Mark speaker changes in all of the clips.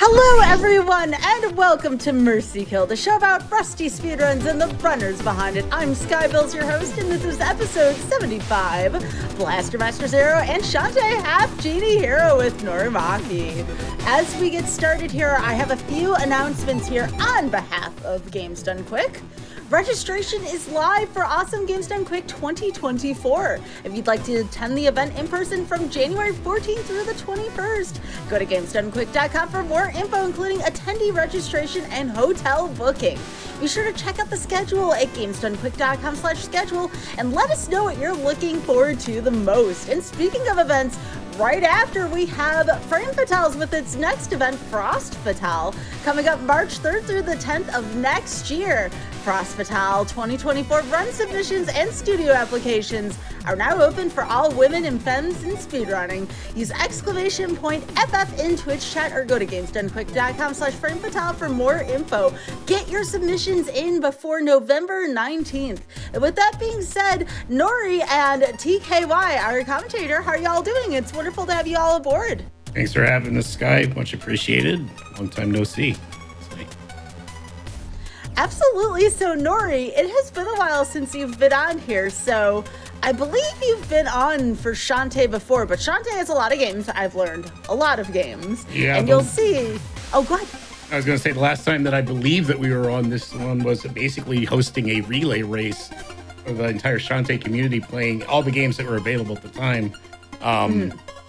Speaker 1: Hello everyone, and welcome to Mercy Kill, the show about rusty speedruns and the runners behind it. I'm Skybills, your host, and this is episode 75, Blaster Master Zero and Shantae Half-Genie Hero with Norimaki. As we get started here, I have a few announcements here on behalf of Games Done Quick. Registration is live for Awesome Games Done Quick 2024. If you'd like to attend the event in person from January 14th through the 21st, go to GamesDoneQuick.com for more info, including attendee registration and hotel booking. Be sure to check out the schedule at GamesDoneQuick.com/schedule and let us know what you're looking forward to the most. And speaking of events, right after we have Frame Fatales with its next event, Frost Fatale, coming up March 3rd through the 10th of next year. Frost Fatale 2024 run submissions and studio applications are now open for all women and femmes in speedrunning. Use !FF in Twitch chat or go to GamesDoneQuick.com/FrameFatale for more info. Get your submissions in before November 19th. And with that being said, Nori and TKY, our commentator, how are y'all doing? It's wonderful to have you all aboard.
Speaker 2: Thanks for having us, Sky. Much appreciated. Long time no see.
Speaker 1: Absolutely. So Nori, it has been a while since you've been on here. So I believe you've been on for Shantae before, but Shantae has a lot of games. I've learned a lot of games.
Speaker 2: Yeah.
Speaker 1: And you'll see. Oh, go ahead.
Speaker 2: I was going to say the last time that I believe that we were on this one was basically hosting a relay race for the entire Shantae community, playing all the games that were available at the time.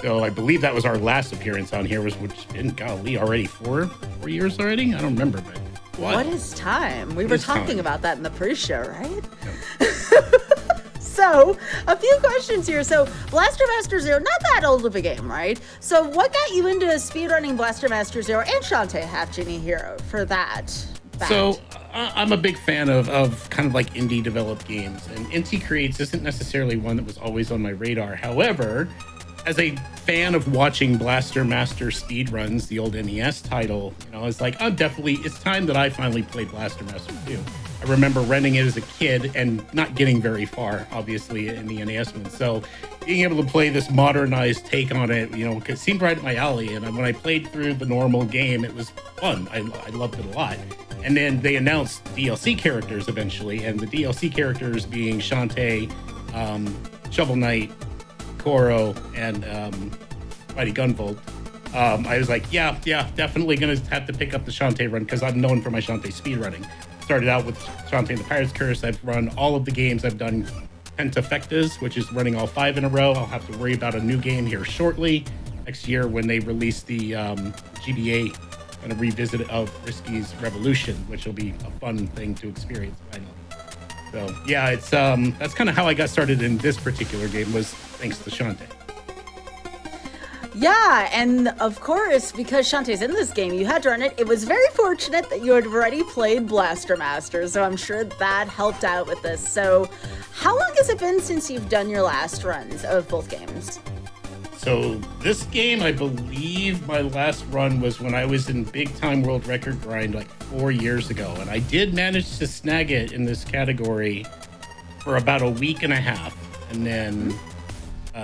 Speaker 2: So I believe that was our last appearance on here, which has been, golly, already four years already? I don't remember, but
Speaker 1: what is time? We were talking about that in the pre-show, right?
Speaker 2: Yeah.
Speaker 1: So, a few questions here. So, Blaster Master Zero, not that old of a game, right? So, what got you into speedrunning Blaster Master Zero and Shantae Half-Genie Hero for that?
Speaker 2: So, I'm a big fan of kind of like indie developed games, and Inti Creates isn't necessarily one that was always on my radar. However, as a fan of watching Blaster Master Speedruns, the old NES title, it's like, it's time that I finally played Blaster Master 2. I remember renting it as a kid and not getting very far, obviously, in the NES one. So being able to play this modernized take on it, it seemed right up my alley. And when I played through the normal game, it was fun. I loved it a lot. And then they announced DLC characters eventually, and the DLC characters being Shantae, Shovel Knight, Koro, and Mighty Gunvolt. I was like, yeah, definitely gonna have to pick up the Shantae run because I'm known for my Shantae speedrunning. Started out with Shantae and the Pirate's Curse. I've run all of the games. I've done Pentafectas, which is running all 5 in a row. I'll have to worry about a new game here shortly. Next year when they release the GBA kind of revisit of Risky's Revolution, which will be a fun thing to experience finally. So yeah, it's that's kind of how I got started in this particular game, was thanks to Shantae.
Speaker 1: Yeah, and of course, because Shantae's in this game, you had to run it. It was very fortunate that you had already played Blaster Master, so I'm sure that helped out with this. So how long has it been since you've done your last runs of both games?
Speaker 2: So this game, I believe my last run was when I was in big time world record grind like 4 years ago. And I did manage to snag it in this category for about a week and a half. And then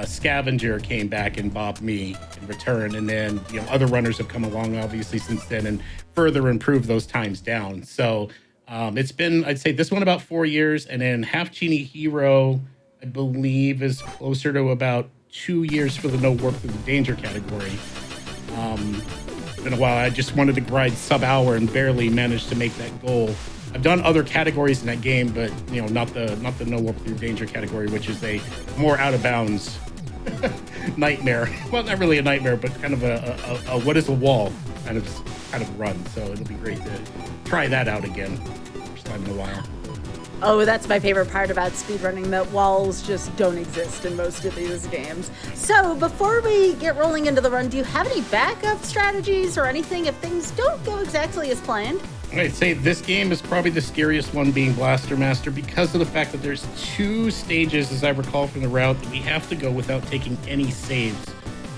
Speaker 2: Scavenger came back and bopped me in return. And then, other runners have come along obviously since then and further improved those times down. So it's been, I'd say this one about 4 years. And then Half-Genie Hero, I believe, is closer to about 2 years for the no warp through the danger category. It's been a while. I just wanted to grind sub-hour and barely managed to make that goal. I've done other categories in that game, but not the no warp through danger category, which is a more out of bounds nightmare. Well, not really a nightmare, but kind of a what is a wall kind of run. So it'll be great to try that out again. First time in a while.
Speaker 1: Oh, that's my favorite part about speedrunning, that walls just don't exist in most of these games. So before we get rolling into the run, do you have any backup strategies or anything if things don't go exactly as planned?
Speaker 2: I'd say this game is probably the scariest one, being Blaster Master, because of the fact that there's 2 stages, as I recall from the route, that we have to go without taking any saves.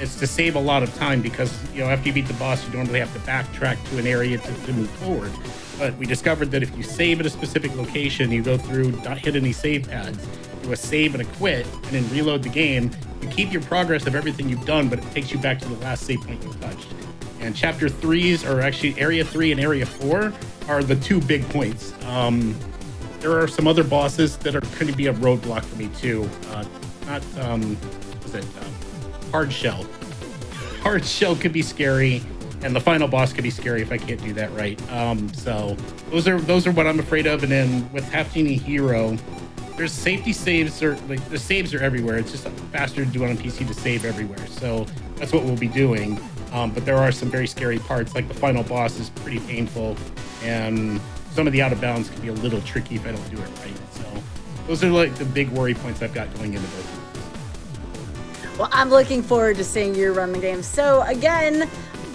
Speaker 2: It's to save a lot of time because, after you beat the boss, you normally have to backtrack to an area to move forward. But we discovered that if you save at a specific location, you go through, not hit any save pads, do a save and a quit, and then reload the game, you keep your progress of everything you've done, but it takes you back to the last save point you touched. And chapter 3s, or actually area 3 and area 4, are the 2 big points. There are some other bosses that are going to be a roadblock for me too. Hard Shell. Hard Shell could be scary, and the final boss could be scary if I can't do that right. So those are what I'm afraid of. And then with Half-Genie Hero, there's safety saves, or like the saves are everywhere. It's just faster to do it on PC to save everywhere. So that's what we'll be doing. But there are some very scary parts, like the final boss is pretty painful, and some of the out of bounds can be a little tricky if I don't do it right. So those are like the big worry points I've got going into this.
Speaker 1: Well, I'm looking forward to seeing you run the game. So again,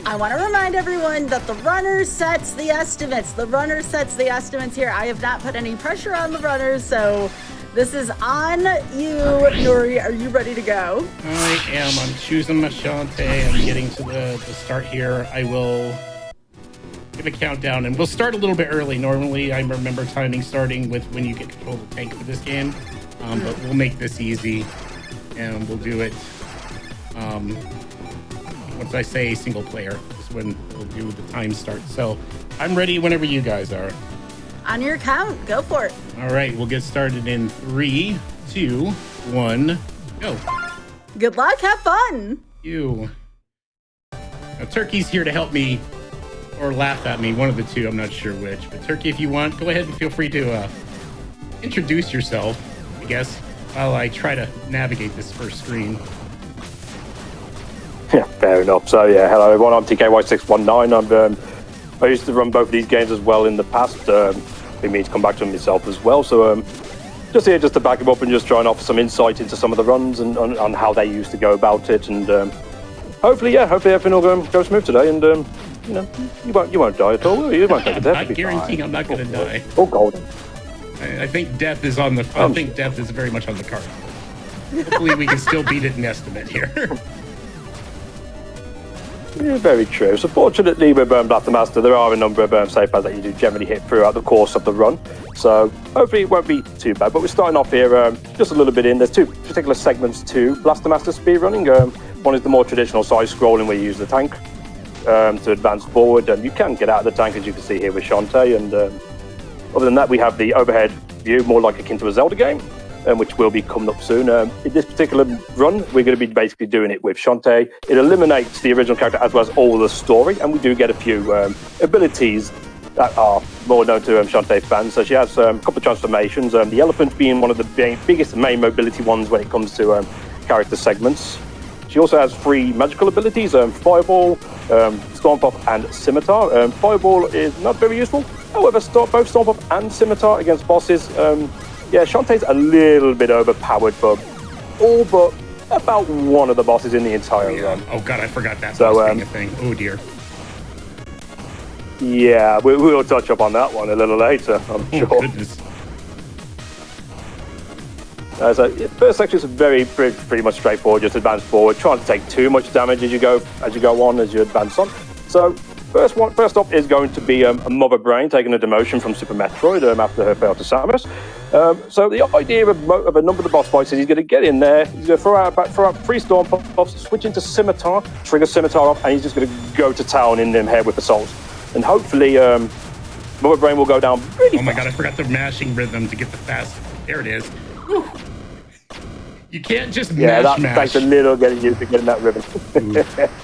Speaker 1: I want to remind everyone that the runner sets the estimates. The runner sets the estimates here. I have not put any pressure on the runners, so this is on you. Nuri, are you ready to go?
Speaker 2: I am. I'm choosing my Shantae. I'm getting to the start here. I will give a countdown, and we'll start a little bit early. Normally, I remember timing starting with when you get control of the tank for this game, but we'll make this easy, and we'll do it. Once I say single player is when we'll do the time start. So I'm ready whenever you guys are.
Speaker 1: On your count, go for it.
Speaker 2: All right, we'll get started in 3, 2, 1, go.
Speaker 1: Good luck, have fun.
Speaker 2: You. Now, Turkey's here to help me or laugh at me, one of the two, I'm not sure which. But Turkey, if you want, go ahead and feel free to introduce yourself, I guess, while I try to navigate this first screen.
Speaker 3: Yeah, fair enough. So yeah, hello everyone, I'm TKY619. I used to run both of these games as well in the past. I mean to come back to them myself as well. So just here just to back him up and just try and offer some insight into some of the runs and on how they used to go about it. And hopefully everything will go smooth today. And you know, you won't die at all, will you? You won't take a death.
Speaker 2: I'm guaranteeing I'm not going to die.
Speaker 3: Oh, golden.
Speaker 2: I think death is on the. I think death is very much on the card. Hopefully, we can still beat it in estimate here.
Speaker 3: Yeah, very true. So fortunately with Blaster Master, there are a number of safe pads that you do generally hit throughout the course of the run. So hopefully it won't be too bad. But we're starting off here just a little bit in. There's 2 particular segments to Blaster Master speedrunning. One is the more traditional side scrolling where you use the tank to advance forward. And you can get out of the tank, as you can see here with Shantae. And other than that, we have the overhead view, more like akin to a Zelda game. Which will be coming up soon. In this particular run, we're going to be basically doing it with Shantae. It eliminates the original character as well as all the story, and we do get a few abilities that are more known to Shantae fans. So she has a couple of transformations, the elephant being one of the biggest main mobility ones when it comes to character segments. She also has 3 magical abilities, Fireball, Storm Pop, and Scimitar. Fireball is not very useful. However, both Storm Pop and Scimitar against bosses, yeah, Shantae's a little bit overpowered for all but about one of the bosses in the entire run.
Speaker 2: Oh god, I forgot that boss being a thing. Oh dear.
Speaker 3: Yeah, we'll touch up on that one a little later, I'm sure.
Speaker 2: Oh goodness.
Speaker 3: So first section is pretty much straightforward. Just advance forward, try not to take too much damage as you go on, as you advance on. So first up is going to be a Mother Brain taking a demotion from Super Metroid after her fail to Samus. So the idea of a number of the boss fights is he's going to get in there, he's going to throw out 3 Storm Puffs, switch into Scimitar, trigger Scimitar off, and he's just going to go to town in them here with assaults. And hopefully Mother Brain will go down really fast.
Speaker 2: Oh my god, I forgot the mashing rhythm to get the fast. There it is. Whew. You can't just mash.
Speaker 3: Takes a little getting used to getting that ribbon.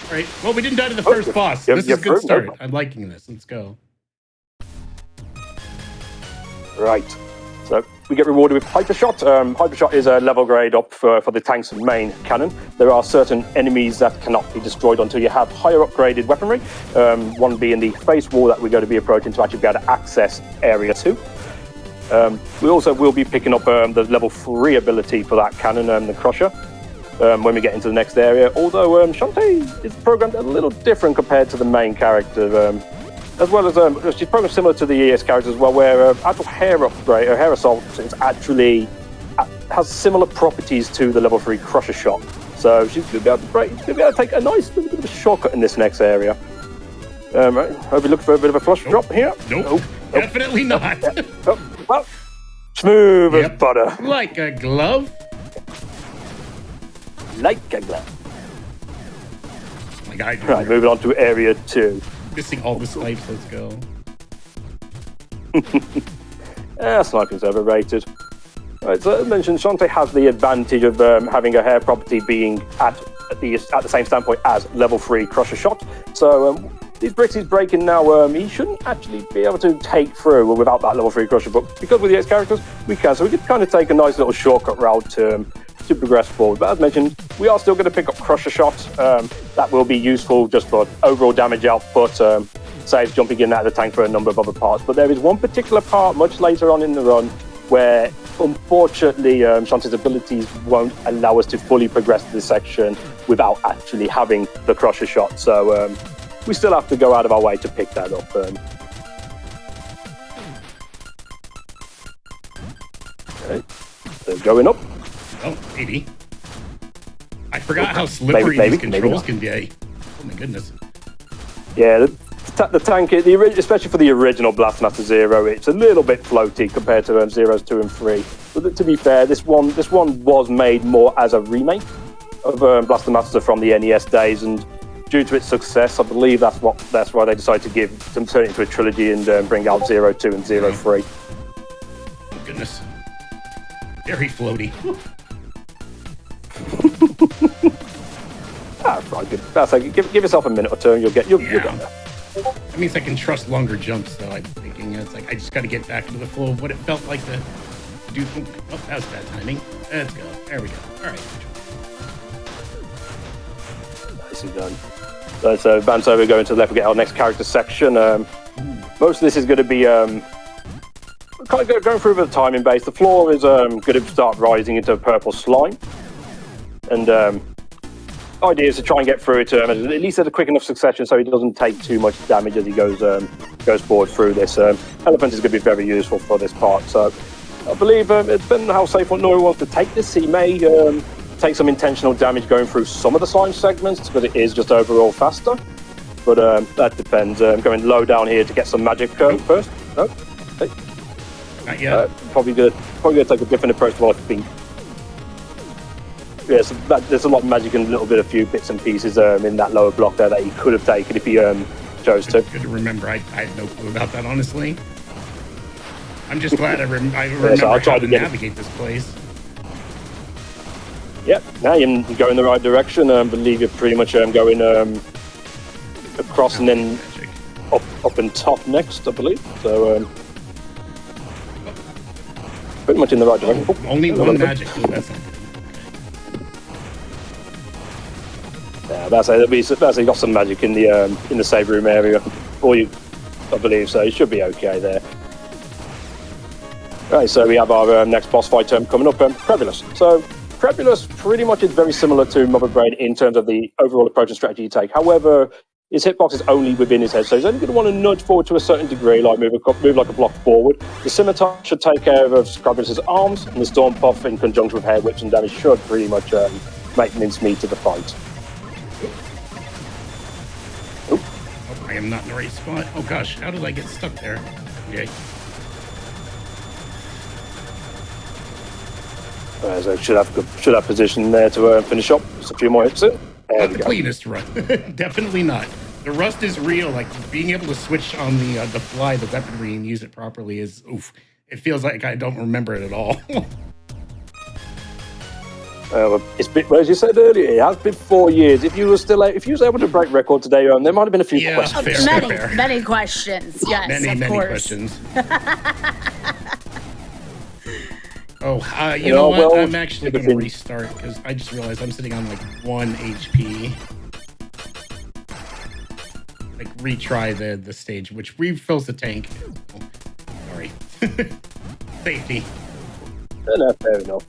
Speaker 2: Right. Well, we didn't die to the first boss. This is a good start. I'm liking this. Let's go.
Speaker 3: Right. So we get rewarded with Hyper Shot. Hyper Shot is a level grade up for the tank's main cannon. There are certain enemies that cannot be destroyed until you have higher upgraded weaponry. One being the face wall that we're going to be approaching to actually be able to access Area 2. We also will be picking up the level 3 ability for that cannon, the Crusher, when we get into the next area. Although Shantae is programmed a little different compared to the main character, as well as she's programmed similar to the ES characters as well, where actual hair upgrade, hair assault is actually has similar properties to the level 3 Crusher Shot. So she's going to be able to take a nice little bit of a shortcut in this next area. Right. Hope you look for a bit of a flush drop here.
Speaker 2: Nope. Definitely not.
Speaker 3: Well, smooth as butter.
Speaker 2: Like a glove?
Speaker 3: Like a glove.
Speaker 2: My God.
Speaker 3: Right, moving on to area 2.
Speaker 2: Missing all the snipes. Let's go.
Speaker 3: Sniping's overrated. Right, so as mentioned, Shantae has the advantage of having a hair property being at the same standpoint as level 3 Crusher Shot. So these bricks he's breaking now, he shouldn't actually be able to take through without that level 3 Crusher. But because with the X characters, we can. So we could kind of take a nice little shortcut route to progress forward. But as mentioned, we are still going to pick up Crusher Shot. That will be useful just for overall damage output. Saves jumping in and out of the tank for a number of other parts. But there is one particular part much later on in the run where, unfortunately, Shantae's abilities won't allow us to fully progress to this section without actually having the Crusher Shot. So we still have to go out of our way to pick that up. Okay. So going up.
Speaker 2: Oh, maybe. I forgot how slippery these controls can be. Oh my goodness.
Speaker 3: Yeah, the tank, especially for the original Blastmaster Zero, it's a little bit floaty compared to Zeros 2 and 3. But to be fair, this one was made more as a remake of Blaster Master from the NES days, and due to its success, I believe that's why they decided to turn it into a trilogy and bring out Zero 2 and Zero 3.
Speaker 2: Oh goodness. Very floaty.
Speaker 3: Right, good. That's like, give yourself a minute or two and you'll get there.
Speaker 2: That means I can trust longer jumps, though. I'm thinking it's like I just got to get back into the flow of what it felt like to do. Oh, that was bad timing. Let's go. There we go. All right.
Speaker 3: Nicely done. So advance over, going to the left, we get our next character section. Most of this is going to be kind of going through the timing base. The floor is going to start rising into purple slime, and idea is to try and get through it at least at a quick enough succession so he doesn't take too much damage as he goes forward through this. Elephant is going to be very useful for this part. So I believe depending on how safe Nori wants to take this, he may take some intentional damage going through some of the slime segments because it is just overall faster. But that depends. Going low down here to get some magic first. No, okay.
Speaker 2: Not yet.
Speaker 3: Probably gonna take a different approach to what I think. Yeah, so there's a lot of magic and a little bit of few bits and pieces in that lower block there that he could have taken if he chose to.
Speaker 2: Good to remember. I had no clue about that, honestly. I'm just glad I remember how to navigate this place.
Speaker 3: Yep, now you go in the right direction. I believe you're pretty much going across and then up and top next, I believe. So pretty much in the right direction.
Speaker 2: Only one magic. That's not good.
Speaker 3: Yeah, that's you got some magic in the save room area, I believe, so you should be okay there. Right, so we have our next boss fight coming up, Prebulus. So Prebulus pretty much is very similar to Mother Brain in terms of the overall approach and strategy you take. However, his hitbox is only within his head, so he's only going to want to nudge forward to a certain degree, like move like a block forward. The scimitar should take care of Prebulus' arms, and the Storm Puff in conjunction with hair whips and damage should pretty much make mincemeat to the fight.
Speaker 2: I am not in the right spot. Oh gosh, how did I get stuck there? Okay.
Speaker 3: So should have position there to finish up. Just a few more hits.
Speaker 2: Not the cleanest run. Definitely not. The rust is real. Like being able to switch on the fly, the weaponry, and use it properly is oof. It feels like I don't remember it at all.
Speaker 3: It's been, well, as you said earlier, it has been 4 years. If you was able to break record today, there might have been a few questions.
Speaker 1: Many questions. Yes,
Speaker 2: many
Speaker 1: course.
Speaker 2: questions. You know what? I'm actually going to restart because I just realized I'm sitting on like 1 HP. Like retry the stage, which refills the tank. Oh, sorry. Safety.
Speaker 3: No, fair enough.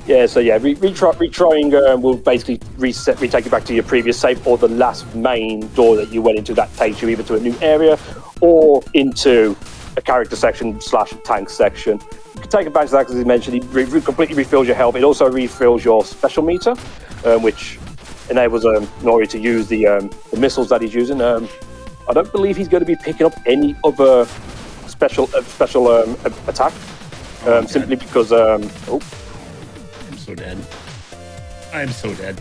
Speaker 3: Yeah, so yeah, retrying will basically retake you back to your previous save or the last main door that you went into that takes you either to a new area or into a character section / tank section. You can take advantage of that because, as you mentioned, it completely refills your health. It also refills your special meter, which enables Nori to use the missiles that he's using. I don't believe he's going to be picking up any other special attack, simply because...
Speaker 2: I'm so dead. I'm so dead.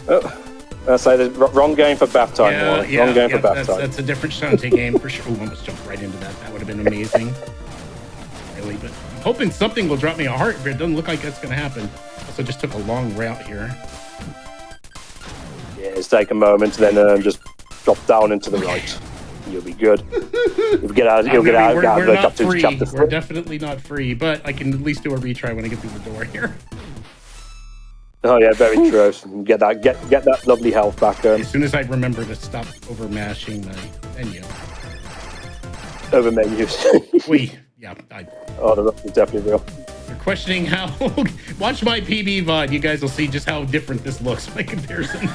Speaker 3: I say the wrong game for bath time. Wrong game for bath time.
Speaker 2: That's a different Shantae game for sure. Ooh, almost jumped right into that. That would have been amazing. Really, but I'm hoping something will drop me a heart, but it doesn't look like that's going to happen. Also, just took a long route here.
Speaker 3: Yeah, just take a moment, then just drop down into the right. You'll be good. You'll get out. You'll get out.
Speaker 2: We're not
Speaker 3: to
Speaker 2: free.
Speaker 3: chapter
Speaker 2: We're definitely not free, but I can at least do a retry when I get through the door here.
Speaker 3: Oh yeah, very true. Get that lovely health back.
Speaker 2: As soon as I remember to stop over mashing my menu.
Speaker 3: Over menus.
Speaker 2: Yeah.
Speaker 3: Oh, the rust is definitely real.
Speaker 2: You're questioning how. Watch my PB VOD. You guys will see just how different this looks by comparison.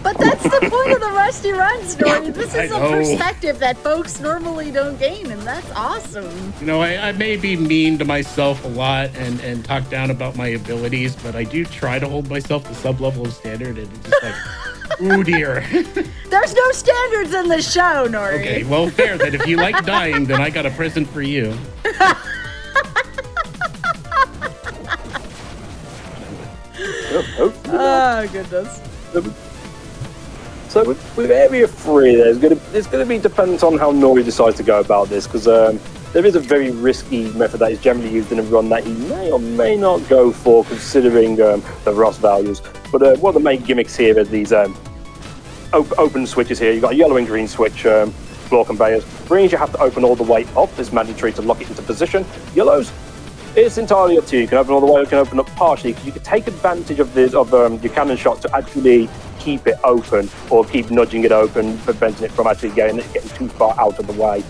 Speaker 1: But that's the point of the Rusty Run story. This is a perspective that folks normally don't gain, and that's awesome.
Speaker 2: You know, I may be mean to myself a lot and talk down about my abilities, but I do try to hold myself to some level of standard, and it's just like, ooh dear.
Speaker 1: There's no standards in this show, Nori.
Speaker 2: Okay, well, fair. That if you like dying, then I got a present for you.
Speaker 1: Oh, goodness.
Speaker 3: So with Area 3, it's going to be dependent on how Nori decides to go about this, because there is a very risky method that is generally used in a run that he may or may not go for, considering the rust values. But one of the main gimmicks here is these open switches here. You've got a yellow and green switch, floor conveyors. Greens you have to open all the way up. It's mandatory to lock it into position. Yellows, it's entirely up to you. You can open all the way, you can open up partially, because you can take advantage of this, of your cannon shot to actually keep it open, or keep nudging it open, preventing it from actually getting too far out of the way.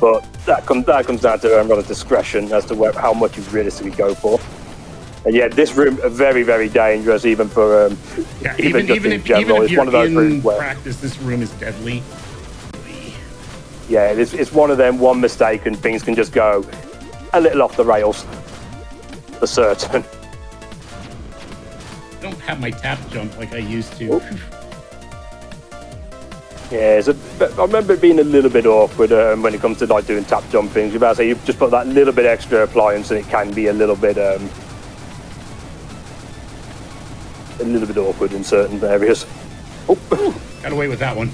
Speaker 3: But that comes down to rather discretion as to how much you realistically go for. And yeah, this room is very, very dangerous, even for even if you're in
Speaker 2: practice, this room is deadly.
Speaker 3: Yeah, it's one of them. One mistake and things can just go a little off the rails, for certain.
Speaker 2: I don't have my tap jump like I used to.
Speaker 3: Yeah, I remember it being a little bit awkward when it comes to like doing tap jumping. You just put that little bit extra appliance, and it can be a little bit awkward in certain areas. Oh,
Speaker 2: got away with that one.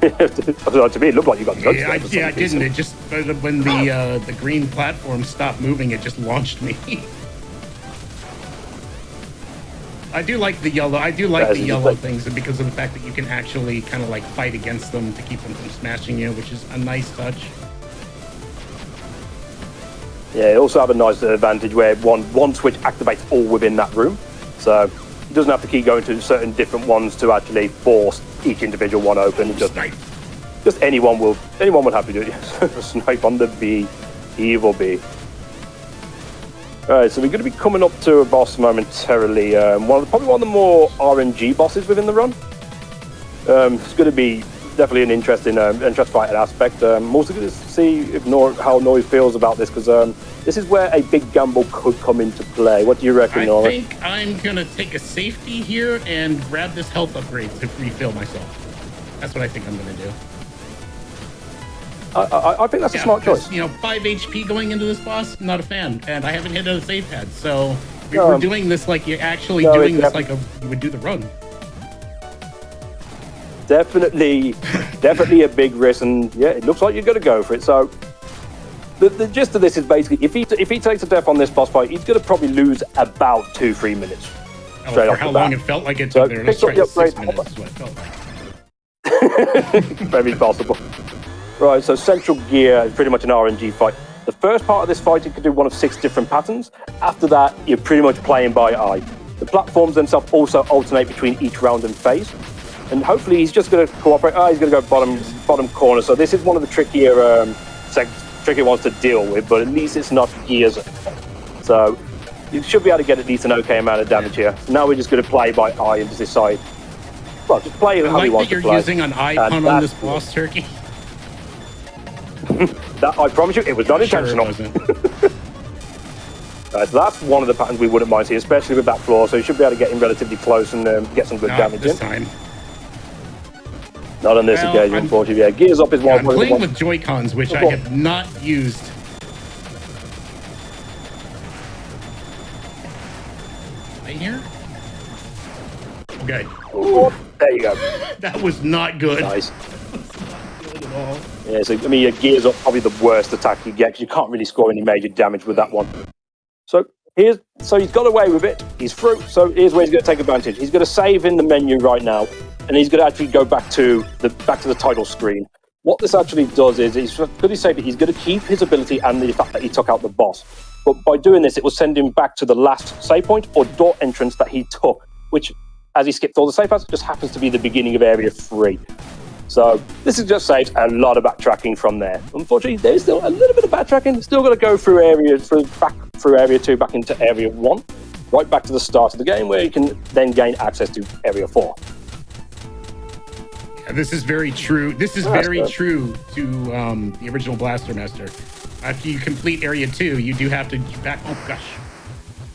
Speaker 3: To me, it looked like you got nudged.
Speaker 2: I didn't. It just when the green platform stopped moving, it just launched me. I do like the yellow. I do like the yellow things, and because of the fact that you can actually kind of like fight against them to keep them from smashing you, which is a nice touch.
Speaker 3: Yeah, it also have a nice advantage where one switch activates all within that room, so it doesn't have to keep going to certain different ones to actually force each individual one open. Just anyone will have to do it. Snipe on the B, evil B. Alright, so we're going to be coming up to a boss momentarily. Probably one of the more RNG bosses within the run. It's going to be definitely an interesting fighting aspect. I'm also going to see how Nori feels about this, because this is where a big gamble could come into play. What do you reckon, Nori?
Speaker 2: I think I'm going to take a safety here and grab this health upgrade to refill myself. That's what I think I'm going to do.
Speaker 3: I think that's a smart choice.
Speaker 2: 5 HP going into this boss, not a fan, and I haven't hit a save pad, so we're doing this like you're actually doing this like you would do the run.
Speaker 3: Definitely a big risk, and yeah, it looks like you're going to go for it. So the gist of this is basically, if he takes a death on this boss fight, he's going to probably lose about 2-3 minutes.
Speaker 2: For how long it felt like it took there. Let's try 6 minutes is what it felt like.
Speaker 3: Very possible. Right, so Central Gear is pretty much an RNG fight. The first part of this fight, you can do one of 6 different patterns. After that, you're pretty much playing by eye. The platforms themselves also alternate between each round and phase. And hopefully he's just going to cooperate. He's going to go bottom corner. So this is one of the trickier ones to deal with, but at least it's not gears. So you should be able to get at least an okay amount of damage here. So now we're just going to play by eye and just decide. Well, just play how he wants to play.
Speaker 2: You're using an eye pun on this boss, Turkey.
Speaker 3: That, I promise you, it was not intentional.
Speaker 2: Sure it
Speaker 3: wasn't. So that's one of the patterns we wouldn't mind seeing, especially with that floor. So you should be able to get him relatively close and get some good damage in.
Speaker 2: Time.
Speaker 3: Not on this occasion, unfortunately. Yeah, gears up is one.
Speaker 2: I'm playing with Joy-Cons, which I have not used. Right here? Okay.
Speaker 3: Oh, there you go.
Speaker 2: That was not good.
Speaker 3: Nice.
Speaker 2: Not good at all.
Speaker 3: Yeah, so, I mean, your gears up probably the worst attack you get because you can't really score any major damage with that one. So he's got away with it. He's through. So here's where he's going to take advantage. He's going to save in the menu right now, and he's going to actually go back to the title screen. What this actually does is he's going to keep his ability and the fact that he took out the boss. But by doing this, it will send him back to the last save point or door entrance that he took, which, as he skipped all the save paths, just happens to be the beginning of Area 3. So this is just saves a lot of backtracking from there. Unfortunately, there's still a little bit of backtracking. Still got to go through back through Area 2, back into Area 1, right back to the start of the game, where you can then gain access to Area 4.
Speaker 2: This is very true. This is very true to the original Blaster Master. After you complete Area 2, you do have to back. Oh gosh,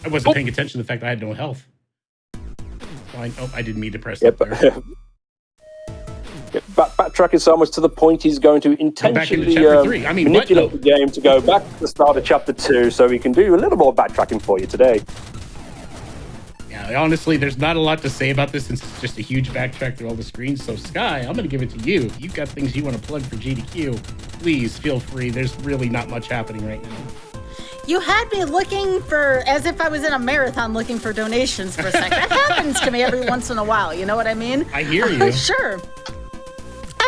Speaker 2: I wasn't paying attention to the fact that I had no health. Fine. Oh, I didn't mean to press that there.
Speaker 3: Backtracking so much to the point he's going to intentionally manipulate the game to go back to the start of Chapter 2, so we can do a little more backtracking for you today.
Speaker 2: Yeah, honestly, there's not a lot to say about this since it's just a huge backtrack through all the screens. So, Sky, I'm going to give it to you. If you've got things you want to plug for GDQ, please feel free. There's really not much happening right now.
Speaker 1: You had me looking for, as if I was in a marathon looking for donations for a second. That happens to me every once in a while, you know what I mean?
Speaker 2: I hear you.
Speaker 1: Sure.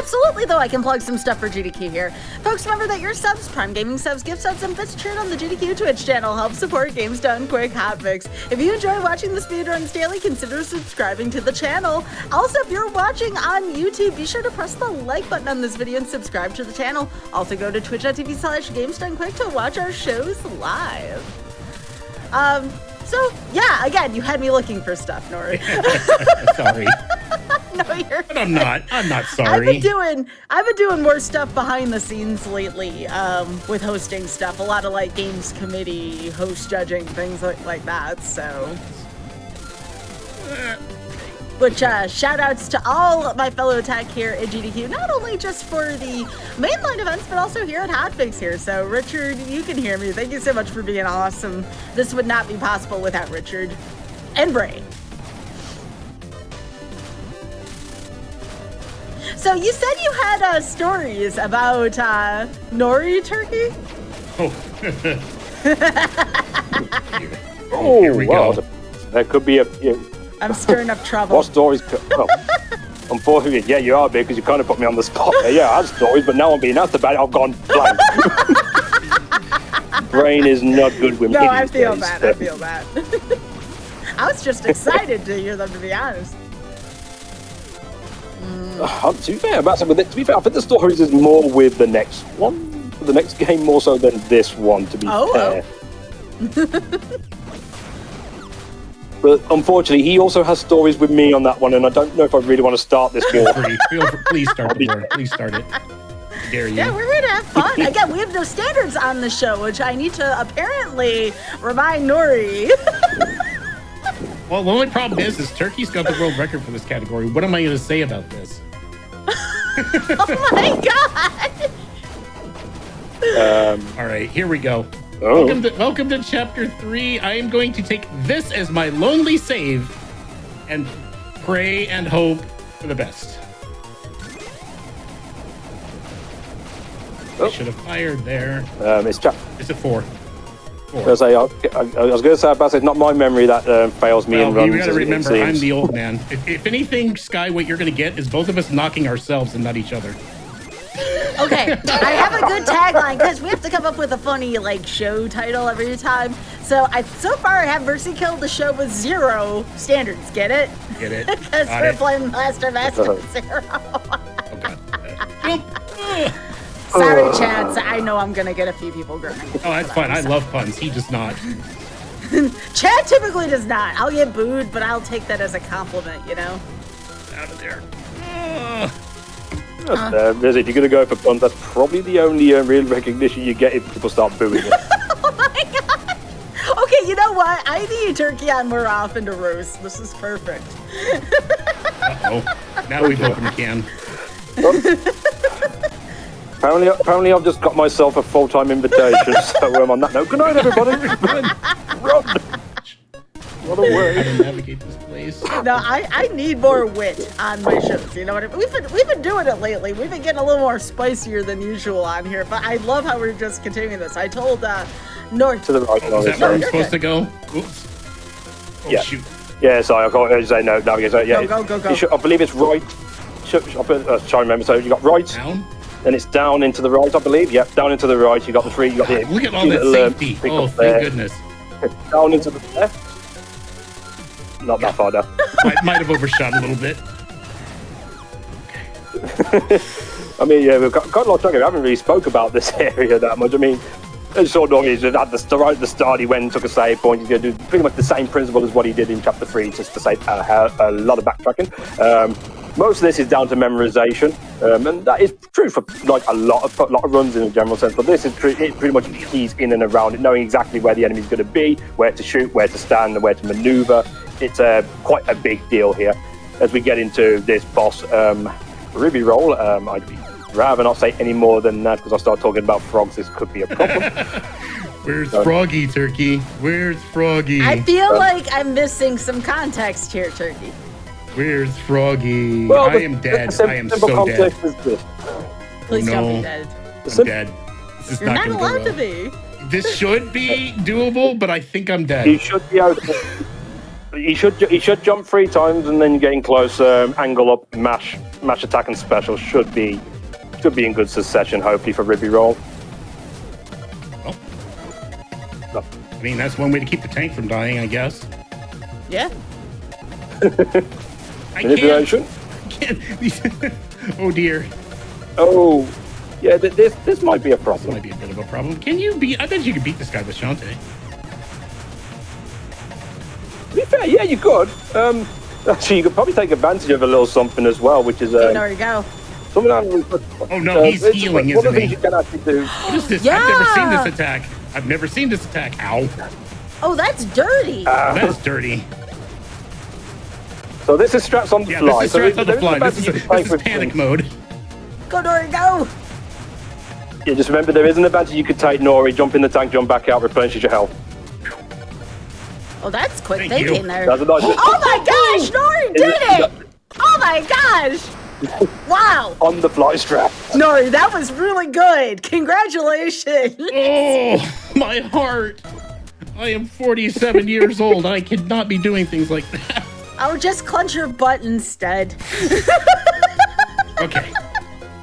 Speaker 1: Absolutely, though, I can plug some stuff for GDQ here. Folks, remember that your subs, Prime Gaming subs, gift subs, and bits cheered on the GDQ Twitch channel help support Games Done Quick Hotfix. If you enjoy watching the Speedruns daily, consider subscribing to the channel. Also, if you're watching on YouTube, be sure to press the like button on this video and subscribe to the channel. Also, go to twitch.tv/GamesDoneQuick to watch our shows live. So, yeah, again, you had me looking for stuff, Nori.
Speaker 2: Sorry.
Speaker 1: No, you're
Speaker 2: But I'm not sorry.
Speaker 1: I've been doing more stuff behind the scenes lately, with hosting stuff. A lot of like games committee, host judging, things like that. So, which shout outs to all my fellow tech here at GDQ, not only just for the mainline events, but also here at Hotfix here. So Richard, you can hear me. Thank you so much for being awesome. This would not be possible without Richard and Bray. So you said you had stories about nori turkey?
Speaker 3: Oh,
Speaker 2: here we go.
Speaker 3: That could be a...
Speaker 1: I'm stirring up trouble.
Speaker 3: What stories? Unfortunately, yeah, you are, because you kind of put me on the spot. Yeah, I had stories, but now I'm being asked about it. I've gone blank. Brain is not good with me.
Speaker 1: No, I feel bad. I feel bad. I was just excited to hear them, to be honest.
Speaker 3: To be fair, I think the stories is more with the next one, the next game, more so than this one, to be fair. But unfortunately, he also has stories with me on that one, and I don't know if I really want to start this war.
Speaker 2: Please start the war. Please start it. Dare you.
Speaker 1: Yeah, we're here to have fun. Again, we have no standards on the show, which I need to apparently remind Nori.
Speaker 2: Well, the only problem is Turkey's got the world record for this category. What am I going to say about this?
Speaker 1: Oh my god!
Speaker 2: All right, here we go.
Speaker 3: Oh.
Speaker 2: Welcome to Chapter 3. I am going to take this as my lonely save and pray and hope for the best. I should have fired there.
Speaker 3: It's
Speaker 2: a 4.
Speaker 3: I was going to say, it's not my memory that fails me in runs.
Speaker 2: You got to remember, I'm the old man. If anything, Sky, what you're going to get is both of us knocking ourselves and not each other.
Speaker 1: Okay, I have a good tagline because we have to come up with a funny like show title every time. So far I have Mercy Kill the show with 0 standards. Get it?
Speaker 2: Get it?
Speaker 1: Because we're playing Master 0. Sorry, Chad. So I know I'm gonna get a few people groaning.
Speaker 2: Oh, that's fine. I love puns. He does not.
Speaker 1: Chad typically does not. I'll get booed, but I'll take that as a compliment, you know?
Speaker 2: Out of there.
Speaker 3: If you're going to go for puns, that's probably the only real recognition you get if people start booing it.
Speaker 1: Oh my god! Okay, you know what? I need turkey on more often to roast. This is perfect.
Speaker 2: Uh-oh. Now we've opened the can.
Speaker 3: Apparently I've just got myself a full-time invitation, so on that note, good night, everybody. Run. What a word.
Speaker 2: How to navigate this place.
Speaker 1: No, I need more wit on my shows. You know what I mean? We've been doing it lately. We've been getting a little more spicier than usual on here. But I love how we're just continuing this. I told North
Speaker 3: To the right.
Speaker 2: Is that where I'm
Speaker 1: you're
Speaker 2: supposed
Speaker 1: good.
Speaker 2: to go? Oops. Oh,
Speaker 3: Yeah.
Speaker 2: shoot.
Speaker 3: Yeah, sorry, I can't say no. Navigate. So, yeah,
Speaker 1: Go.
Speaker 3: you should, I believe it's right. Try to remember. So you got right,
Speaker 2: Down?
Speaker 3: then it's down into the right, I believe. Yep, down into the right. You got the three. You got the.
Speaker 2: Look at all
Speaker 3: two
Speaker 2: that
Speaker 3: little,
Speaker 2: safety.
Speaker 3: pick
Speaker 2: Oh,
Speaker 3: up
Speaker 2: thank
Speaker 3: there.
Speaker 2: goodness.
Speaker 3: Down into the left. Not that far down.
Speaker 2: Might have overshot a little bit.
Speaker 3: I mean, yeah, we've got a lot of talking. We haven't really spoke about this area that much. I mean, as sort of is at right at the start, he went and took a save point. He's going to do pretty much the same principle as what he did in Chapter 3, just to save a lot of backtracking. Most of this is down to memorization, and that is true for like a lot of runs in a general sense. But this is pretty much keys in and around it, knowing exactly where the enemy's going to be, where to shoot, where to stand, and where to maneuver. It's quite a big deal here as we get into this boss Ruby roll. I'd rather not say any more than that because I start talking about frogs. This could be a problem.
Speaker 2: Where's Froggy, Turkey? Where's Froggy?
Speaker 1: I feel like I'm missing some context here, Turkey.
Speaker 2: Where's Froggy?
Speaker 3: Well,
Speaker 2: I am dead. I am
Speaker 3: simple
Speaker 2: so dead.
Speaker 3: context is this.
Speaker 1: Please don't
Speaker 2: no.
Speaker 1: be dead.
Speaker 2: I'm dead. This is
Speaker 1: You're not
Speaker 2: gonna go
Speaker 1: allowed to
Speaker 2: well.
Speaker 1: be.
Speaker 2: This should be doable, but I think I'm dead.
Speaker 3: He should be out. He should jump 3 times and then getting close, angle up, mash attack and special should be in good succession. Hopefully for Ruby roll.
Speaker 2: Oh. I mean, that's one way to keep the tank from dying, I guess.
Speaker 1: Yeah.
Speaker 2: I
Speaker 3: Manipulation.
Speaker 2: can't. Oh dear.
Speaker 3: Oh, yeah. This might be a problem.
Speaker 2: Might be a bit of a problem. Can you beat? I bet you could beat this guy with Shantae.
Speaker 3: To be fair, yeah, you could. Actually, you could probably take advantage of a little something as well, which is
Speaker 1: There you go.
Speaker 3: something I really.
Speaker 2: Oh no, he's healing,
Speaker 3: one of
Speaker 2: isn't
Speaker 3: the
Speaker 2: he?
Speaker 3: things you can actually do.
Speaker 2: What is this?
Speaker 1: Yeah.
Speaker 2: I've never seen this attack. I've never seen this attack. Ow.
Speaker 1: Oh, that's dirty.
Speaker 2: That's dirty.
Speaker 3: So this is straps on the
Speaker 2: Yeah,
Speaker 3: fly.
Speaker 2: this is straight on the
Speaker 3: there
Speaker 2: fly.
Speaker 3: advantage
Speaker 2: This
Speaker 3: you
Speaker 2: is
Speaker 3: can take
Speaker 2: this is
Speaker 3: with
Speaker 2: panic
Speaker 3: things.
Speaker 2: mode.
Speaker 1: Go, Dory, go.
Speaker 3: Yeah, just remember there is an advantage you could take, Nori. Jump in the tank, jump back out, replenishes your health.
Speaker 1: Oh, that's quick
Speaker 2: Thank
Speaker 1: thinking
Speaker 2: you.
Speaker 1: there.
Speaker 3: That's a nice.
Speaker 1: Oh my gosh, Nori did it! Oh my gosh! Wow.
Speaker 3: On the fly strap.
Speaker 1: Nori, that was really good. Congratulations.
Speaker 2: Oh, my heart. I am 47 years old. I could not be doing things like that.
Speaker 1: I would just clench your butt instead.
Speaker 2: Okay.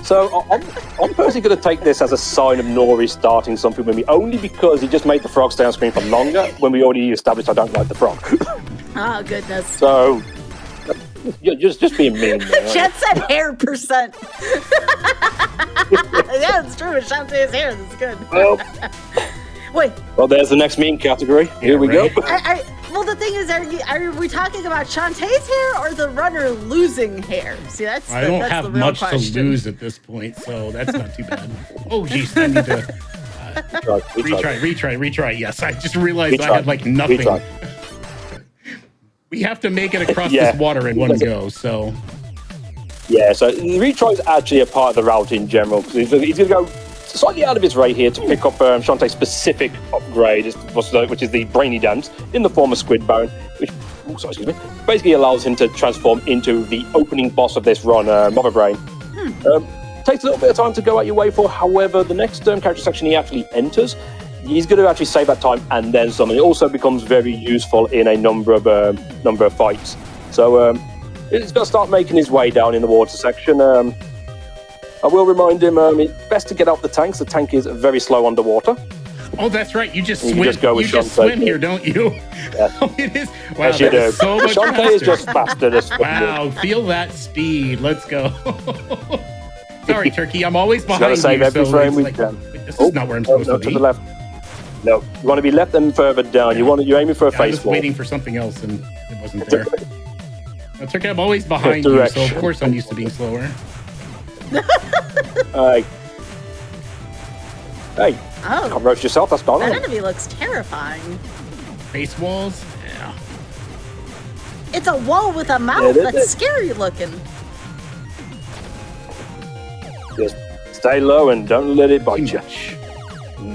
Speaker 3: So I'm personally going to take this as a sign of Nori starting something with me, only because he just made the frog stay on screen for longer when we already established I don't like the frog.
Speaker 1: Oh, goodness.
Speaker 3: So, you're just being mean. Man.
Speaker 1: Chet said hair percent. Yeah, it's true. Shantae's hair. That's good. Wait.
Speaker 3: Well, there's the next meme category. Here we
Speaker 2: right.
Speaker 3: go.
Speaker 1: Well, the thing is, are we talking about Shantae's hair or the runner losing hair? See, that's
Speaker 2: I don't
Speaker 1: that's the
Speaker 2: have
Speaker 1: real
Speaker 2: much
Speaker 1: question.
Speaker 2: to lose at this point, so that's not too bad. Oh, geez, I need to retry. Yes, I just realized I had like nothing.
Speaker 3: Retry.
Speaker 2: We have to make it across
Speaker 3: Yeah.
Speaker 2: this water in one go, so.
Speaker 3: Yeah, so the retry is actually a part of the route in general, because he's going to go slightly out of his way here to pick up Shantae's specific upgrade, which is the Brainy Dance in the form of Squidbone, which basically allows him to transform into the opening boss of this run, Mother Brain. Takes a little bit of time to go out your way for, however, the next character section he actually enters, he's going to actually save that time and then some. It also becomes very useful in a number of fights. So he's going to start making his way down in the water section. I will remind him it's best to get out the tanks. The tank is very slow underwater.
Speaker 2: Oh, that's right. You just
Speaker 3: You
Speaker 2: swim.
Speaker 3: just go with
Speaker 2: You just
Speaker 3: Shantae.
Speaker 2: swim here, don't you?
Speaker 3: Yeah.
Speaker 2: Oh, it is. Wow,
Speaker 3: Yes, you
Speaker 2: that
Speaker 3: do.
Speaker 2: is so much
Speaker 3: Shantae
Speaker 2: faster.
Speaker 3: is just faster to swim.
Speaker 2: Wow, feel that speed. Let's go. Sorry, Turkey. I'm always behind
Speaker 3: Gotta save
Speaker 2: you.
Speaker 3: every
Speaker 2: so
Speaker 3: frame
Speaker 2: it's
Speaker 3: we
Speaker 2: like,
Speaker 3: can.
Speaker 2: wait, this is not where I'm supposed
Speaker 3: no,
Speaker 2: to
Speaker 3: to
Speaker 2: be.
Speaker 3: the left. No, you want to be left and further down. You're aiming for a
Speaker 2: I
Speaker 3: face
Speaker 2: was
Speaker 3: wall.
Speaker 2: waiting for something else and it wasn't there. That's okay. I'm always behind you, so of
Speaker 3: Direction.
Speaker 2: course I'm used to being slower.
Speaker 3: Hey,
Speaker 1: Oh,
Speaker 3: can't roast yourself. That's
Speaker 1: that
Speaker 3: Donald.
Speaker 1: enemy looks terrifying.
Speaker 2: Face walls? Yeah.
Speaker 1: It's a wall with a mouth.
Speaker 3: Yeah,
Speaker 1: That's scary looking.
Speaker 3: Just stay low and don't let it
Speaker 2: Too
Speaker 3: bite you.
Speaker 2: much.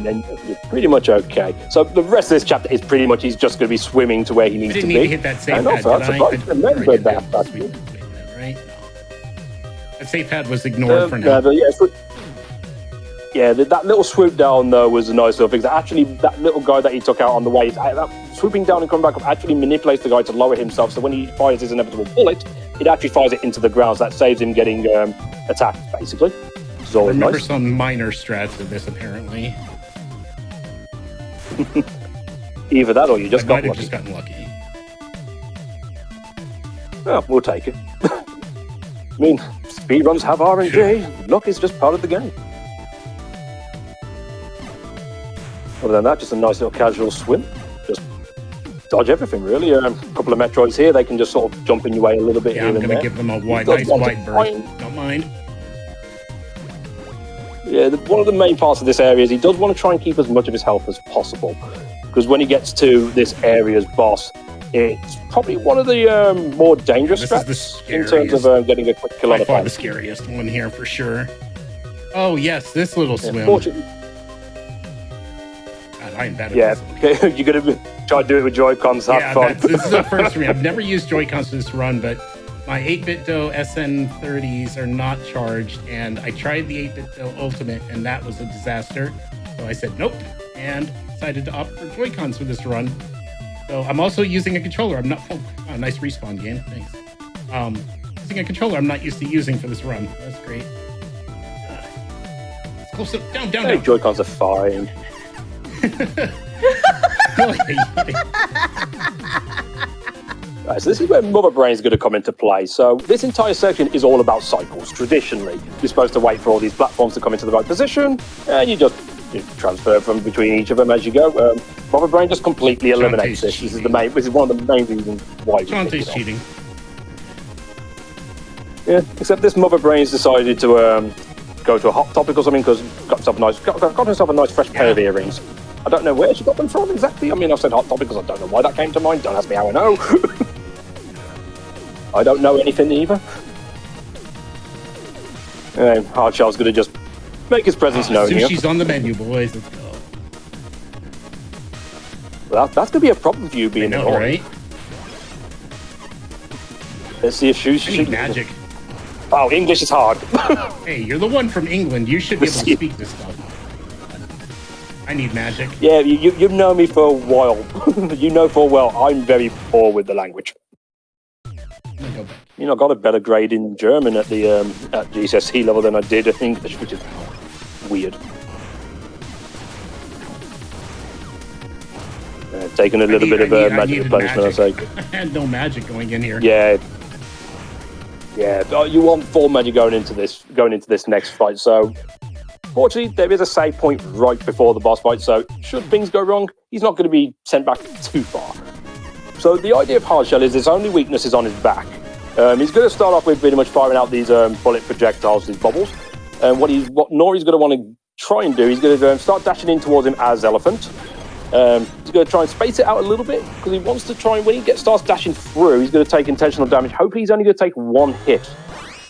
Speaker 3: and then you're pretty much okay. So the rest of this chapter is pretty much he's just going to be swimming to where he needs to be.
Speaker 2: I didn't need to hit that safe
Speaker 3: and
Speaker 2: pad,
Speaker 3: also,
Speaker 2: did I?
Speaker 3: I remembered that.
Speaker 2: Right? No. That safe pad was ignored for now.
Speaker 3: That little swoop down though was a nice little thing. Actually, that little guy that he took out on the way, that swooping down and coming back up actually manipulates the guy to lower himself. So when he fires his inevitable bullet, it actually fires it into the ground. So that saves him getting attacked, basically. Which always
Speaker 2: remember
Speaker 3: nice.
Speaker 2: Some minor strats of this, apparently.
Speaker 3: Either that or you just got
Speaker 2: might have
Speaker 3: lucky.
Speaker 2: just gotten lucky.
Speaker 3: Oh, we'll take it. I mean, speedruns have RNG. Luck is just part of the game. Other than that, just a nice little casual swim. Just dodge everything, really. A couple of Metroids here, they can just sort of jump in your way a little bit
Speaker 2: Yeah,
Speaker 3: here
Speaker 2: I'm
Speaker 3: and
Speaker 2: going
Speaker 3: there.
Speaker 2: to give them a nice wide berth. Don't mind.
Speaker 3: Yeah, one of the main parts of this area is he does want to try and keep as much of his health as possible. Because when he gets to this area's boss, it's probably one of the more dangerous strats in terms of getting a quick kill on a
Speaker 2: the scariest one here for sure. Oh, yes, this little swim. I'm bad at this.
Speaker 3: You're going to try to do it with Joy-Cons. Have fun.
Speaker 2: This is the first for me. I've never used Joy-Cons for this run, but my 8BitDo SN30s are not charged, and I tried the 8BitDo Ultimate, and that was a disaster. So I said nope, and decided to opt for Joy-Cons for this run. So I'm also using a controller. I'm not. Oh, nice respawn game. Thanks. Using a controller I'm not used to using for this run. That's great. Close up. Down.
Speaker 3: Joy-Cons are fine. Right, so this is where Mother Brain's going to come into play. So this entire section is all about cycles. Traditionally, you're supposed to wait for all these platforms to come into the right position, and you just transfer from between each of them as you go. Mother Brain just completely eliminates this. This is one of the main reasons why.
Speaker 2: Shantae's cheating.
Speaker 3: Yeah, except this Mother Brain's decided to go to a hot topic or something because got herself a nice fresh pair of earrings. I don't know where she got them from exactly. I mean, I've said hot topic because I don't know why that came to mind. Don't ask me how I know. I don't know anything either. Hardshell's going to just make his presence known here.
Speaker 2: Sushi's on the menu, boys. Let's go.
Speaker 3: Well, that's going to be a problem for you being
Speaker 2: in right?
Speaker 3: Let's see if Sushi...
Speaker 2: magic.
Speaker 3: Oh, English is hard.
Speaker 2: Hey, you're the one from England. You should be able to speak this stuff. I need magic.
Speaker 3: Yeah, you've known me for a while. You know full well I'm very poor with the language. I got a better grade in German at the at GCSE level than I did in English, which is weird. Taking a little bit of magic punishment, I say.
Speaker 2: I had no magic going in here.
Speaker 3: Yeah. You want full magic going into this next fight. So, fortunately, there is a save point right before the boss fight. So, should things go wrong, he's not going to be sent back too far. So, the idea of Hardshell is his only weakness is on his back. He's going to start off with pretty much firing out these bullet projectiles, these bubbles. And what Nori's going to want to try and do, he's going to start dashing in towards him as Elephant. He's going to try and space it out a little bit because he wants to try and when he starts dashing through, he's going to take intentional damage. Hopefully, he's only going to take one hit.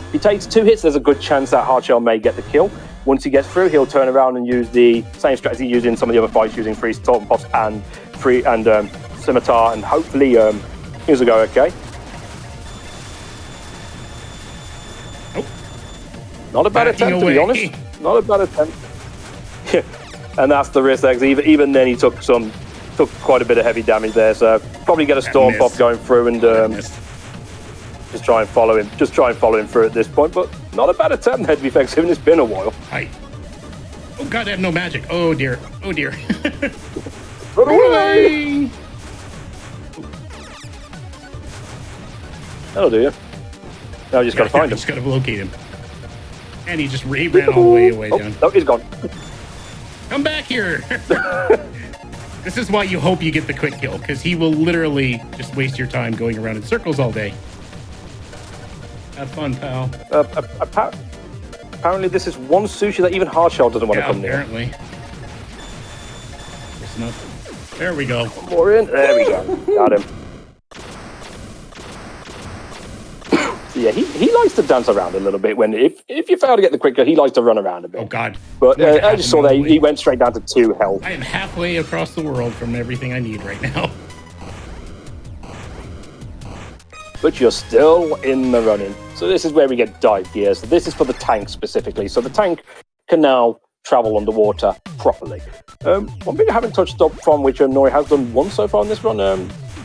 Speaker 3: If he takes 2 hits, there's a good chance that Hardshell may get the kill. Once he gets through, he'll turn around and use the same strategy used in some of the other fights, using free Salt and Pops and Scimitar, and hopefully he's a go okay.
Speaker 2: Nope.
Speaker 3: Not a bad attempt, to be honest. Not a bad attempt. And that's the risk there, because even then he took quite a bit of heavy damage there. So probably get a Storm Pop going through and just try and follow him through at this point. But not a bad attempt there, to be fair, given it's been a while.
Speaker 2: Hi. Oh god, I have no magic. Oh dear.
Speaker 3: Run away! That'll do you. Now you just gotta find him.
Speaker 2: Just gotta locate him. And he ran all the way away down.
Speaker 3: No, he's gone.
Speaker 2: Come back here! This is why you hope you get the quick kill, because he will literally just waste your time going around in circles all day. Have fun, pal.
Speaker 3: Apparently this is one sushi that even Hardshell doesn't want to come near.
Speaker 2: Apparently. There's nothing. There we go.
Speaker 3: More in. There we go. Got him. Yeah, he likes to dance around a little bit. When if you fail to get the quicker, he likes to run around a bit.
Speaker 2: Oh God!
Speaker 3: But I just saw that he went straight down to 2 health.
Speaker 2: I am halfway across the world from everything I need right now.
Speaker 3: But you're still in the running. So this is where we get dive gear. So this is for the tank specifically. So the tank can now travel underwater properly. One thing I haven't touched up from, which Nori has done once so far in this run,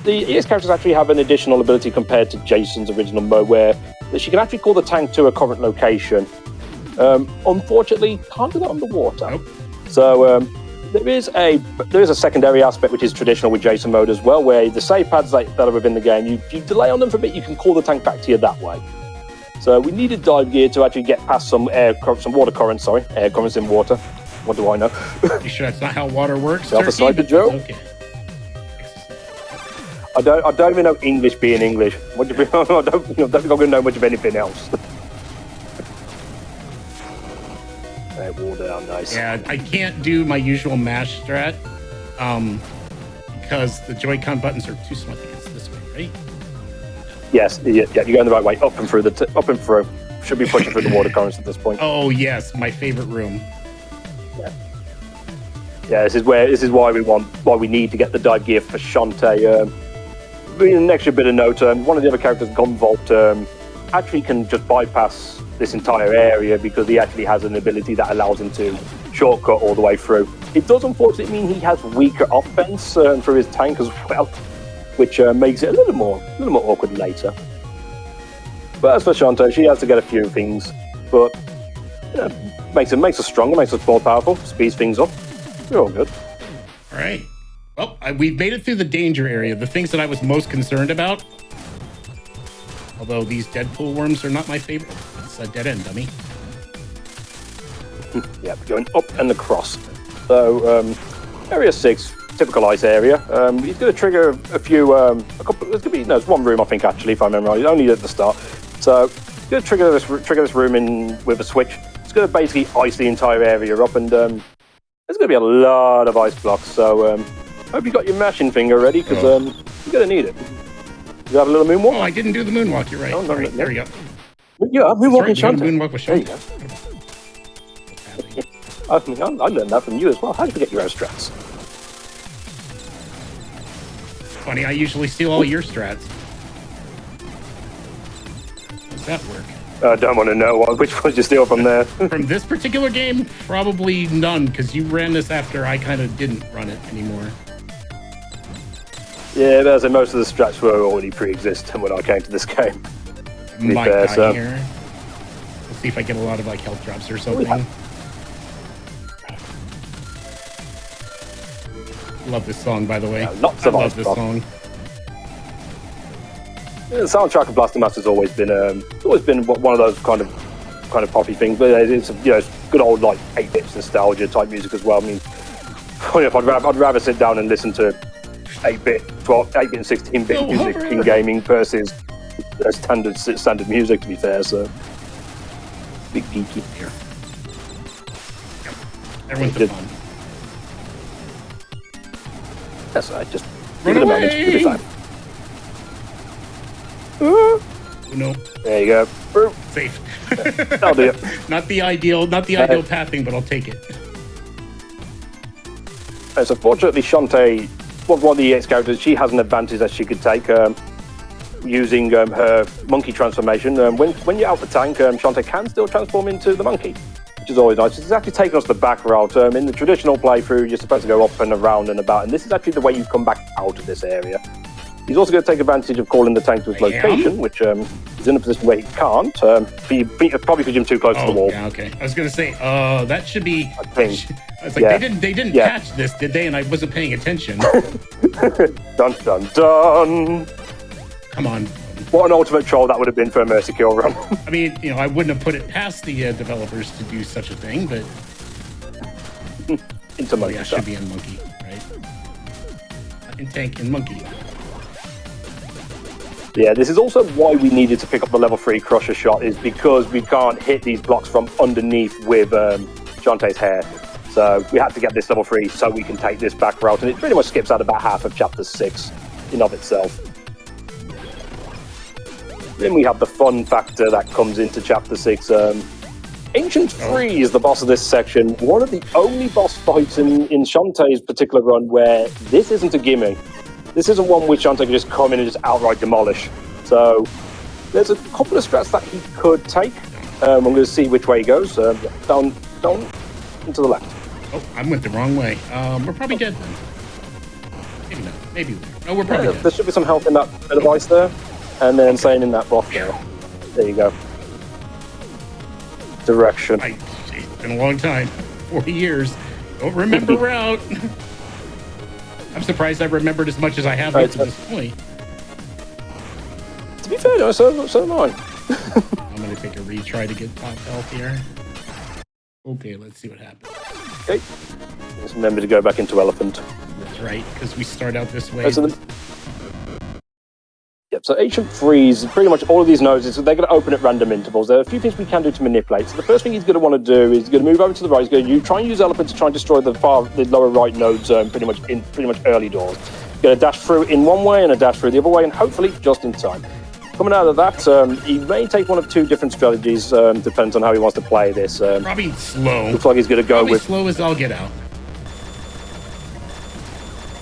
Speaker 3: the EX characters actually have an additional ability compared to Jason's original mode, where she can actually call the tank to a current location. Unfortunately, can't do that underwater.
Speaker 2: Nope.
Speaker 3: So there is a secondary aspect which is traditional with Jason mode as well, where the save pads that are within the game, you delay on them for a bit, you can call the tank back to you that way. So we needed dive gear to actually get past some water currents. Air currents in water. What do I know?
Speaker 2: You sure that's not how water works?
Speaker 3: Self-aside, Joe.
Speaker 2: Okay.
Speaker 3: I don't even know English being English. What do you, I don't think I'm going to know much of anything else. Wall down, nice.
Speaker 2: Yeah, I can't do my usual mash strat because the Joy-Con buttons are too small. I think it's this way, right?
Speaker 3: Yes, yeah, you're going the right way. Up and through. Should be pushing through the water currents at this point.
Speaker 2: Oh yes, my favorite room.
Speaker 3: Yeah, this is why we need to get the dive gear for Shantae. An extra bit of note, one of the other characters, Gunvolt, actually can just bypass this entire area because he actually has an ability that allows him to shortcut all the way through. It does unfortunately mean he has weaker offense through his tank as well, which makes it a little more awkward later. But as for Shantae, she has to get a few things, but makes us stronger, makes us more powerful, speeds things up. We're all good.
Speaker 2: All right. Well, we've made it through the danger area. The things that I was most concerned about, although these Deadpool worms are not my favorite. It's a dead end, dummy.
Speaker 3: Yeah, going up and across. So, area 6, typical ice area. He's going to trigger a few, there's going to be, it's one room, I think, actually, if I remember right. He's only at the start. So, he's going to trigger this room in with a switch. It's going to basically ice the entire area up, and there's going to be a lot of ice blocks. So, hope you got your mashing finger ready, because you're going to need it. You have a little moonwalk?
Speaker 2: Oh, I didn't do the moonwalk. You're right.
Speaker 3: No,
Speaker 2: Right, there we go.
Speaker 3: Yeah, moonwalking Shantae.
Speaker 2: Moonwalk with Shantae.
Speaker 3: There you go. I mean, I learned that from you as well. How do you forget your own strats?
Speaker 2: Funny, I usually steal all your strats. How does that work?
Speaker 3: I don't want to know which ones you steal from there.
Speaker 2: From this particular game, probably none, because you ran this after I kind of didn't run it anymore.
Speaker 3: Yeah, but as in most of the strats were already pre-existing when I came to this game.
Speaker 2: Might die here. Let's see if I get a lot of health drops or something. Love this song, by the way.
Speaker 3: Yeah, lots of
Speaker 2: I love this song.
Speaker 3: Yeah, the soundtrack of Blaster Master has always been one of those kind of poppy things, but it's good old 8-bit nostalgia type music as well. I mean, I'd rather sit down and listen to 8-bit and 16-bit music in gaming versus standard music, to be fair. So big geeky
Speaker 2: here. Everyone's the fun.
Speaker 3: That's right. Just
Speaker 2: run away. Oh, no.
Speaker 3: There you go.
Speaker 2: Safe.
Speaker 3: That'll do it.
Speaker 2: Not the ideal pathing, but I'll take it.
Speaker 3: So fortunately, Shantae, one of the EX characters, she has an advantage that she could take using her monkey transformation. When you're out the tank, Shantae can still transform into the monkey, which is always nice. It's actually taken us the back route. In the traditional playthrough, you're supposed to go up and around and about, and this is actually the way you come back out of this area. He's also going to take advantage of calling the tank to his location, which is in a position where he can't. Probably because you're too close to the wall.
Speaker 2: Yeah, okay. I was going to say, that should be.
Speaker 3: I think.
Speaker 2: I was like, they didn't patch this, did they? And I wasn't paying attention.
Speaker 3: Dun dun dun.
Speaker 2: Come on.
Speaker 3: What an ultimate troll that would have been for a Mercy Kill run.
Speaker 2: I mean, I wouldn't have put it past the developers to do such a thing, but
Speaker 3: into monkey.
Speaker 2: Yeah, should be in monkey, right? In tank and monkey.
Speaker 3: Yeah, this is also why we needed to pick up the level 3 crusher shot, is because we can't hit these blocks from underneath with Shantae's hair. So we had to get this level 3 so we can take this back route, and it pretty much skips out about half of chapter 6 in of itself. Then we have the fun factor that comes into Chapter 6. Ancient Free is the boss of this section. One of the only boss fights in Shantae's particular run where this isn't a gimme. This isn't one which Shantae can just come in and just outright demolish. So there's a couple of strats that he could take. I'm going to see which way he goes. Down, into the left.
Speaker 2: Oh, I went the wrong way. We're probably dead then. Maybe not. Maybe we are. No, we're probably dead.
Speaker 3: There should be some health in that bit of ice there. And then staying in that block there. There you go. Direction.
Speaker 2: It's been a long time. 40 years. Don't remember route. I'm surprised I remembered as much as I have up to this point.
Speaker 3: To be fair, though, so am I.
Speaker 2: I'm going to take a retry to get top health here. Okay, let's see what happens.
Speaker 3: Okay. Just remember to go back into Elephant.
Speaker 2: That's right, because we start out this way.
Speaker 3: So Ancient Freeze, pretty much all of these nodes, they're going to open at random intervals. There are a few things we can do to manipulate. So the first thing he's going to want to do is he's going to move over to the right. He's going to try and use Elephant to try and destroy the lower right nodes pretty much early doors. He's going to dash through in one way and a dash through the other way, and hopefully just in time. Coming out of that, he may take one of two different strategies. Depends on how he wants to play this.
Speaker 2: Probably slow.
Speaker 3: Looks like he's going to go with
Speaker 2: slow as I'll get out.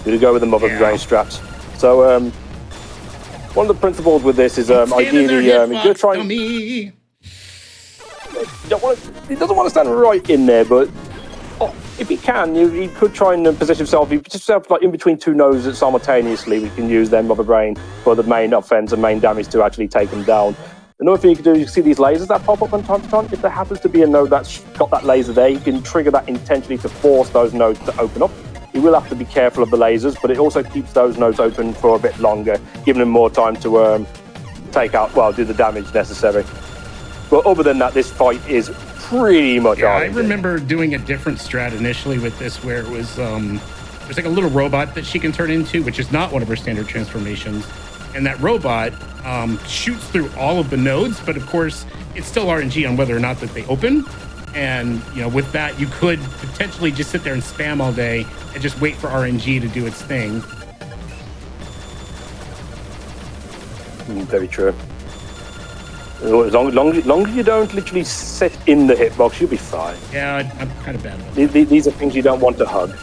Speaker 3: Going to go with the Mother Drain straps. So one of the principles with this is ideally he's going to try and he doesn't want to stand right in there, but if he can, he could try and position himself. He puts himself like in between two nodes simultaneously. We can use then Mother Brain for the main offense and main damage to actually take him down. Another thing you can do, you can see these lasers that pop up from time to time. If there happens to be a node that's got that laser there, you can trigger that intentionally to force those nodes to open up. You will have to be careful of the lasers, but it also keeps those nodes open for a bit longer, giving them more time to do the damage necessary. But other than that, this fight is pretty much on.
Speaker 2: I remember doing a different strat initially with this, where it was there's like a little robot that she can turn into, which is not one of her standard transformations, and that robot shoots through all of the nodes, but of course it's still RNG on whether or not that they open. And with that, you could potentially just sit there and spam all day and just wait for RNG to do its thing.
Speaker 3: Very true. As long as you don't literally sit in the hitbox, you'll be fine.
Speaker 2: Yeah, I'm kind of bad about that.
Speaker 3: These are things you don't want to hug.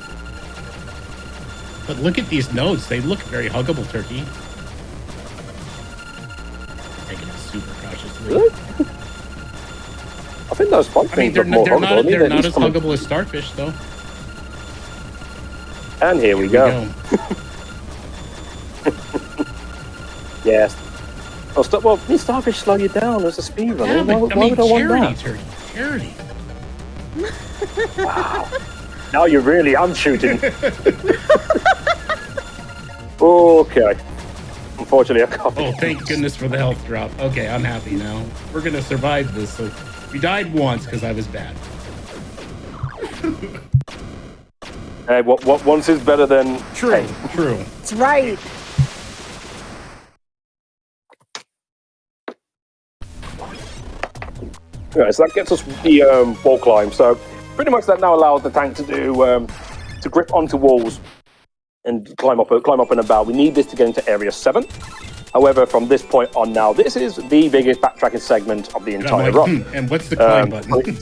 Speaker 2: But look at these nodes. They look very huggable, Turkey. Taking it super cautiously.
Speaker 3: Really? I think those fight things
Speaker 2: they're
Speaker 3: look more huggable.
Speaker 2: They're not as huggable as Starfish, though.
Speaker 3: And here we go. Yes. Oh, stop! Well, these Starfish slow you down as a speedrun.
Speaker 2: Yeah,
Speaker 3: why would I want that?
Speaker 2: Turkey, charity.
Speaker 3: Wow. Now you really am shooting. Okay. Unfortunately, I can't.
Speaker 2: Oh, thank goodness for the health drop. Okay, I'm happy now. We're gonna survive this. So we died once because I was bad.
Speaker 3: Hey, what once is better than
Speaker 2: true.
Speaker 3: Hey.
Speaker 2: True.
Speaker 1: That's right.
Speaker 3: Right, so that gets us the wall climb. So pretty much that now allows the tank to do to grip onto walls and climb up and about. We need this to get into Area 7. However, from this point on now, this is the biggest backtracking segment of the entire run.
Speaker 2: And what's the climb button?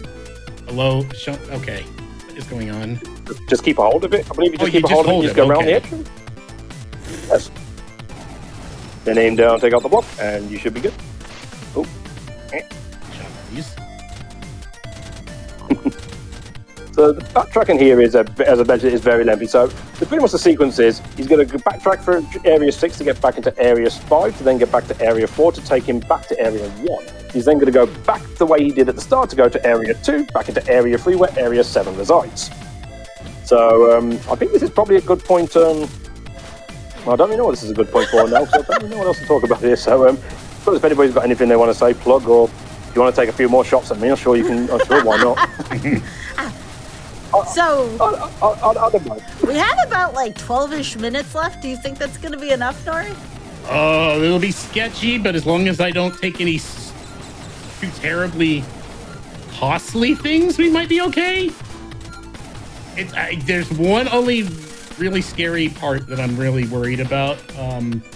Speaker 2: Hello? Okay. What is going on?
Speaker 3: Just keep a hold of it. I believe you just keep a hold of it. You just go around the edge. Yes. Then aim down, take out the block, and you should be good. Oh. So the backtracking here is, as I mentioned, is very lengthy. So pretty much the sequence is he's going to backtrack for Area 6 to get back into Area 5, to then get back to Area 4 to take him back to Area 1. He's then going to go back the way he did at the start to go to Area 2, back into Area 3 where Area 7 resides. So I think this is probably a good point. Well, I don't really know what this is a good point for now, so I don't really know what else to talk about here. So if anybody's got anything they want to say, plug, or if you want to take a few more shots at me, I'm sure you can. I'm sure, why not?
Speaker 1: So
Speaker 3: I don't know.
Speaker 1: We have about like 12-ish minutes left. Do you think that's going to be enough, Nori?
Speaker 2: Oh, it'll be sketchy, but as long as I don't take any too terribly costly things, we might be okay. There's one only really scary part that I'm really worried about,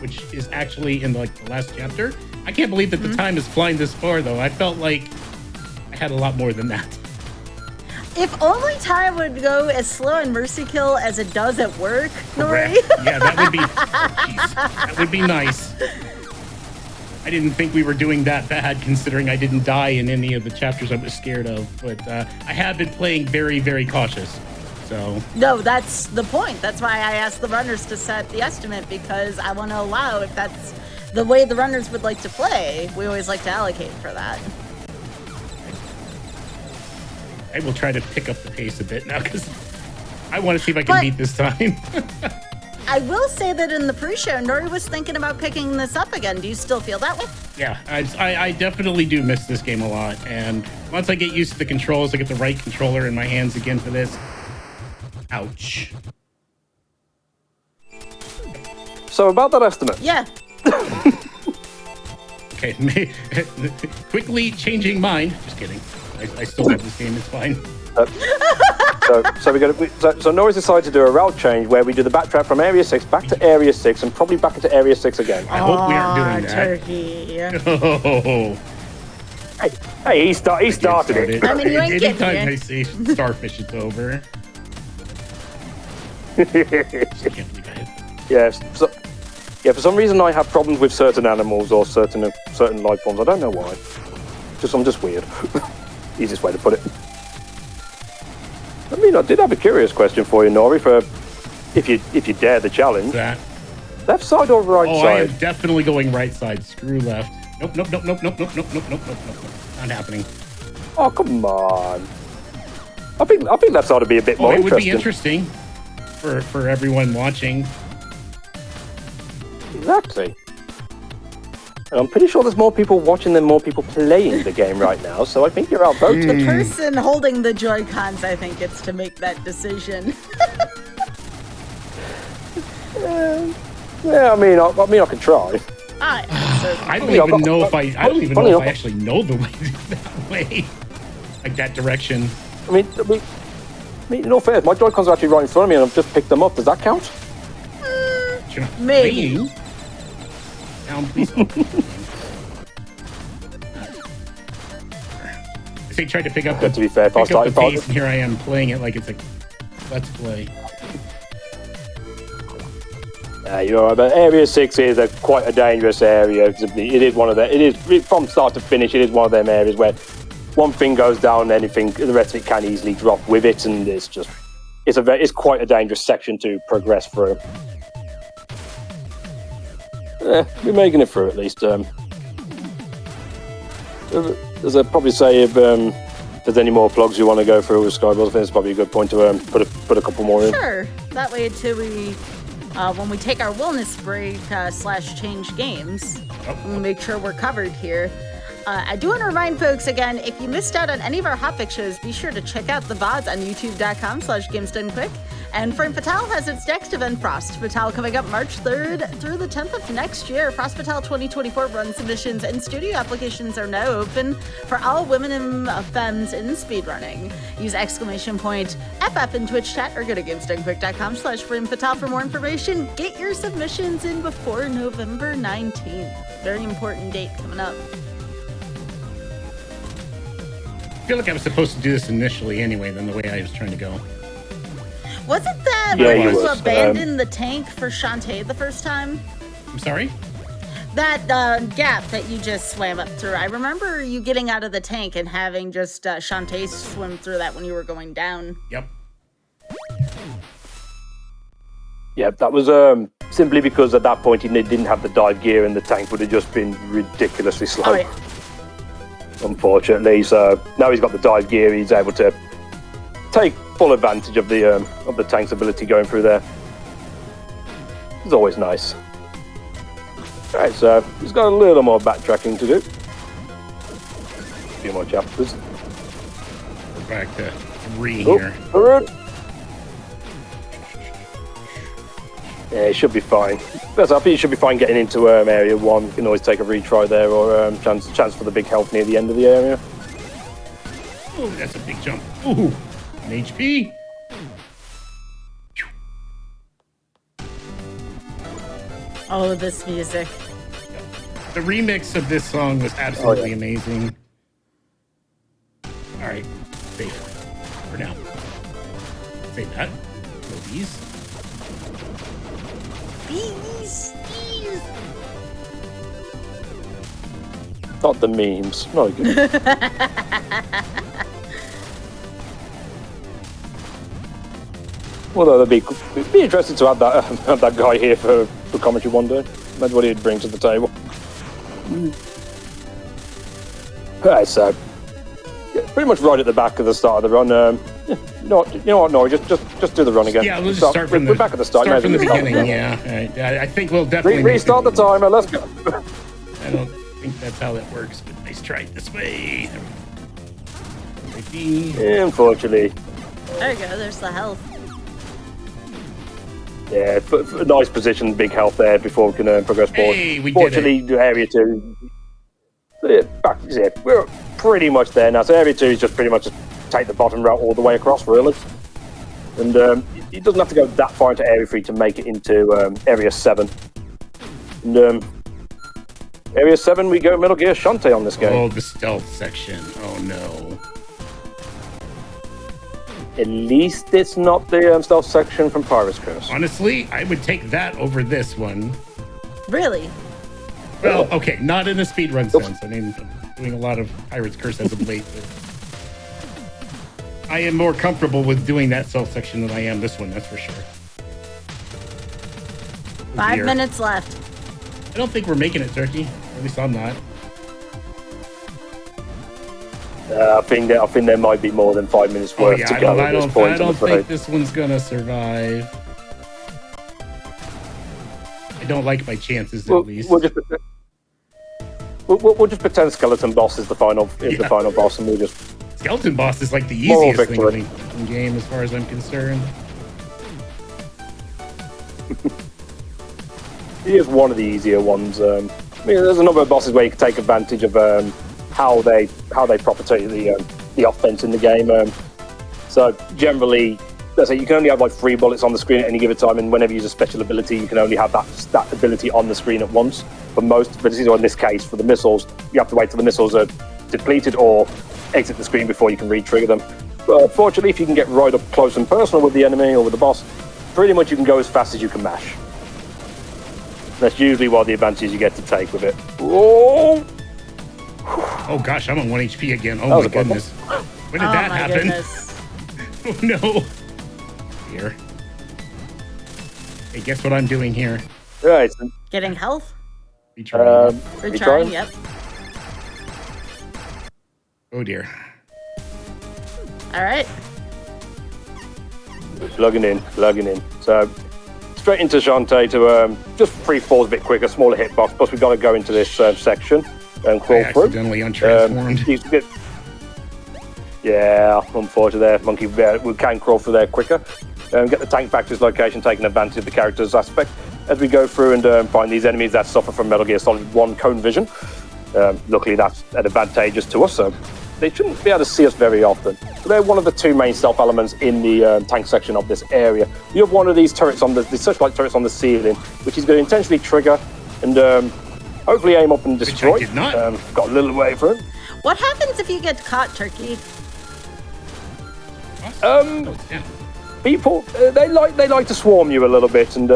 Speaker 2: which is actually in like the last chapter, I can't believe that the time is flying this far, though. I felt like I had a lot more than that.
Speaker 1: If only time would go as slow in Mercy Kill as it does at work, Nori.
Speaker 2: Yeah, that would be. Jeez, that would be nice. I didn't think we were doing that bad, considering I didn't die in any of the chapters I was scared of. But I have been playing very, very cautious. So
Speaker 1: No, that's the point. That's why I asked the runners to set the estimate, because I want to allow, if that's the way the runners would like to play, we always like to allocate for that.
Speaker 2: I will try to pick up the pace a bit now, because I want to see if I can beat this time.
Speaker 1: I will say that in the pre-show, Nori was thinking about picking this up again. Do you still feel that way?
Speaker 2: Yeah, I definitely do miss this game a lot. And once I get used to the controls, I get the right controller in my hands again for this. Ouch.
Speaker 3: So about that estimate.
Speaker 1: Yeah.
Speaker 2: Okay, quickly changing mind. Just kidding. I still love this game. It's fine.
Speaker 3: So Nori's decided to do a route change where we do the backtrack from Area 6 back to Area 6 and probably back into Area 6 again.
Speaker 2: I hope we aren't doing that.
Speaker 1: Turkey.
Speaker 2: Oh.
Speaker 3: Hey, he started it.
Speaker 1: I mean, you ain't getting
Speaker 2: Anytime
Speaker 1: it.
Speaker 2: I say starfish, it's over. I can't believe I hit.
Speaker 3: Yes. So, yeah, for some reason I have problems with certain animals or certain life forms. I don't know why. I'm just weird. Easiest way to put it. I mean, I did have a curious question for you, Nori, for if you dare the challenge.
Speaker 2: That.
Speaker 3: Left side or right
Speaker 2: Oh,
Speaker 3: side?
Speaker 2: I am definitely going right side. Screw left. Nope. Not happening.
Speaker 3: Oh, come on. I think left side would be a bit more
Speaker 2: It would
Speaker 3: interesting.
Speaker 2: be interesting for everyone watching.
Speaker 3: Exactly. And I'm pretty sure there's more people watching than more people playing the game right now, so I think you're outvoted.
Speaker 1: The person holding the Joy-Cons, I think, gets to make that decision.
Speaker 3: Yeah, I mean, I can try.
Speaker 2: I don't even know if I don't even know if I actually know the way that way, like that direction.
Speaker 3: I mean, in all fairness, my Joy-Cons are actually right in front of me, and I've just picked them up. Does that count?
Speaker 1: Maybe.
Speaker 2: Down, please. They tried to pick up the
Speaker 3: To be fair, if I
Speaker 2: pick up the
Speaker 3: started-
Speaker 2: pace, and here I am playing it like it's a let's play.
Speaker 3: You're all right, but Area 6 is quite a dangerous area. It is one of the. It is from start to finish. It is one of them areas where one thing goes down, anything, the rest of it can easily drop with it, and it's quite a dangerous section to progress through. We're making it through at least. As I probably say, if there's any more plugs you want to go through with Skyball, I think it's probably a good point to put a couple more in.
Speaker 1: Sure. That way, too, when we take our wellness break / change games, we'll make sure we're covered here. I do want to remind folks again, if you missed out on any of our Hotfix shows, be sure to check out the VODs on youtube.com/GamesDoneQuick. And Frame Fatale has its next event, Frost Fatale, coming up March 3rd through the 10th of next year. Frost Fatale 2024 run submissions and studio applications are now open for all women and femmes in speedrunning. Use !FF in Twitch chat or go to GamesDoneQuick.com/Frame Fatale for more information. Get your submissions in before November 19th. Very important date coming up.
Speaker 2: I feel like I was supposed to do this initially anyway, than the way I was trying to go.
Speaker 1: Wasn't that
Speaker 3: Yeah,
Speaker 1: when
Speaker 3: you
Speaker 1: you
Speaker 3: was,
Speaker 1: abandoned the tank for Shantae the first time?
Speaker 2: I'm sorry?
Speaker 1: That gap that you just swam up through. I remember you getting out of the tank and having just Shantae swim through that when you were going down.
Speaker 2: Yep.
Speaker 3: Yeah, that was simply because at that point he didn't have the dive gear and the tank would have just been ridiculously slow.
Speaker 1: Oh, yeah.
Speaker 3: Unfortunately, so now he's got the dive gear, he's able to take full advantage of the tank's ability going through there. It's always nice. Alright, so he's got a little more backtracking to do. A few more chapters.
Speaker 2: We're back to 3 here.
Speaker 3: Alright. Yeah, it should be fine. I think it should be fine getting into area 1. You can always take a retry there, or chance for the big health near the end of the area.
Speaker 2: Oh, that's a big jump. Ooh, an HP.
Speaker 1: Oh, this music.
Speaker 2: The remix of this song was absolutely amazing. All right, save for now. Save that. Go these.
Speaker 3: Not the memes. No good. Although it'd be interesting to have that guy here for commentary one day. Imagine what he'd bring to the table. Alright, so pretty much right at the back of the start of the run. You know what, Nori? Just do the run again.
Speaker 2: Yeah, we'll just start from
Speaker 3: we're back at the start.
Speaker 2: Start from the beginning. Yeah, I think we'll definitely
Speaker 3: restart the timer. Let's go.
Speaker 2: I don't think that's how that works, but nice try it this way.
Speaker 3: Unfortunately.
Speaker 1: There you go. There's the health.
Speaker 3: Yeah, nice position, big health there before we can progress forward.
Speaker 2: Hey, we
Speaker 3: Fortunately,
Speaker 2: did it.
Speaker 3: Area 2, we're pretty much there now. So Area 2 is just pretty much just take the bottom route all the way across, really. And it doesn't have to go that far into Area 3 to make it into Area 7. And Area 7, we go Metal Gear Shantae on this game.
Speaker 2: Oh, the stealth section. Oh, no.
Speaker 3: At least it's not the stealth section from Pirate's Curse.
Speaker 2: Honestly, I would take that over this one.
Speaker 1: Really?
Speaker 2: Well, okay, not in the speedrun sense. I mean, I'm doing a lot of Pirate's Curse as of late, but I am more comfortable with doing that stealth section than I am this one, that's for sure.
Speaker 1: 5 minutes left.
Speaker 2: I don't think we're making it, Turkey. Or at least I'm not.
Speaker 3: I think there might be more than 5 minutes worth to go at this point.
Speaker 2: I don't think this one's gonna survive. I don't like my chances, at least.
Speaker 3: We'll just pretend Skeleton Boss is the final boss, and we'll just.
Speaker 2: Skeleton Boss is like the easiest thing in the game, as far as I'm concerned.
Speaker 3: He is one of the easier ones. I mean, there's a number of bosses where you can take advantage of how they propagate the offense in the game. So generally, let's say you can only have like 3 bullets on the screen at any given time, and whenever you use a special ability, you can only have that ability on the screen at once. For most abilities, or in this case, for the missiles, you have to wait till the missiles are depleted or exit the screen before you can re-trigger them. But fortunately, if you can get right up close and personal with the enemy or with the boss, pretty much you can go as fast as you can mash. That's usually one of the advantages you get to take with it. Oh!
Speaker 2: Oh gosh, I'm on 1 HP again. Oh my goodness. When did that happen?
Speaker 1: Goodness.
Speaker 2: Oh no. Here. Hey, guess what I'm doing here?
Speaker 3: Right.
Speaker 1: Getting health?
Speaker 2: Retrying.
Speaker 1: Yep.
Speaker 2: Oh dear.
Speaker 1: All right.
Speaker 3: Plugging in. So, straight into Shantae to just free falls a bit quicker, smaller hitbox. Plus, we've got to go into this section and crawl through.
Speaker 2: Accidentally untransformed.
Speaker 3: Yeah, unfortunately there, Monkey Bear. We can crawl through there quicker. Get the tank back to its location, taking advantage of the character's aspect as we go through and find these enemies that suffer from Metal Gear Solid 1 cone vision. Luckily, that's advantageous to us, so they shouldn't be able to see us very often. So they're one of the 2 main stealth elements in the tank section of this area. You have one of these turrets on the searchlight turrets on the ceiling, which is going to intentionally trigger and hopefully aim up and destroy.
Speaker 2: Which I did not.
Speaker 3: Got a little way for it.
Speaker 1: What happens if you get caught, Turkey?
Speaker 3: People they like to swarm you a little bit, and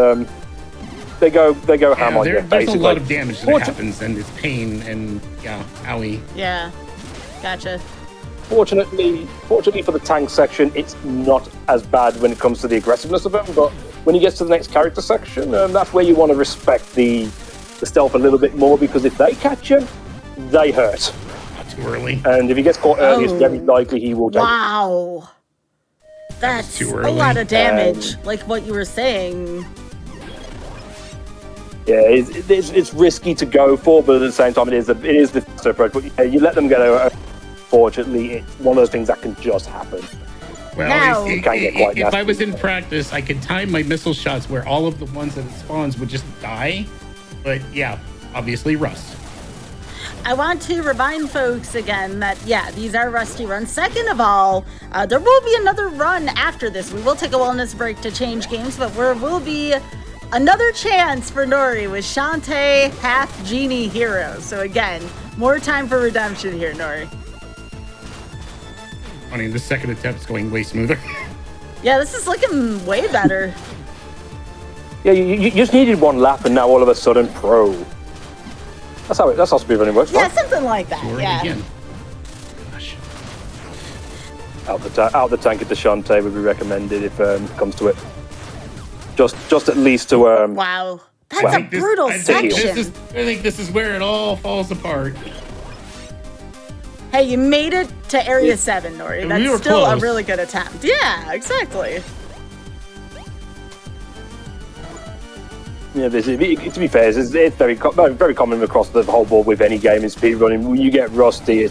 Speaker 3: they go ham on you.
Speaker 2: There's
Speaker 3: Basically.
Speaker 2: a lot of damage that happens, and it's pain, and yeah, owie.
Speaker 1: Yeah, gotcha.
Speaker 3: Fortunately for the tank section, it's not as bad when it comes to the aggressiveness of them. But when you get to the next character section, that's where you want to respect the stealth a little bit more, because if they catch you, they hurt.
Speaker 2: Not too early.
Speaker 3: And if he gets caught early, it's very likely he will take.
Speaker 1: Wow. That's
Speaker 2: too
Speaker 1: a
Speaker 2: early.
Speaker 1: lot of damage, like what you were saying.
Speaker 3: Yeah, it's risky to go for, but at the same time, it is the approach. But you let them go. Fortunately, it's one of those things that can just happen.
Speaker 2: Well,
Speaker 1: Now-
Speaker 2: if I was in practice, I could time my missile shots where all of the ones that it spawns would just die. But yeah, obviously rust.
Speaker 1: I want to remind folks again that, yeah, these are rusty runs. Second of all, there will be another run after this. We will take a wellness break to change games, but we will be Another chance for Nori with Shantae Half-Genie Hero. So again, more time for redemption here, Nori.
Speaker 2: I mean, the second attempt's going way smoother.
Speaker 1: Yeah, this is looking way better.
Speaker 3: Yeah, you just needed one lap, and now all of a sudden, pro. That's how speedrunning works,
Speaker 1: Yeah,
Speaker 3: right?
Speaker 1: something like that.
Speaker 2: Sure,
Speaker 1: yeah.
Speaker 2: again. Gosh.
Speaker 3: Out the tank at the Shantae would be recommended if it comes to it. Just at least to
Speaker 1: Wow, that's a brutal section.
Speaker 2: I think this is where it all falls apart.
Speaker 1: Hey, you made it to Area 7, Nori. That's
Speaker 2: We were
Speaker 1: still a
Speaker 2: close.
Speaker 1: really good attempt. Yeah, exactly.
Speaker 3: Yeah, to be fair, it's very common across the whole board with any game in speedrunning. When you get rusty,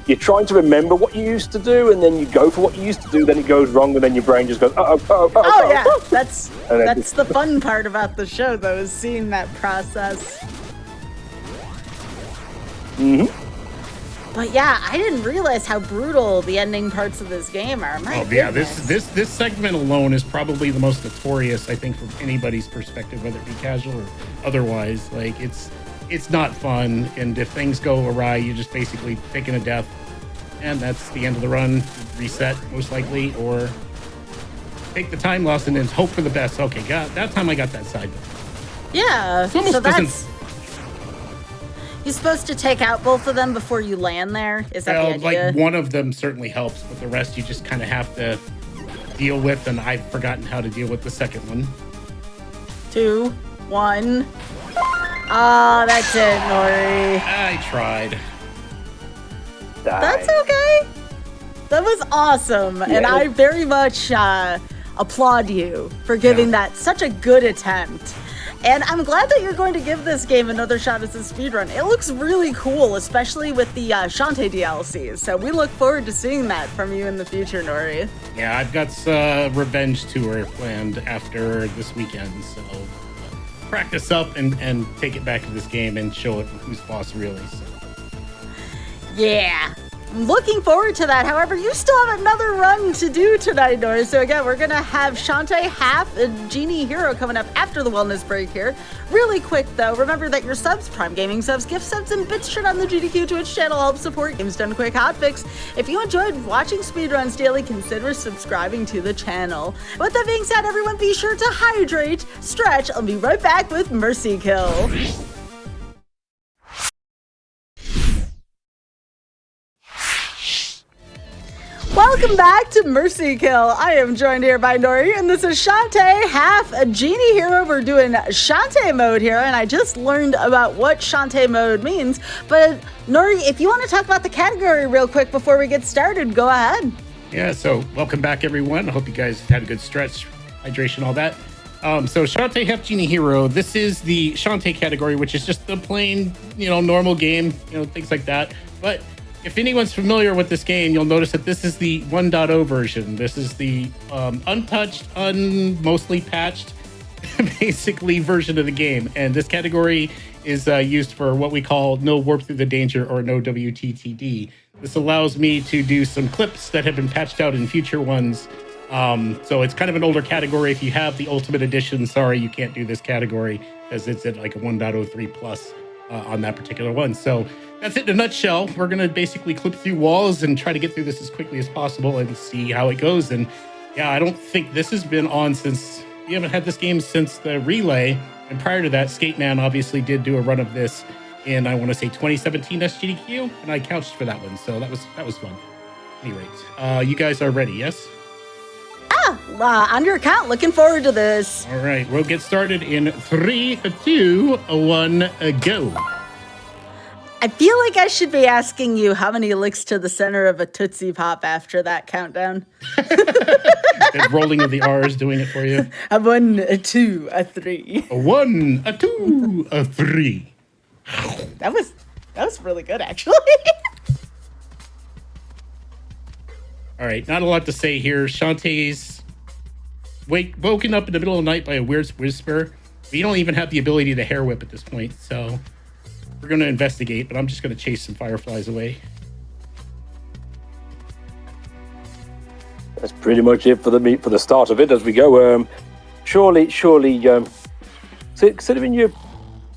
Speaker 3: you're trying to remember what you used to do, and then you go for what you used to do, then it goes wrong, and then your brain just goes,
Speaker 1: Oh, yeah, that's
Speaker 3: then
Speaker 1: the fun part about the show, though, is seeing that process.
Speaker 3: Mm-hmm.
Speaker 1: But yeah, I didn't realize how brutal the ending parts of this game are. My
Speaker 2: Yeah,
Speaker 1: goodness.
Speaker 2: this segment alone is probably the most notorious, I think, from anybody's perspective, whether it be casual or otherwise. Like, it's not fun, and if things go awry, you're just basically taking a death, and that's the end of the run. Reset, most likely, or take the time loss and then hope for the best. Okay, that time I got that side.
Speaker 1: Yeah,
Speaker 2: It almost
Speaker 1: so
Speaker 2: doesn't.
Speaker 1: that's... You're supposed to take out both of them before you land there? Is that the idea?
Speaker 2: Like, one of them certainly helps, but the rest you just kind of have to deal with, and I've forgotten how to deal with the second one.
Speaker 1: 2, 1. Ah, that's it, Nori.
Speaker 2: I tried.
Speaker 1: That's okay. That was awesome, and I very much applaud you for giving that such a good attempt. And I'm glad that you're going to give this game another shot as a speedrun. It looks really cool, especially with the Shantae DLCs. So we look forward to seeing that from you in the future, Nori.
Speaker 2: Yeah, I've got revenge tour planned after this weekend, so practice up and take it back to this game and show it who's boss really. So.
Speaker 1: Yeah. I'm looking forward to that. However, you still have another run to do tonight, Nori. So again, we're going to have Shantae Half-Genie Hero coming up after the wellness break here. Really quick, though, remember that your subs, Prime Gaming subs, gift subs, and bits shirt on the GDQ Twitch channel help support Games Done Quick Hotfix. If you enjoyed watching Speedruns daily, consider subscribing to the channel. With that being said, everyone be sure to hydrate, stretch. I'll be right back with Mercy Kill. Welcome back to Mercy Kill. I am joined here by Nori, and this is Shantae Half-Genie Hero. We're doing Shantae mode here, and I just learned about what Shantae mode means. But Nori, if you want to talk about the category real quick before we get started, go ahead.
Speaker 2: Yeah, so welcome back, everyone. I hope you guys had a good stretch, hydration, all that. So Shantae Half-Genie Hero, this is the Shantae category, which is just the plain, normal game, things like that. But if anyone's familiar with this game, you'll notice that this is the 1.0 version. This is the untouched, mostly patched, basically version of the game. And this category is used for what we call no warp through the danger, or no WTTD. This allows me to do some clips that have been patched out in future ones. So it's kind of an older category. If you have the Ultimate Edition, sorry, you can't do this category because it's at like a 1.03 plus on that particular one. So that's it in a nutshell. We're going to basically clip through walls and try to get through this as quickly as possible and see how it goes. And yeah, I don't think this has been on since, we haven't had this game since the relay. And prior to that, Skateman obviously did do a run of this in, I want to say 2017 SGDQ, and I couched for that one. So that was fun. At any rate, you guys are ready, yes?
Speaker 1: On your account, looking forward to this.
Speaker 2: All right, we'll get started in 3, 2, 1, go.
Speaker 1: I feel like I should be asking you how many licks to the center of a Tootsie Pop after that countdown.
Speaker 2: The rolling of the R's doing it for you.
Speaker 1: A 1, a 2, a 3.
Speaker 2: A 1, a 2, a 3.
Speaker 1: That was really good, actually.
Speaker 2: All right, not a lot to say here. Shantae's woken up in the middle of the night by a weird whisper. We don't even have the ability to hair whip at this point, so we're going to investigate, but I'm just going to chase some fireflies away.
Speaker 3: That's pretty much it for the start of it. As we go, surely, considering you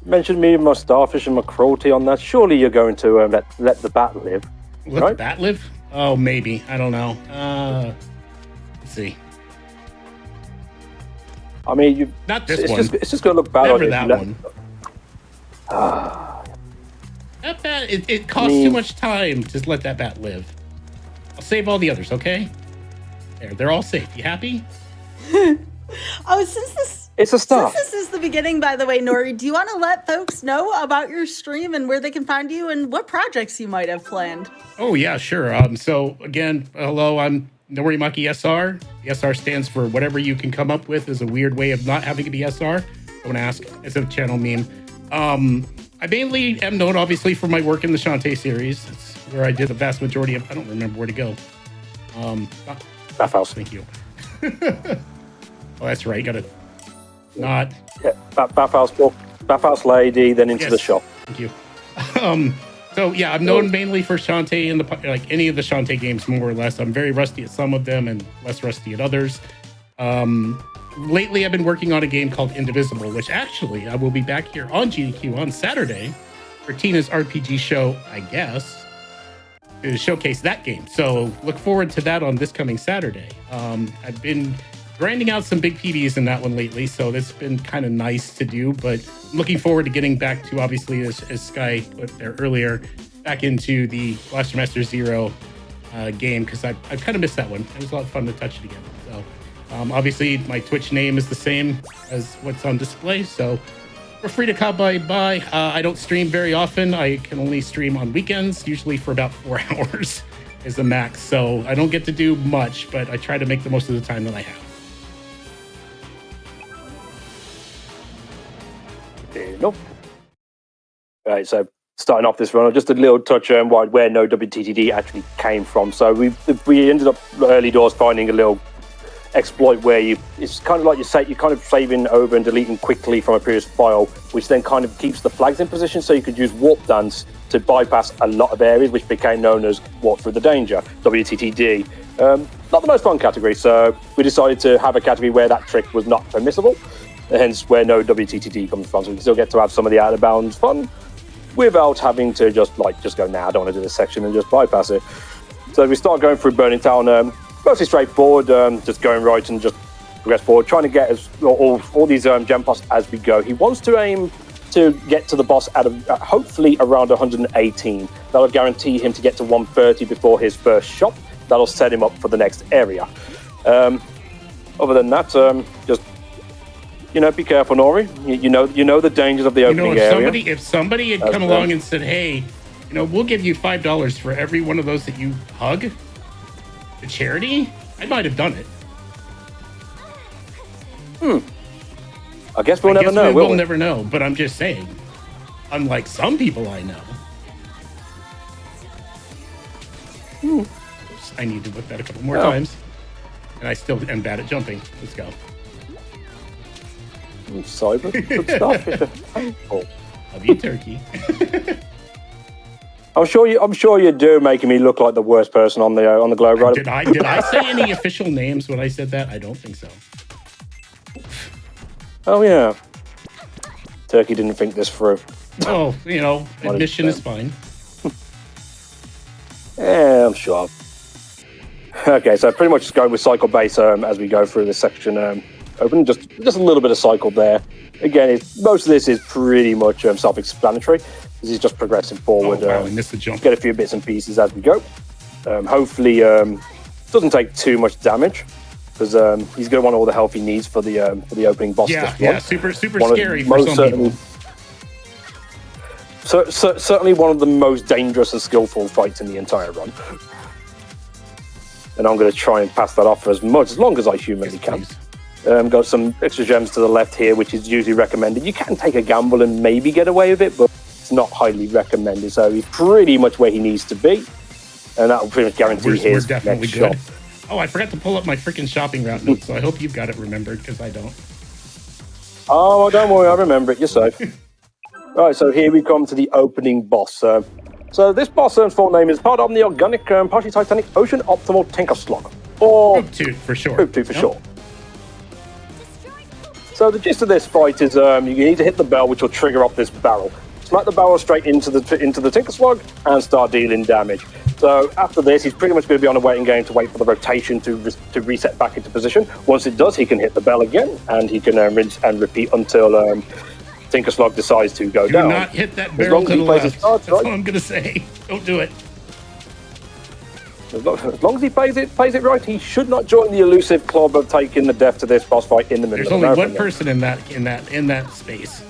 Speaker 3: mentioned me and my starfish and my cruelty on that, surely you're going to let the bat live.
Speaker 2: Let
Speaker 3: right?
Speaker 2: the bat live? Oh, maybe. I don't know. Let's see.
Speaker 3: I mean,
Speaker 2: Not this
Speaker 3: it's
Speaker 2: one.
Speaker 3: It's just going to look bad
Speaker 2: Never
Speaker 3: on you.
Speaker 2: that one. That bat, it costs too much time to let that bat live. I'll save all the others, okay? They're all safe. You happy?
Speaker 1: Oh, since
Speaker 3: It's a start.
Speaker 1: this is the beginning, by the way, Nori, do you want to let folks know about your stream and where they can find you and what projects you might have planned?
Speaker 2: Oh, yeah, sure. So, again, hello, I'm Norimaki SR. The SR stands for whatever you can come up with is a weird way of not having to be SR. Don't ask. It's a channel meme. I mainly am known, obviously, for my work in the Shantae series. It's where I did the vast majority of... I don't remember where to go.
Speaker 3: Bathhouse.
Speaker 2: Thank you. Oh, that's right. Gotta not...
Speaker 3: Yeah, Bathhouse lady, then into the shop.
Speaker 2: Thank you. So yeah, I'm known mainly for Shantae and like any of the Shantae games, more or less. I'm very rusty at some of them and less rusty at others. Lately, I've been working on a game called Indivisible, which actually I will be back here on GDQ on Saturday for Tina's RPG show, I guess, to showcase that game. So look forward to that on this coming Saturday. I've been grinding out some big PBs in that one lately, so that's been kind of nice to do, but looking forward to getting back to, obviously, as Sky put there earlier, back into the Blaster Master Zero game, because I've kind of missed that one. It was a lot of fun to touch it again. So obviously my Twitch name is the same as what's on display, so feel free to come by. I don't stream very often. I can only stream on weekends, usually for about 4 hours is the max, so I don't get to do much, but I try to make the most of the time that I have.
Speaker 3: Nope. Right, so starting off this run, just a little touch on where no WTTD actually came from. So we ended up early doors finding a little exploit where it's kind of like you're kind of saving over and deleting quickly from a previous file, which then kind of keeps the flags in position, so you could use warp dance to bypass a lot of areas, which became known as walk through the danger, WTTD. Not the most fun category, so we decided to have a category where that trick was not permissible. Hence where no WTTD comes from, so we can still get to have some of the out-of-bounds fun without having to just go, nah, I don't want to do this section, and just bypass it. So we start going through Burning Town, mostly straightforward, just going right and just progress forward, trying to get all these gem pots as we go. He wants to aim to get to the boss at hopefully around 118. That'll guarantee him to get to 130 before his first shot. That'll set him up for the next area. Other than that, just... be careful, Nori. You know the dangers of the opening area.
Speaker 2: If somebody had come along and said, "Hey, we'll give you $5 for every one of those that you hug to charity," I might have done it.
Speaker 3: I guess we'll never know.
Speaker 2: We'll never know. But I'm just saying, unlike some people I know. Oops, I need to look that a couple more times, and I still am bad at jumping. Let's go.
Speaker 3: Cyber, good stuff.
Speaker 2: Love you, turkey.
Speaker 3: I'm sure you do, making me look like the worst person on the globe, right?
Speaker 2: Did I say any official names when I said that? I don't think so.
Speaker 3: Oh yeah. Turkey didn't think this through.
Speaker 2: Oh, admission is fine.
Speaker 3: Yeah, I'm sure. Okay, so pretty much just going with cycle base as we go through this section. Open just a little bit of cycle there. Again, most of this is pretty much self-explanatory. This is just progressing forward.
Speaker 2: Oh, wow, I missed the jump.
Speaker 3: Get a few bits and pieces as we go. Hopefully, doesn't take too much damage, because he's going to want all the health he needs for the opening boss.
Speaker 2: Yeah, super scary for some people.
Speaker 3: So certainly one of the most dangerous and skillful fights in the entire run. And I'm going to try and pass that off for as long as I humanly can.
Speaker 2: Please.
Speaker 3: Got some extra gems to the left here, which is usually recommended. You can take a gamble and maybe get away with it, but it's not highly recommended. So he's pretty much where he needs to be, and that will pretty much guarantee his next shot.
Speaker 2: Oh, I forgot to pull up my freaking shopping route notes, so I hope you've got it remembered, because I don't.
Speaker 3: Oh, well, don't worry, I remember it. You're safe. Right, so here we come to the opening boss. So this boss full name is part of the organic, partially titanic ocean optimal tinker slug, or
Speaker 2: Poop Toot for short.
Speaker 3: Poop Toot for short. So the gist of this fight is you need to hit the bell, which will trigger off this barrel. Smack the barrel straight into the Tinker Slug and start dealing damage. So after this, he's pretty much going to be on a waiting game to wait for the rotation to reset back into position. Once it does, he can hit the bell again, and he can rinse and repeat until Tinker Slug decides to go down.
Speaker 2: Do not hit that barrel to the left. That's all I'm going to say. Don't do it.
Speaker 3: As long as he plays it right, he should not join the elusive club of taking the death to this boss fight in the middle.
Speaker 2: There's only one person in that space.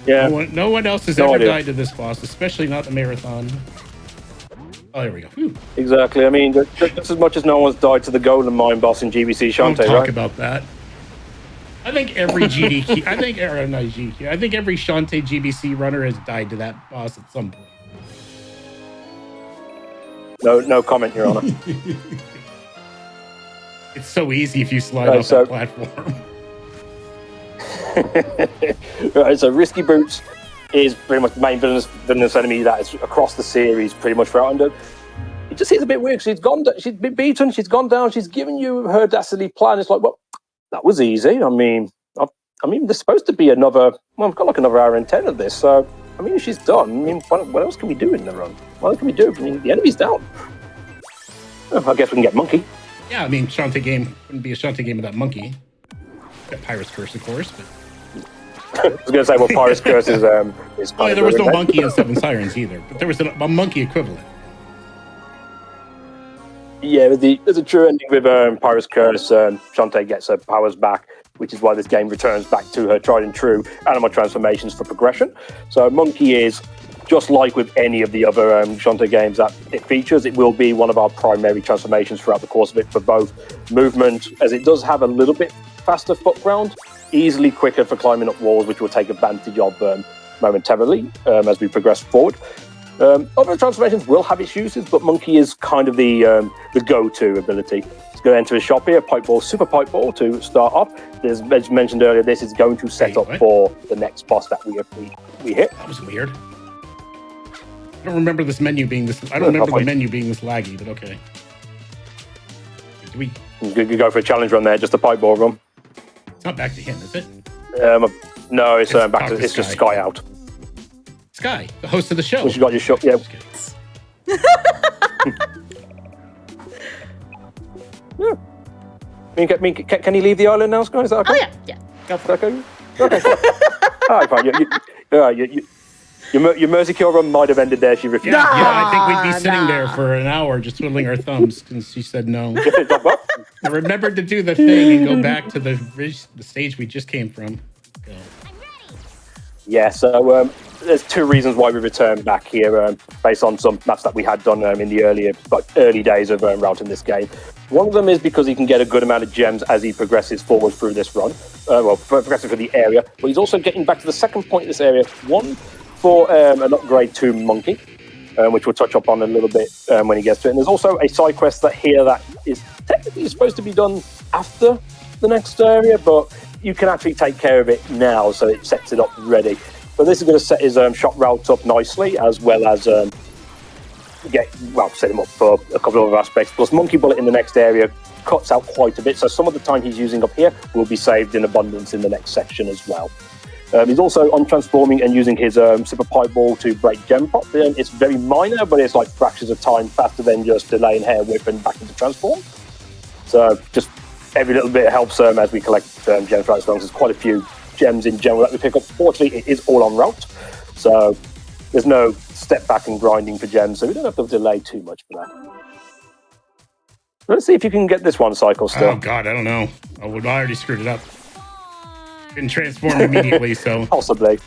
Speaker 3: Yeah.
Speaker 2: No one else has ever died to this boss, especially not the marathon. Oh, there we go. Whew.
Speaker 3: Exactly. I mean, just as much as no one's died to the Golden Mine boss in GBC Shantae,
Speaker 2: Don't talk
Speaker 3: right?
Speaker 2: about that. I think every GDQ, I think every Shantae GBC runner has died to that boss at some point.
Speaker 3: No comment, Your Honor.
Speaker 2: It's so easy if you slide off that platform.
Speaker 3: Right, so Risky Boots is pretty much the main villainous enemy that is across the series pretty much throughout. And it just seems a bit weird. She's been beaten, she's gone down, she's given you her dastardly plan. It's like, well, that was easy. I mean, there's supposed to be another. Well, I've got like another hour and 10 of this. So, I mean, she's done. I mean, what else can we do in the run? What else can we do? I mean, the enemy's down. I guess we can get Monkey.
Speaker 2: Yeah, I mean, Shantae game wouldn't be a Shantae game without Monkey. Got Pirate's Curse, of course, but.
Speaker 3: I was going to say, well, Pirate's Curse is
Speaker 2: Oh, yeah, there was no Monkey in Seven Sirens either, but there was a Monkey equivalent.
Speaker 3: Yeah, there's a true ending with Pirate's Curse. Shantae gets her powers back, which is why this game returns back to her tried and true animal transformations for progression. So Monkey is, just like with any of the other Shantae games that it features, it will be one of our primary transformations throughout the course of it for both movement, as it does have a little bit faster foot ground, easily quicker for climbing up walls, which we'll take advantage of momentarily as we progress forward. Other transformations will have its uses, but Monkey is kind of the go-to ability. It's going to enter a shop here, Super Pipe Ball to start off. As mentioned earlier, this is going to set up for the next boss that we hit.
Speaker 2: That was weird. I don't remember this menu being this. I don't remember the menu being this laggy, but okay.
Speaker 3: You go for a challenge run there, just a pipe ball run.
Speaker 2: It's not back to him, is it?
Speaker 3: No, it's back to it's just Sky out.
Speaker 2: Sky, the host of the show.
Speaker 3: Which you got your shot, yeah. Yeah. Can he leave the island now, Sky? Is that okay?
Speaker 1: Oh yeah. Go for it.
Speaker 3: Okay. All right, fine. Your Mercy Kill run might have ended there. She refused.
Speaker 2: Yeah, I think we'd be sitting there for an hour just twiddling our thumbs since she said no. I remembered to do the thing and go back to the stage we just came from. Go.
Speaker 3: Yeah, so there's two reasons why we returned back here, based on some maps that we had done in the early days of routing this game. One of them is because he can get a good amount of gems as he progresses forward through this run, progressing through the area. But he's also getting back to the second point in this area. One, for an upgrade to Monkey, which we'll touch up on a little bit when he gets to it. And there's also a side quest that is technically supposed to be done after the next area, but you can actually take care of it now, so it sets it up ready. But this is going to set his shop route up nicely, as well as set him up for a couple of other aspects. Plus, Monkey Bullet in the next area cuts out quite a bit, so some of the time he's using up here will be saved in abundance in the next section as well. He's also on transforming and using his Super Pipe Ball to break gem pop. It's very minor, but it's like fractions of time faster than just delaying hair whip and back into transform. So just every little bit helps as we collect gems throughout this long. There's quite a few gems in general that we pick up. Fortunately, it is all on route, so there's no step back and grinding for gems, so we don't have to delay too much for that. Let's see if you can get this one cycle still.
Speaker 2: Oh God, I don't know. I already screwed it up. Didn't transform immediately, so
Speaker 3: possibly.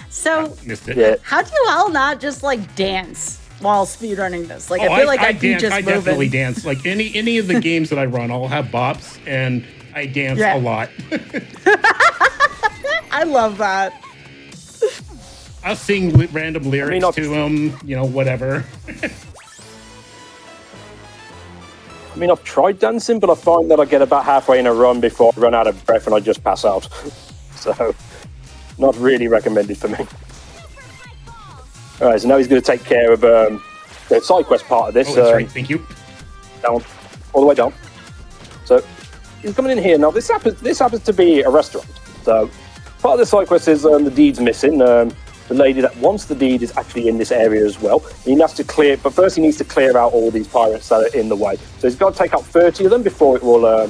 Speaker 1: So
Speaker 2: missed it.
Speaker 1: Yeah. How do you all not just like dance while speedrunning this? Like, I feel like I'd be just moving.
Speaker 2: I definitely dance. Like any of the games that I run, I'll have bops, and I dance a lot.
Speaker 1: I love that.
Speaker 2: I'll sing random lyrics to them, whatever.
Speaker 3: I mean, I've tried dancing, but I find that I get about halfway in a run before I run out of breath and I just pass out. So, not really recommended for me. All right, so now he's going to take care of the side quest part of this.
Speaker 2: Oh, that's right. Thank you.
Speaker 3: Down, all the way down. So, he's coming in here now. This happens to be a restaurant. So part of the side quest is the deed's missing. The lady that wants the deed is actually in this area as well. He has to clear, but first he needs to clear out all these pirates that are in the way. So he's got to take out 30 of them before it will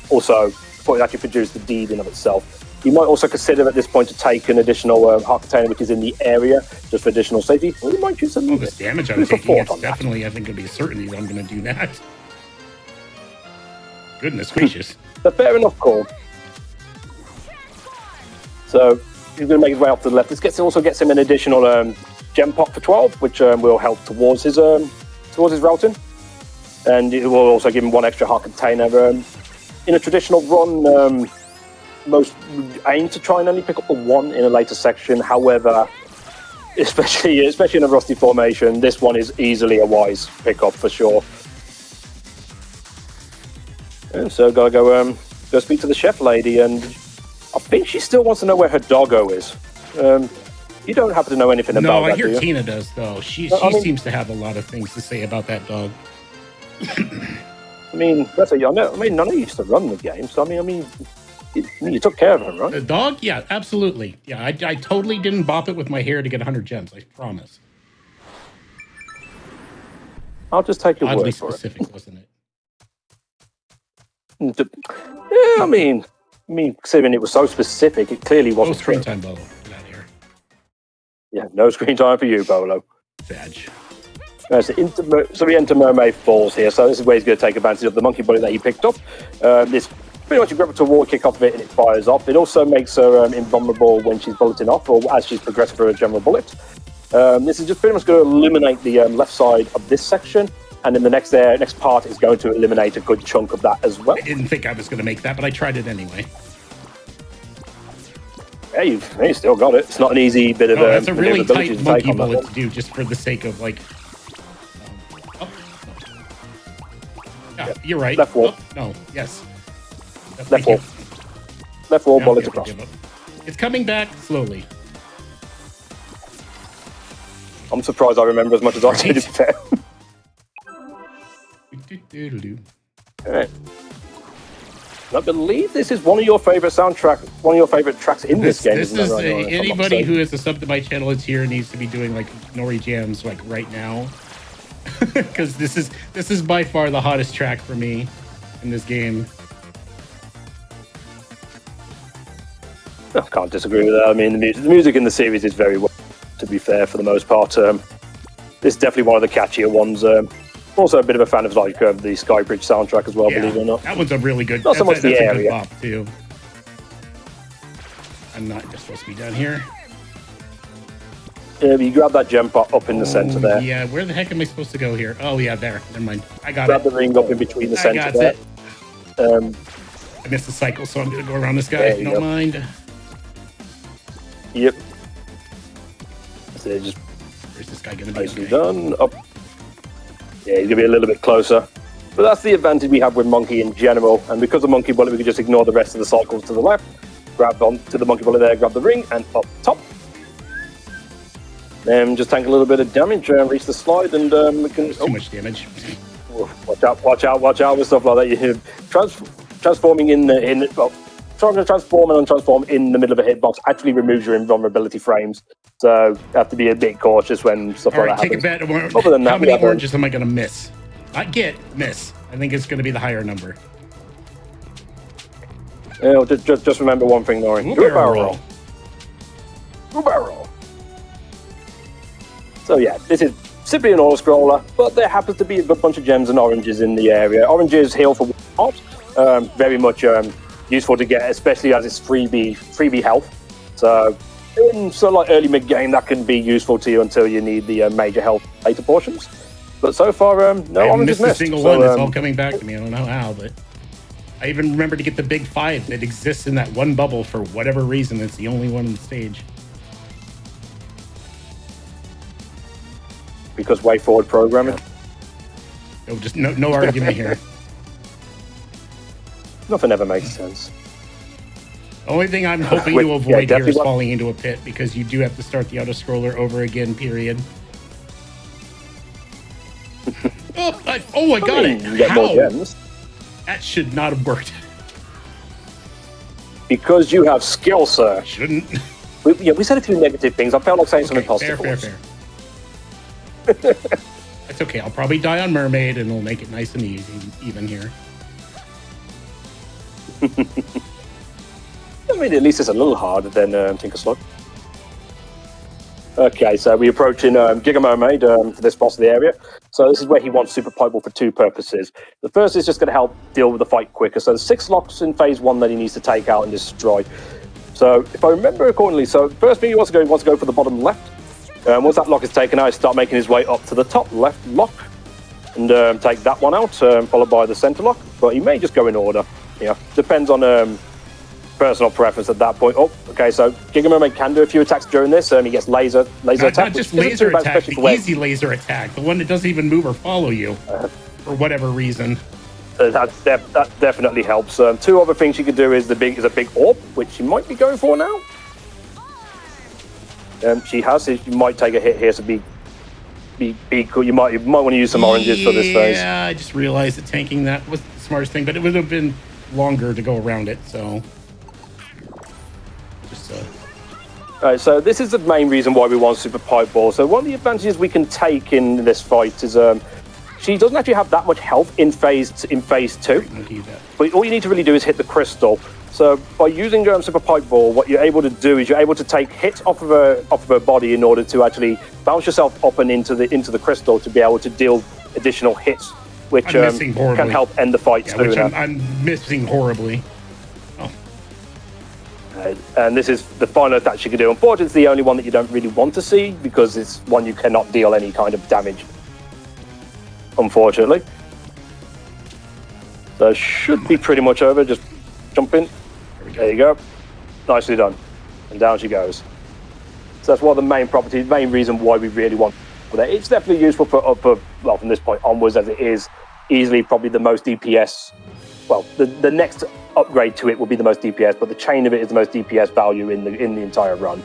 Speaker 3: before it actually produce the deed in of itself. You might also consider at this point to take an additional heart container which is in the area just for additional safety. Or you might choose some
Speaker 2: this damage I'm taking, it's definitely, I think it'll be a certainty that I'm going to do that. Goodness gracious.
Speaker 3: A fair enough call. So he's going to make his way off to the left. This also gets him an additional gem pot for 12, which will help towards his routing. And it will also give him one extra heart container. In a traditional run, most aim to try and only pick up the one in a later section. However, especially in a rusty formation, this one is easily a wise pickup for sure. And so gotta go speak to the chef lady, and I think she still wants to know where her doggo is. You don't happen to know anything about that,
Speaker 2: No, I hear
Speaker 3: do you?
Speaker 2: Tina does though. She seems to have a lot of things to say about that dog.
Speaker 3: I mean, none of you used to run the game, so I mean, you took care of him, right?
Speaker 2: The dog? Yeah, absolutely. Yeah, I totally didn't bop it with my hair to get 100 gems. I promise.
Speaker 3: I'll just take your
Speaker 2: Oddly
Speaker 3: word for
Speaker 2: specific, wasn't it?
Speaker 3: Yeah, I mean, considering it was so specific, it clearly
Speaker 2: No
Speaker 3: wasn't
Speaker 2: screen
Speaker 3: true.
Speaker 2: time, Bolo. Get out of here.
Speaker 3: Yeah, no screen time for you, Bolo.
Speaker 2: Badge.
Speaker 3: So we enter Mermaid Falls here. So this is where he's going to take advantage of the monkey bullet that he picked up. This pretty much you grab it to wall, kick off of it, and it fires off. It also makes her invulnerable when she's bulleting off, or as she's progressed through a general bullet. This is just pretty much going to eliminate the left side of this section, and then the next part is going to eliminate a good chunk of that as well.
Speaker 2: I didn't think I was going to make that, but I tried it anyway.
Speaker 3: Yeah, you still got it. It's not an easy bit of
Speaker 2: that's a really
Speaker 3: maneuverability
Speaker 2: tight
Speaker 3: to
Speaker 2: monkey
Speaker 3: take on that
Speaker 2: bullet
Speaker 3: one.
Speaker 2: to do, just for the sake of like. Yeah,
Speaker 3: Yep.
Speaker 2: you're right.
Speaker 3: Left wall.
Speaker 2: No, yes.
Speaker 3: Left wall. Left wall,
Speaker 2: Now
Speaker 3: bullets
Speaker 2: I'm gonna
Speaker 3: across.
Speaker 2: give up. It's coming back slowly.
Speaker 3: I'm surprised I remember as much as I did, to be fair. Alright. I believe this is one of your favorite tracks in this game.
Speaker 2: This
Speaker 3: isn't it?
Speaker 2: is
Speaker 3: Right, if I'm not
Speaker 2: anybody
Speaker 3: mistaken.
Speaker 2: who is a sub to my channel is here needs to be doing like Nori jams like right now, because this is by far the hottest track for me in this game.
Speaker 3: I can't disagree with that. I mean, the music in the series is very well, to be fair, for the most part. This is definitely one of the catchier ones. Also a bit of a fan of like the Skybridge soundtrack as well, believe it or not.
Speaker 2: That one's a really good.
Speaker 3: Not so much the
Speaker 2: that's a
Speaker 3: area.
Speaker 2: good bop too. I'm not just supposed to be down here.
Speaker 3: You grab that gem pot up in the center there.
Speaker 2: Yeah, where the heck am I supposed to go here? Oh yeah, there. Never mind. I got
Speaker 3: Grab
Speaker 2: it.
Speaker 3: the ring up in between the
Speaker 2: I
Speaker 3: center
Speaker 2: got
Speaker 3: there.
Speaker 2: it. I missed the cycle, so I'm gonna go around this guy.
Speaker 3: There you
Speaker 2: Don't
Speaker 3: go.
Speaker 2: mind.
Speaker 3: Yep. So just
Speaker 2: Where's this guy gonna be?
Speaker 3: nicely
Speaker 2: Okay.
Speaker 3: done. Up. Yeah, he's gonna be a little bit closer. But that's the advantage we have with Monkey in general. And because of Monkey Bullet, we can just ignore the rest of the cycles to the left. Grab on to the Monkey Bullet there, grab the ring, and up top. Then just tank a little bit of damage, reach the slide, and we can...
Speaker 2: Too much damage.
Speaker 3: Watch out with stuff like that. You transforming trying to transform and untransform in the middle of a hitbox actually removes your invulnerability frames. So you have to be a bit cautious when stuff
Speaker 2: All
Speaker 3: like
Speaker 2: right,
Speaker 3: that
Speaker 2: take a
Speaker 3: happens.
Speaker 2: bet.
Speaker 3: Other than that,
Speaker 2: How
Speaker 3: we
Speaker 2: many
Speaker 3: have,
Speaker 2: oranges am I gonna miss? Miss. I think it's gonna be the higher number.
Speaker 3: Just remember one thing, Nori. Do a barrel roll. Do a barrel roll. So yeah, this is simply an auto scroller, but there happens to be a good bunch of gems and oranges in the area. Oranges heal for 1 heart, very much useful to get, especially as it's freebie health. So like early mid game, that can be useful to you until you need the major health later portions. But so far, no
Speaker 2: I
Speaker 3: oranges
Speaker 2: missed a
Speaker 3: missed.
Speaker 2: single
Speaker 3: So,
Speaker 2: one. It's all coming back to me. I don't know how, but I even remember to get the big 5 that exists in that one bubble for whatever reason. It's the only one on the stage.
Speaker 3: because way forward programming.
Speaker 2: No, just no argument here.
Speaker 3: Nothing ever makes sense.
Speaker 2: Only thing I'm hoping
Speaker 3: Wait,
Speaker 2: to
Speaker 3: yeah,
Speaker 2: avoid here
Speaker 3: definitely
Speaker 2: is
Speaker 3: what-
Speaker 2: falling into a pit, because you do have to start the auto scroller over again, period.
Speaker 3: I
Speaker 2: I got it.
Speaker 3: You get more
Speaker 2: How?
Speaker 3: gems.
Speaker 2: That should not have worked.
Speaker 3: Because you have skill, sir.
Speaker 2: Shouldn't.
Speaker 3: We said a few negative things. I felt like saying something positive.
Speaker 2: Fair. That's okay. I'll probably die on Mermaid, and we'll make it nice and easy, even here.
Speaker 3: I mean, at least it's a little harder than Tinker Slug. Okay, so we're approaching Giga Mermaid for this boss of the area. So this is where he wants Super Pipe Ball for two purposes. The first is just going to help deal with the fight quicker. So there's 6 locks in phase 1 that he needs to take out and destroy. So if I remember accordingly, so first thing he wants to go for the bottom left. Once that lock is taken out, start making his way up to the top left lock and take that one out, followed by the center lock. But he may just go in order. Yeah, depends on personal preference at that point. Oh, okay, so Giga Mermaid can do a few attacks during this. He gets laser attack.
Speaker 2: Not just laser attack, the easy laser attack, the one that doesn't even move or follow you for whatever reason.
Speaker 3: That definitely helps. 2 other things you could do is a big orb, which she might be going for now. She has. You might take a hit here, so be cool. You might want to use some oranges for this phase.
Speaker 2: Yeah, I just realized that tanking that was the smartest thing, but it would have been longer to go around it. So, just.
Speaker 3: All right, so this is the main reason why we want Super Pipe Ball. So one of the advantages we can take in this fight is she doesn't actually have that much health in phase 2. But all you need to really do is hit the crystal. So by using Super Pipe Ball, what you're able to do is you're able to take hits off of her body in order to actually bounce yourself up and into the crystal to be able to deal additional hits, which can help end the fight sooner.
Speaker 2: Which I'm missing horribly. Oh.
Speaker 3: And this is the final attack she can do. Unfortunately, it's the only one that you don't really want to see because it's one you cannot deal any kind of damage. Unfortunately. So it should be pretty much over. Just jump in. There you go. Nicely done. And down she goes. So that's one of the main reason why we really want that. It's definitely useful for from this point onwards, as it is easily probably the most DPS. Well, the next upgrade to it will be the most DPS, but the chain of it is the most DPS value in the entire run.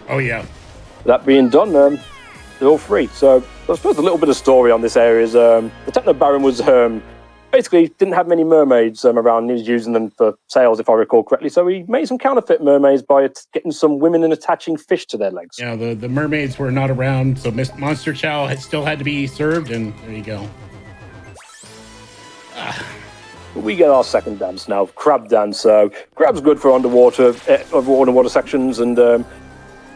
Speaker 2: Oh yeah.
Speaker 3: That being done, they're all free. So I suppose a little bit of story on this area is the Techno Baron was basically didn't have many mermaids around. He was using them for sales, if I recall correctly. So he made some counterfeit mermaids by getting some women and attaching fish to their legs.
Speaker 2: Yeah, the mermaids were not around, so Monster Chow still had to be served, and there you go.
Speaker 3: We get our second dance now, Crab Dance. So Crab's good for underwater sections, and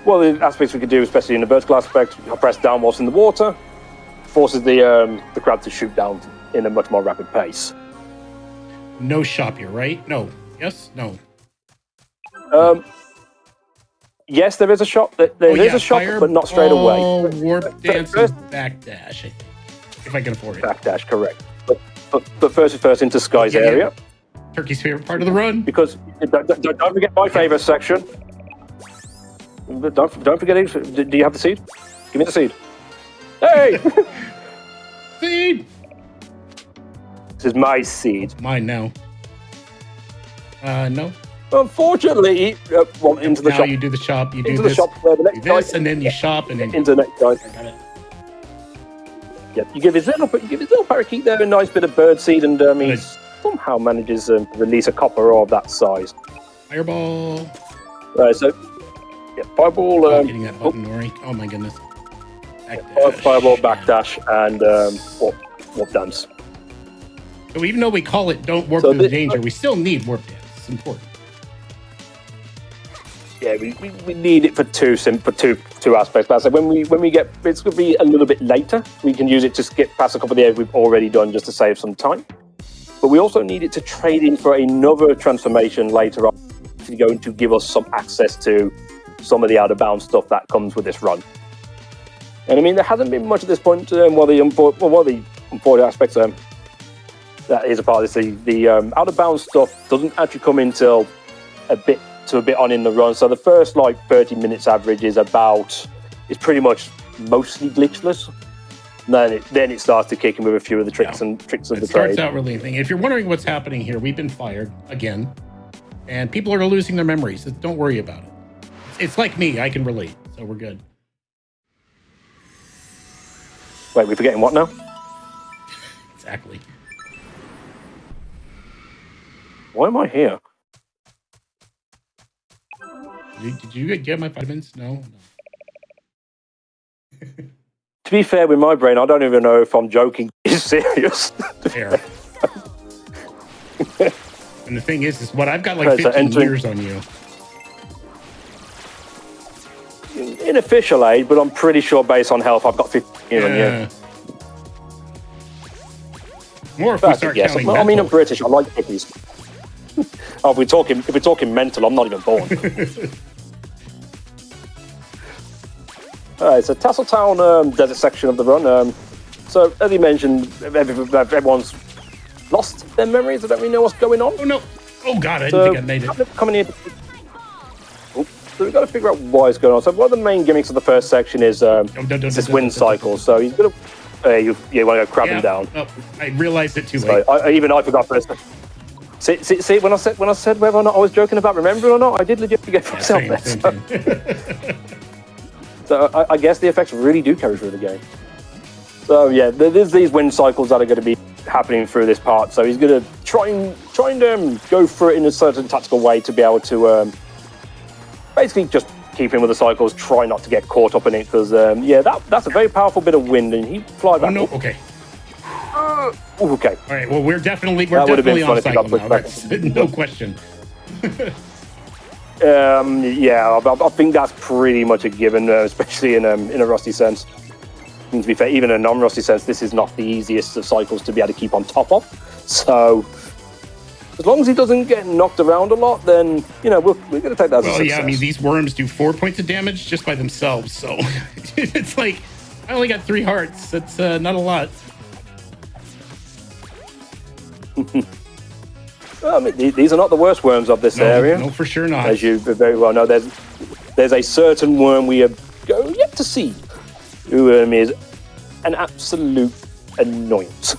Speaker 3: one of the aspects we could do, especially in the vertical aspect, press down whilst in the water, forces the crab to shoot down in a much more rapid pace.
Speaker 2: No shop here, right? No. Yes? No.
Speaker 3: Yes, there is a shop. There is a shop, but not straight away.
Speaker 2: Warp dance and backdash, I think, if I can afford it.
Speaker 3: Backdash, correct. But first into Sky's area.
Speaker 2: Turkey's favorite part of the run.
Speaker 3: Because don't forget my favorite section. Don't forget it. Do you have the seed? Give me the seed. Hey!
Speaker 2: Seed!
Speaker 3: This is my seed.
Speaker 2: Mine now. No.
Speaker 3: Unfortunately, into the
Speaker 2: now
Speaker 3: shop.
Speaker 2: You do the shop. You do
Speaker 3: into
Speaker 2: this.
Speaker 3: The shop where the next
Speaker 2: do this, and then you shop, and then
Speaker 3: into the next guy.
Speaker 2: I got it.
Speaker 3: Yeah, you give his little parakeet there a nice bit of bird seed, and he somehow manages to release a copper ore of that size.
Speaker 2: Fireball.
Speaker 3: Right, so yeah, fireball.
Speaker 2: Getting that button, Nori. Oh my goodness.
Speaker 3: Fireball, backdash, and warp dance.
Speaker 2: So even though we call it "Don't warp through the danger," we still need warp dance. It's important.
Speaker 3: Yeah, we need it for two aspects. But I said when we get, it's going to be a little bit later. We can use it to skip past a couple of the areas we've already done just to save some time. But we also need it to trade in for another transformation later on, to going to give us some access to some of the out of bounds stuff that comes with this run. And I mean, there hasn't been much at this point. One of the important aspects that is a part of this, the out of bounds stuff doesn't actually come until a bit on in the run. So the first 30 minutes average is pretty much mostly glitchless. And then it starts to kick in with a few of the tricks of the trade. It
Speaker 2: starts out really thing. If you're wondering what's happening here, we've been fired again, and people are losing their memories. Don't worry about it. It's like me. I can relate, so we're good.
Speaker 3: Wait, we're forgetting what now?
Speaker 2: Exactly.
Speaker 3: Why am I here?
Speaker 2: Did you get my vitamins? No.
Speaker 3: To be fair, with my brain, I don't even know if I'm joking. It's serious.
Speaker 2: Fair. And the thing is what I've got like 15 years on you.
Speaker 3: In official age, but I'm pretty sure based on health, I've got 15 years on you.
Speaker 2: More if we start counting mental.
Speaker 3: I mean, I'm British. I like cookies. If we're talking mental, I'm not even born. All right, so Tasseltown desert section of the run. So as you mentioned, everyone's lost their memories. They don't really know what's going on.
Speaker 2: Oh no! Oh god, I didn't think I made it.
Speaker 3: Coming in. So we've got to figure out why it's going on. So one of the main gimmicks of the first section is this wind cycle. So he's going to you want to go crab him down.
Speaker 2: Oh, I realized it too late.
Speaker 3: Even I forgot first. See, when I said whether or not I was joking about remembering or not, I did legit forget for myself there. So I guess the effects really do carry through the game. So yeah, there's these wind cycles that are going to be happening through this part. So he's going to try and go through it in a certain tactical way to be able to basically just keep in with the cycles, try not to get caught up in it, because that's a very powerful bit of wind, and he fly back.
Speaker 2: Oh no, okay.
Speaker 3: Okay.
Speaker 2: All right. Well, we're definitely on cycle now. That's no question.
Speaker 3: I think that's pretty much a given, especially in a rusty sense. And to be fair, even in a non-rusty sense, this is not the easiest of cycles to be able to keep on top of. So as long as he doesn't get knocked around a lot, then we're going to take that as a success.
Speaker 2: Yeah, I mean, these worms do 4 points of damage just by themselves, so it's like I only got 3 hearts. That's not a lot.
Speaker 3: Well, I mean, these are not the worst worms of this area.
Speaker 2: No, for sure not.
Speaker 3: As you very well know, there's a certain worm we have yet to see, who is an absolute annoyance.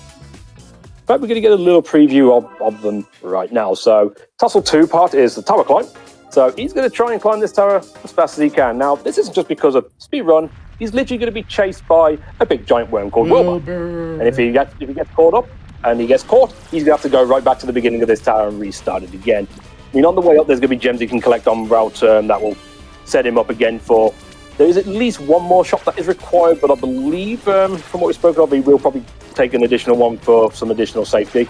Speaker 3: But we're going to get a little preview of them right now. So, Tussle 2 part is the tower climb. So he's going to try and climb this tower as fast as he can. Now, this isn't just because of speedrun. He's literally going to be chased by a big giant worm called Wilbur. And if he gets caught up, and he gets caught, he's going to have to go right back to the beginning of this tower and restart it again. I mean, on the way up, there's going to be gems he can collect on route that will set him up again for... There is at least one more shot that is required, but I believe, from what we spoke of, he will probably take an additional one for some additional safety,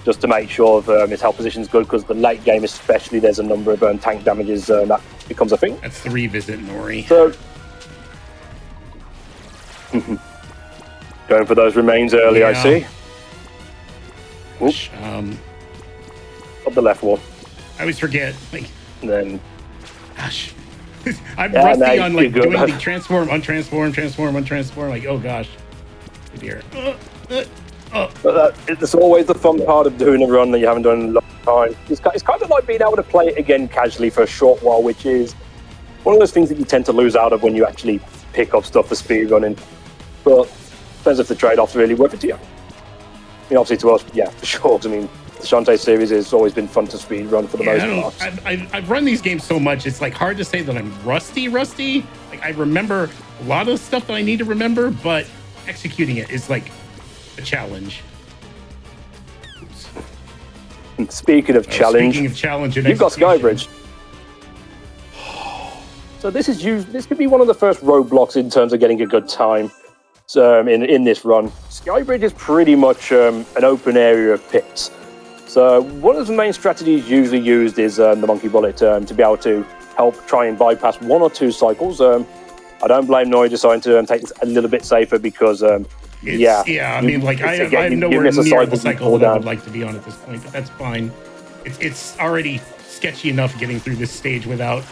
Speaker 3: just to make sure his health position is good, because the late game especially, there's a number of tank damages that becomes a thing.
Speaker 2: That's 3 visit Nori.
Speaker 3: So... going for those remains early, I see. Up the left wall.
Speaker 2: I always forget.
Speaker 3: And then,
Speaker 2: gosh, I'm rusty on doing the transform, untransform. Like, oh gosh, dear.
Speaker 3: But it's always the fun part of doing a run that you haven't done in a long time. It's kind of like being able to play it again casually for a short while, which is one of those things that you tend to lose out of when you actually pick up stuff for speedrunning. But depends if the trade-off's really worth it to you. I mean, obviously to us, yeah, for sure. I mean, the Shantae series has always been fun to speedrun for the most part.
Speaker 2: I've run these games so much, it's like hard to say that I'm rusty. Like, I remember a lot of stuff that I need to remember, but executing it is like a challenge.
Speaker 3: Speaking of challenge, you've got Skybridge. So this could be one of the first roadblocks in terms of getting a good time. In this run, Skybridge is pretty much an open area of pits. So one of the main strategies usually used is the monkey bullet to be able to help try and bypass 1 or 2 cycles. I don't blame Nori deciding to take this a little bit safer because, I mean, like I'm nowhere near the cycle that I would like to be on at this point, but that's fine. It's already sketchy enough getting through this stage without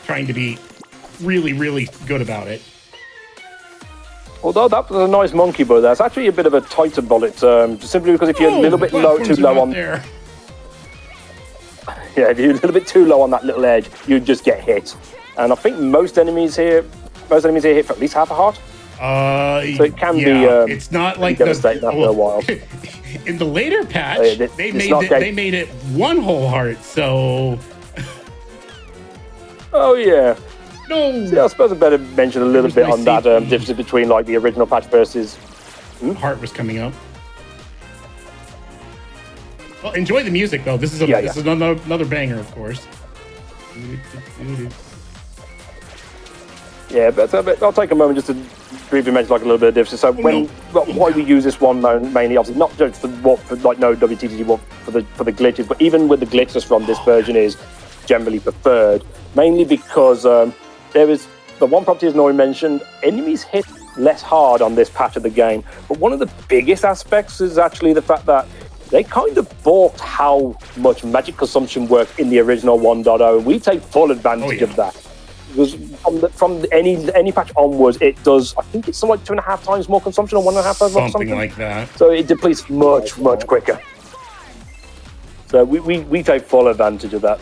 Speaker 3: trying to be really, really good about it. Although that was a nice monkey bullet, that's actually a bit of a tighter bullet, simply because if you're a little bit too low on...
Speaker 2: there.
Speaker 3: Yeah, if you're a little bit too low on that little edge, you'd just get hit. And I think most enemies here hit for at least half a heart. So it can be...
Speaker 2: it's not like
Speaker 3: devastating after a while.
Speaker 2: In the later patch, they made it 1 whole heart, so...
Speaker 3: Oh, yeah.
Speaker 2: No.
Speaker 3: See, I suppose I better mention a little bit on that difference between like the original patch versus...
Speaker 2: Heart was coming up. Well, enjoy the music though. This is another banger, of course.
Speaker 3: Yeah, but I'll take a moment just to briefly mention like a little bit of difference. So why we use this one mainly, obviously not just for like no WTTD for the glitches, but even with the glitches from this version is generally preferred, mainly because there is the one property as Nori mentioned, enemies hit less hard on this patch of the game. But one of the biggest aspects is actually the fact that they kind of balked how much magic consumption worked in the original 1.0, and we take full advantage of that. Because from any patch onwards, it does. I think it's something like 2.5 times more consumption, or 1.5 times more
Speaker 2: something like that.
Speaker 3: So it depletes much quicker. So we take full advantage of that.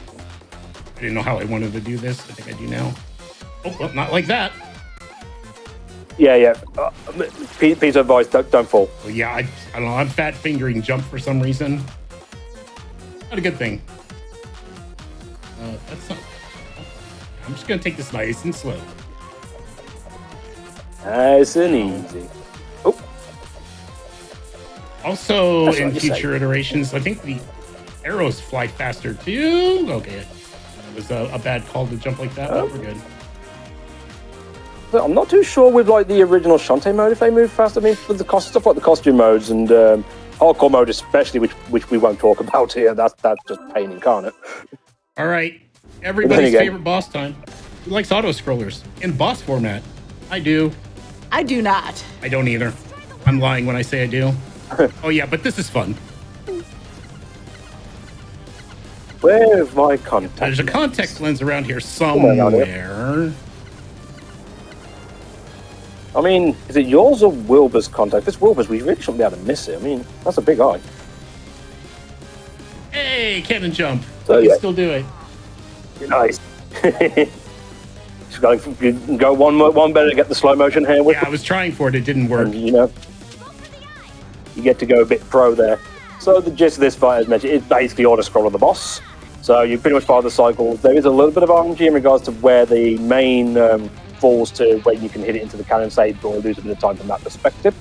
Speaker 2: I didn't know how I wanted to do this. I think I do now. Oh, well, not like that.
Speaker 3: Yeah. Piece of advice: don't fall.
Speaker 2: Well, yeah, I don't know. I'm fat fingering jump for some reason. Not a good thing. That's not. I'm just gonna take this nice and slow.
Speaker 3: Nice and easy. Oh.
Speaker 2: Also, in future iterations, I think the arrows fly faster too. Okay, that was a bad call to jump like that, but we're good.
Speaker 3: I'm not too sure with like the original Shantae mode if they move faster. I mean, with the stuff like the costume modes and hardcore mode especially, which we won't talk about here. That's just pain incarnate.
Speaker 2: All right, everybody's favorite boss time. Who likes auto scrollers in boss format? I do.
Speaker 1: I do not.
Speaker 2: I don't either. I'm lying when I say I do. Oh yeah, but this is fun.
Speaker 3: Where's my contact?
Speaker 2: There's a context lens around here somewhere.
Speaker 3: I mean, is it yours or Wilbur's contact? This Wilbur's, we really shouldn't be able to miss it. I mean, that's a big eye.
Speaker 2: Hey, cannon jump.
Speaker 3: So,
Speaker 2: You can still do it.
Speaker 3: Nice. Just got to go one better to get the slow motion here with.
Speaker 2: Yeah, I was trying for it. It didn't work.
Speaker 3: And, you get to go a bit pro there. So the gist of this fight, as mentioned, is basically auto scroll of the boss. So you pretty much follow the cycle. There is a little bit of RNG in regards to where the main falls to, where you can hit it into the cannon save or lose a bit of time from that perspective.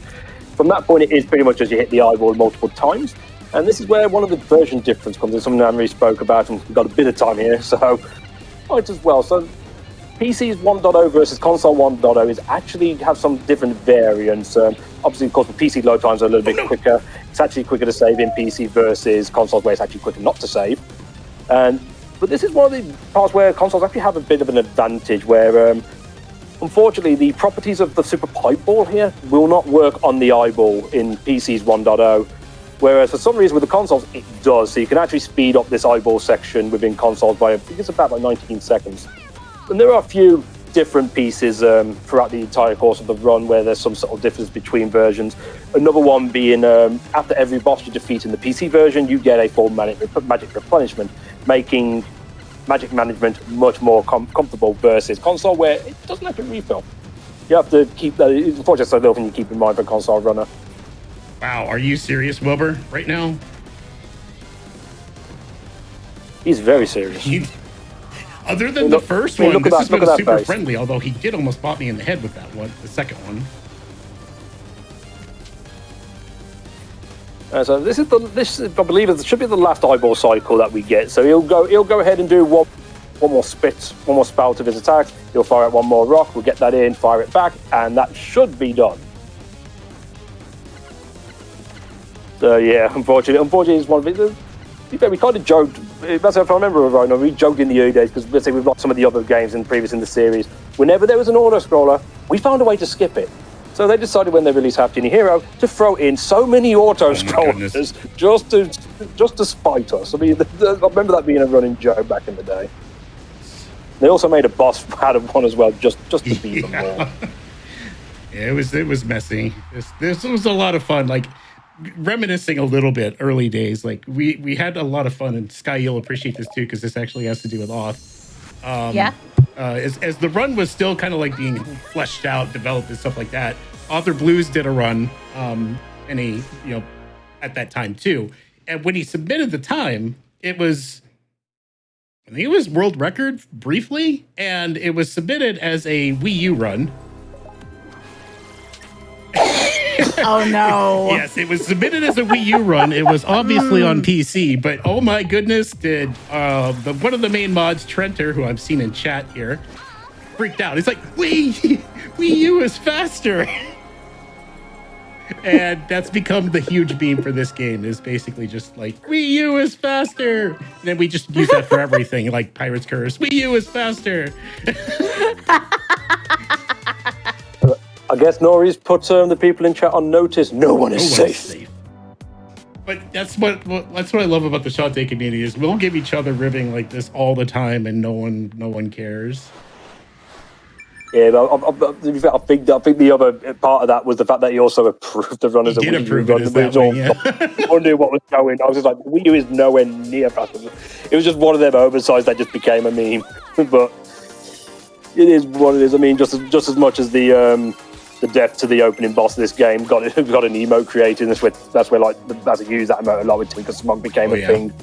Speaker 3: From that point, it is pretty much as you hit the eyeball multiple times. And this is where one of the version difference comes in. Something Anne-Marie spoke about, and we've got a bit of time here, so might as well. So PC's 1.0 versus console 1.0 is actually have some different variants. Obviously, of course, the PC load times are a little bit quicker. It's actually quicker to save in PC versus consoles where it's actually quicker not to save. But this is one of the parts where consoles actually have a bit of an advantage where, unfortunately, the properties of the Super Pipe Ball here will not work on the eyeball in PC's 1.0. Whereas for some reason with the consoles, it does. So you can actually speed up this eyeball section within consoles by, I think it's about like 19 seconds. And there are a few different pieces throughout the entire course of the run where there's some sort of difference between versions. Another one being after every boss you defeat in the PC version, you get a full magic replenishment, making magic management much more comfortable versus console where it doesn't have to refill. You have to keep that. Unfortunately, it's something you keep in mind for a console runner.
Speaker 2: Wow, are you serious, Wilbur, right now?
Speaker 3: He's very serious.
Speaker 2: Other than the first one, this has been super friendly, although he did almost bop me in the head with that one, the second one.
Speaker 3: So this I believe it should be the last eyeball cycle that we get. So he'll go ahead and do one more one more spout of his attack. He'll fire out one more rock. We'll get that in, fire it back, and that should be done. So yeah, unfortunately, it's one of the. We kind of joked. That's if I remember right now. We joked in the early days because let's say we've got some of the other games in the series. Whenever there was an auto scroller, we found a way to skip it. So they decided when they released Half-Genie Hero to throw in so many auto scrollers just to spite us. I mean, I remember that being a running joke back in the day. They also made a boss out of one as well, just to beat them more.
Speaker 2: Yeah, it was messy. This was a lot of fun. Like, reminiscing a little bit early days, like we had a lot of fun, and Sky, you'll appreciate this too because this actually has to do with Auth. As the run was still kind of like being fleshed out, developed, and stuff like that. Author Blues did a run, and he, at that time too. And when he submitted the time, I think it was world record briefly, and it was submitted as a Wii U run.
Speaker 1: Oh no.
Speaker 2: Yes, it was submitted as a Wii U run. It was obviously on PC, but oh my goodness, did one of the main mods, Trenter, who I've seen in chat here, freaked out. He's like, Wii U is faster. And that's become the huge meme for this game, is basically just like, Wii U is faster. And then we just use that for everything, like Pirate's Curse. Wii U is faster.
Speaker 3: I guess Nori's put the people in chat on notice. No one is safe.
Speaker 2: But that's what I love about the Shantae community, is we'll give each other ribbing like this all the time, and no one cares.
Speaker 3: Yeah, I think the other part of that was the fact that he also approved the run as a Wii U run. I knew what was going on. I was just like, Wii U is nowhere near faster. It was just one of them oversized that just became a meme. But it is what it is. I mean, just as much as the death to the opening boss of this game got an emote created. That's where like that's used that emote a lot with Tinker Smog became a thing.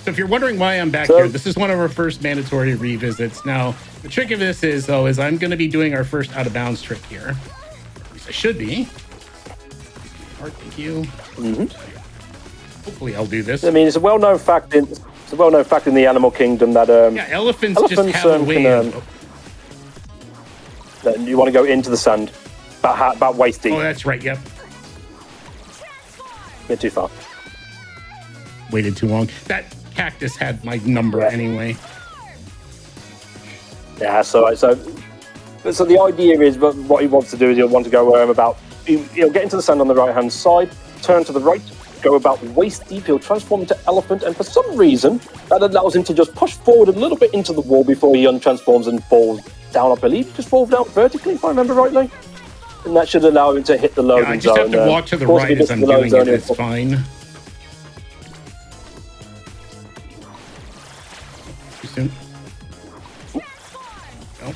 Speaker 2: So if you're wondering why I'm back here, this is one of our first mandatory revisits. Now, the trick of this is I'm going to be doing our first out of bounds trick here. At least I should be. Art, thank you. Hopefully, I'll do this.
Speaker 3: I mean, it's a well-known fact in the animal kingdom that
Speaker 2: elephants just have a way of.
Speaker 3: You want to go into the sand, about waist deep.
Speaker 2: Oh, that's right. Yep.
Speaker 3: Bit too far.
Speaker 2: Waited too long. That cactus had my number anyway.
Speaker 3: Yeah, so the idea is, but what he wants to do is he'll want to go he'll get into the sand on the right hand side, turn to the right, go about waist deep, he'll transform into elephant, and for some reason that allows him to just push forward a little bit into the wall before he untransforms and falls down, I believe. Just falls down vertically, if I remember rightly. And that should allow him to hit the loading zone.
Speaker 2: I just have to walk to the right as I'm doing it. It's fine. Too soon. No.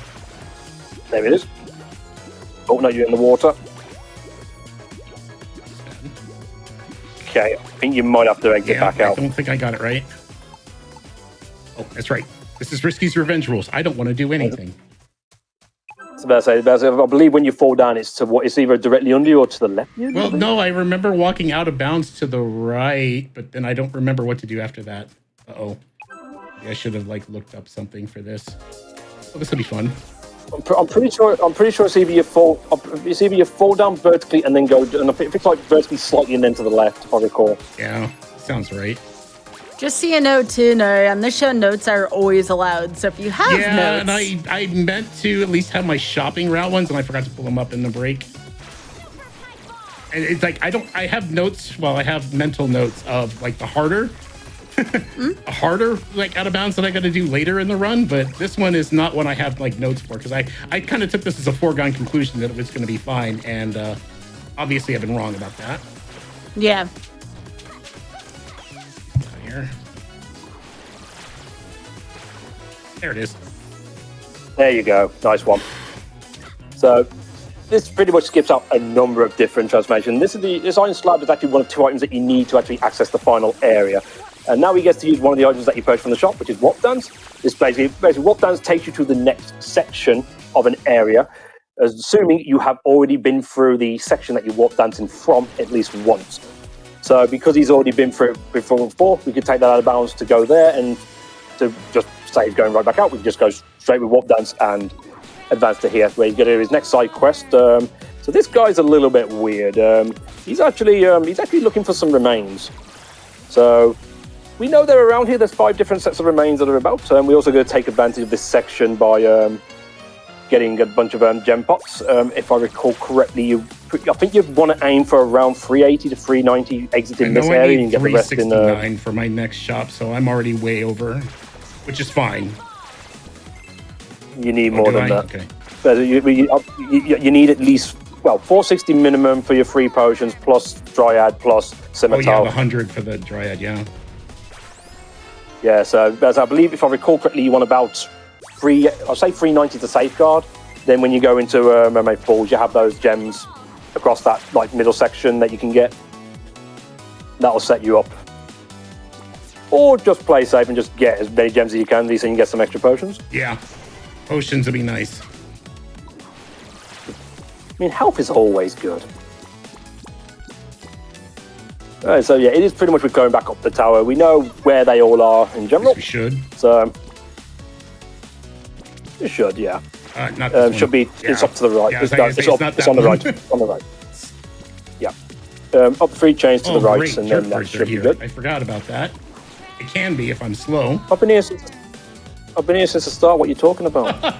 Speaker 3: There it is. Oh, no, you're in the water. Okay, I think you might have to exit back out.
Speaker 2: I don't think I got it right. Oh, that's right. This is Risky's Revenge rules. I don't want to do anything.
Speaker 3: I believe when you fall down, it's either directly under you or to the left.
Speaker 2: Well, no, I remember walking out of bounds to the right, but then I don't remember what to do after that. Uh-oh. I should have looked up something for this. Oh, this will be fun.
Speaker 3: I'm pretty sure it's either you fall down vertically and then go, and if it's like vertically slightly and then to the left, if I recall.
Speaker 2: Yeah, sounds right.
Speaker 1: Just so you know, too, Nori, on this show, notes are always allowed. So if you have notes...
Speaker 2: and I meant to at least have my shopping route ones, and I forgot to pull them up in the break. And it's like, I have notes, I have mental notes of, the harder, out of bounds that I got to do later in the run, but this one is not one I have, notes for, because I kind of took this as a foregone conclusion that it was going to be fine, and obviously I've been wrong about that.
Speaker 1: Yeah.
Speaker 2: There it is.
Speaker 3: There you go. Nice one. So this pretty much skips out a number of different transformations. This iron slab is actually one of two items that you need to actually access the final area. And now he gets to use one of the items that you purchased from the shop, which is Warp Dance. This basically Warp Dance takes you to the next section of an area, assuming you have already been through the section that you Warp Dancing from at least once. So because he's already been through it before, we could take that out of bounds to go there, and to just save going right back out, we can just go straight with Warp Dance and advance to here, where he's going to do his next side quest. So this guy's a little bit weird. He's actually looking for some remains. So we know they're around here. There's 5 different sets of remains that are about. We're also going to take advantage of this section by getting a bunch of gem pots. If I recall correctly, I think you want to aim for around 380 to 390 exiting this area and get the rest in
Speaker 2: 369 for my next shop, so I'm already way over, which is fine.
Speaker 3: You need more than that.
Speaker 2: Okay.
Speaker 3: But you need at least 460 minimum for your 3 potions plus Dryad plus Scimitar.
Speaker 2: Oh, you have 100 for the Dryad, yeah.
Speaker 3: Yeah, so as I believe, if I recall correctly, you want about 390 to safeguard. Then when you go into Mermaid Falls, you have those gems across that middle section that you can get. That'll set you up. Or just play safe and just get as many gems as you can, so you can get some extra potions.
Speaker 2: Yeah, potions would be nice.
Speaker 3: I mean, health is always good. Alright, so yeah, it is pretty much we're going back up the tower. We know where they all are in general.
Speaker 2: We should.
Speaker 3: So it should, yeah.
Speaker 2: Not this
Speaker 3: should be.
Speaker 2: Yeah.
Speaker 3: It's up to the right.
Speaker 2: Yeah,
Speaker 3: it's
Speaker 2: it's
Speaker 3: on the right. On the right. Yeah. Up 3 chains to the right,
Speaker 2: great.
Speaker 3: and then that should be
Speaker 2: here.
Speaker 3: good.
Speaker 2: I forgot about that. It can be if I'm slow.
Speaker 3: I've been here since the start. What are you talking about?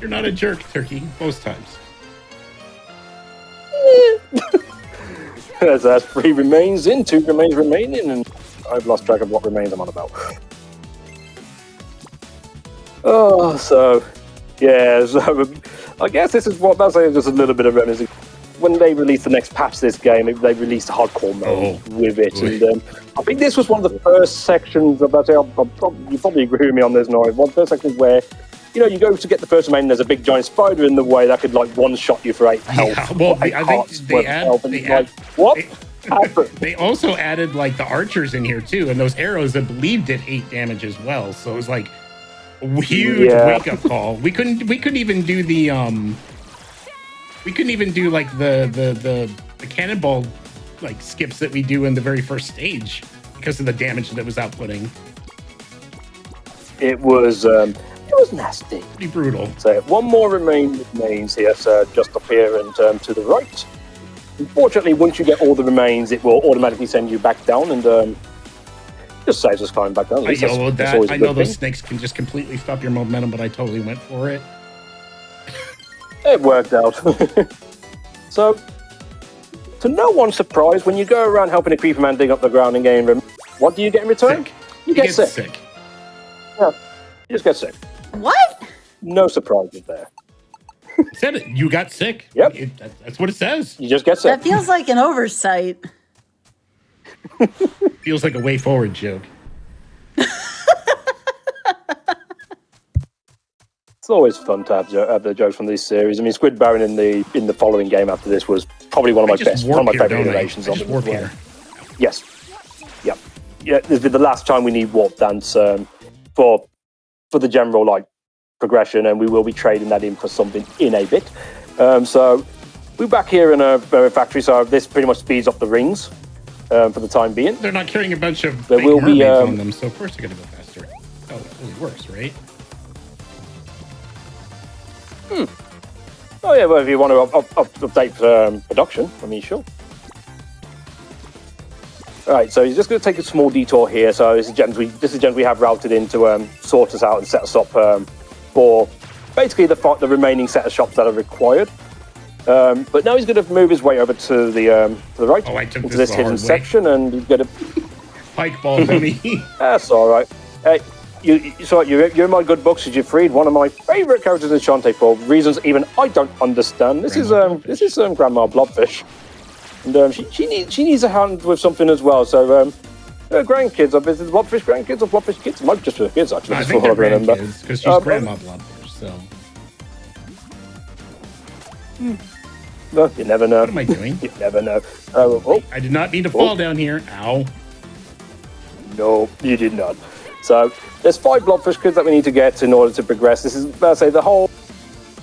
Speaker 2: You're not a jerk, Turkey. Most times.
Speaker 3: That's 3 remains in, 2 remains remaining, and I've lost track of what remains I'm on about. Oh, so yeah, so I guess this is what that's just a little bit of reminiscing. When they released the next patch to this game, they released hardcore mode with it, and I think this was one of the first sections of that. You probably agree with me on this, Nori. One of the first sections where, you know, you go to get the first domain, and there's a big giant spider in the way that could like one-shot you for 8 health.
Speaker 2: Yeah, well, I think
Speaker 3: what?
Speaker 2: They also added like the archers in here too, and those arrows I believe did 8 damage as well. So it was like a huge wake-up call. We couldn't even do the we couldn't even do like the cannonball like skips that we do in the very first stage because of the damage that it was outputting.
Speaker 3: It was nasty.
Speaker 2: Pretty brutal.
Speaker 3: So 1 more remains here, so just up here and to the right. Unfortunately, once you get all the remains, it will automatically send you back down, and just saves us climbing back down.
Speaker 2: I yellowed that. I know those snakes can just completely stop your momentum, but I totally went for it.
Speaker 3: It worked out. So, to no one's surprise, when you go around helping a creeper man dig up the ground and gain room, what do you get in return?
Speaker 2: Sick.
Speaker 3: You get sick. Yeah, you just get sick.
Speaker 1: What?
Speaker 3: No surprises there.
Speaker 2: It said it. You got sick.
Speaker 3: Yep.
Speaker 2: That's what it says.
Speaker 3: You just get sick.
Speaker 1: That feels like an oversight.
Speaker 2: Feels like a way forward joke.
Speaker 3: It's always fun to have the jokes from these series. I mean, Squid Baron in the following game after this was probably one of my favorite innovations of it.
Speaker 2: Warp here.
Speaker 3: Yes. Yep. Yeah. This will be the last time we need warp dance for the general like progression, and we will be trading that in for something in a bit. So we're back here in a factory. So this pretty much speeds up the rings for the time being.
Speaker 2: They're not carrying a bunch of
Speaker 3: there will be
Speaker 2: on them, so of course they're going to go faster. Oh, it really works, right?
Speaker 3: Oh yeah, well if you want to update production, I mean sure. All right, so he's just going to take a small detour here. So this is gens we have routed in to sort us out and set us up for basically the remaining set of shops that are required. But now he's going to move his way over to the right into this hidden section, and he's going to
Speaker 2: pike ball me.
Speaker 3: That's all right. Hey. You're my good books. You freed one of my favourite characters in Shantae for reasons even I don't understand. This is Grandma Blobfish, and she needs a hand with something as well. So grandkids, I visited Blobfish grandkids or Blobfish kids. Might just be kids actually.
Speaker 2: I think they're grandkids because she's Grandma Blobfish. So
Speaker 3: no, you never know.
Speaker 2: What am I doing?
Speaker 3: You never know.
Speaker 2: I did not mean to fall down here. Ow.
Speaker 3: No, you did not. So there's 5 Blobfish kids that we need to get in order to progress. This is, let's say, the whole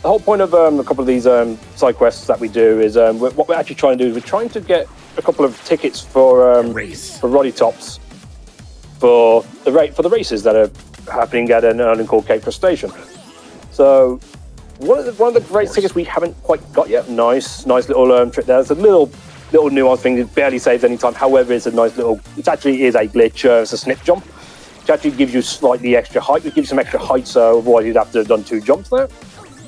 Speaker 3: point of a couple of these side quests that we do is what we're actually trying to do is we're trying to get a couple of tickets for Roddy Tops for the races that are happening at an island called Cape Crest Station. So one of the race tickets we haven't quite got yet. Nice little trick there. There's a little nuance thing. It barely saves any time. However, it's a nice little. It actually is a glitch. It's a snip jump. Which actually gives you slightly extra height. It gives you some extra height, so otherwise you'd have to have done 2 jumps there.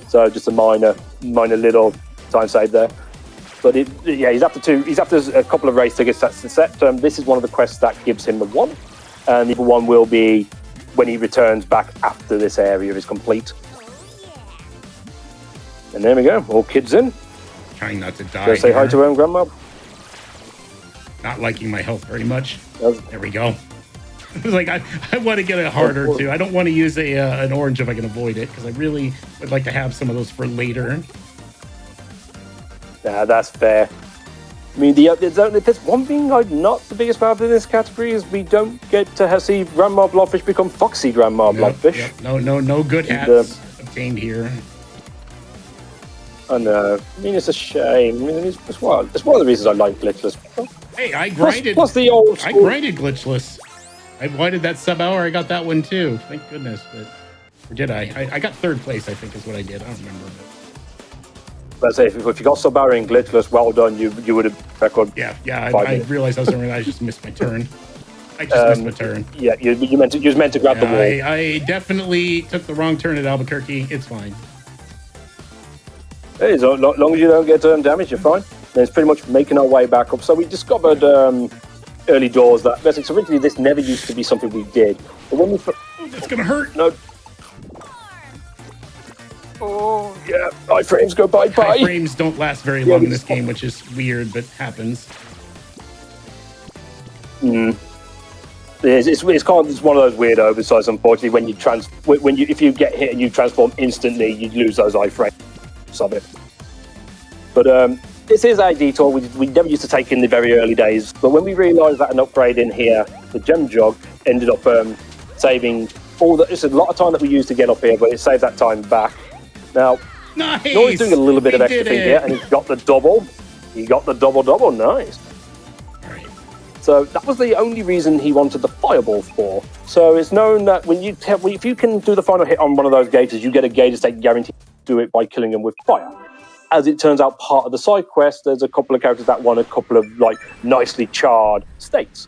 Speaker 3: So just a minor little time save there. But he's after a couple of race tickets that's set. This is one of the quests that gives him the 1, and the other one will be when he returns back after this area is complete. And there we go, all kids in.
Speaker 2: Trying not to die.
Speaker 3: Go say hi to him, Grandma.
Speaker 2: Not liking my health very much. There we go. I was like, I want to get it harder too. I don't want to use an orange if I can avoid it, because I really would like to have some of those for later.
Speaker 3: Nah, that's fair. I mean, there's one thing I'm not the biggest fan of in this category is we don't get to see Grandma Blobfish become Foxy Grandma Blobfish.
Speaker 2: Yep. No good hats obtained here.
Speaker 3: I know. I mean, it's a shame. I mean, it's one of the reasons I like glitchless.
Speaker 2: Hey, I grinded.
Speaker 3: Plus the old
Speaker 2: I
Speaker 3: school.
Speaker 2: grinded glitchless. I wanted that sub hour. I got that one too. Thank goodness. But or did I? I got third place. I think is what I did. I don't remember.
Speaker 3: Let's say if you got sub-hour in glitchless, well done. You would have record.
Speaker 2: Yeah. I realized I just missed my turn. I just missed my turn.
Speaker 3: Yeah, you meant to grab the wall.
Speaker 2: I definitely took the wrong turn at Albuquerque. It's fine.
Speaker 3: Hey, as long as you don't get damaged, you're fine. And it's pretty much making our way back up. So we discovered early doors that basically originally this never used to be something we did. But when we
Speaker 2: That's gonna hurt.
Speaker 3: No. Oh yeah, iframes go bye.
Speaker 2: Iframes don't last very long in this game, which is weird, but happens.
Speaker 3: It's one of those weird oversights. Unfortunately, if you get hit and you transform instantly, you lose those iframes of it. But this is a detour we never used to take in the very early days. But when we realised that an upgrade in here, the gem jug, ended up saving all that. It's a lot of time that we used to get up here, but it saves that time back. Now,
Speaker 2: Nice.
Speaker 3: Nori's doing a little bit of extra thing here, and he's got the double. He got the double. Nice.
Speaker 2: All right.
Speaker 3: So that was the only reason he wanted the fireball for. So it's known that if you can do the final hit on one of those gators, you get a gator state guaranteed to do it by killing them with fire. As it turns out, part of the side quest, there's a couple of characters that want a couple of nicely charred states.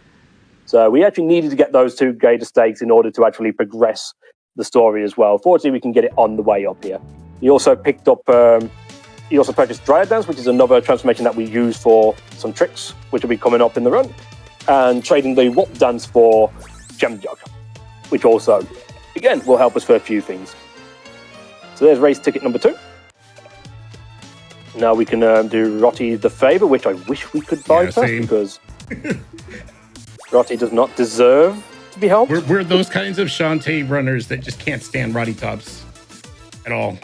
Speaker 3: So we actually needed to get those 2 gator states in order to actually progress the story as well. Fortunately, we can get it on the way up here. He also picked up. He also purchased Dryad Dance, which is another transformation that we use for some tricks, which will be coming up in the run, and trading the Whoop Dance for Gem Jug, which also, again, will help us for a few things. So there's race ticket number 2. Now we can do Rotti the Favor, which I wish we could bypass because Rotti does not deserve to be helped.
Speaker 2: We're those kinds of Shantae runners that just can't stand Roddy Tops at all.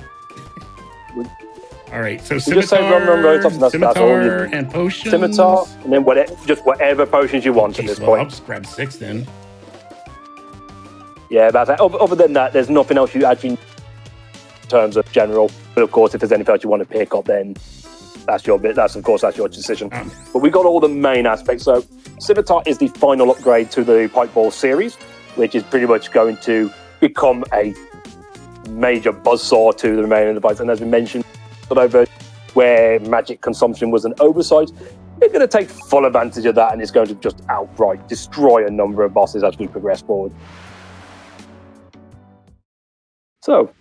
Speaker 2: All right, so Scimitar and potions.
Speaker 3: Scimitar, and then whatever potions you want at this point.
Speaker 2: I'll just grab 6 then.
Speaker 3: Yeah, that's it. Other than that, there's nothing else you actually in terms of general. But of course, if there's anything else you want to pick up, then that's your bit. That's your decision. But we got all the main aspects. So Scimitar is the final upgrade to the Pipe Ball series, which is pretty much going to become a major buzzsaw to the remaining device. And as we mentioned, over where magic consumption was an oversight, you're going to take full advantage of that, and it's going to just outright destroy a number of bosses as we progress forward. So,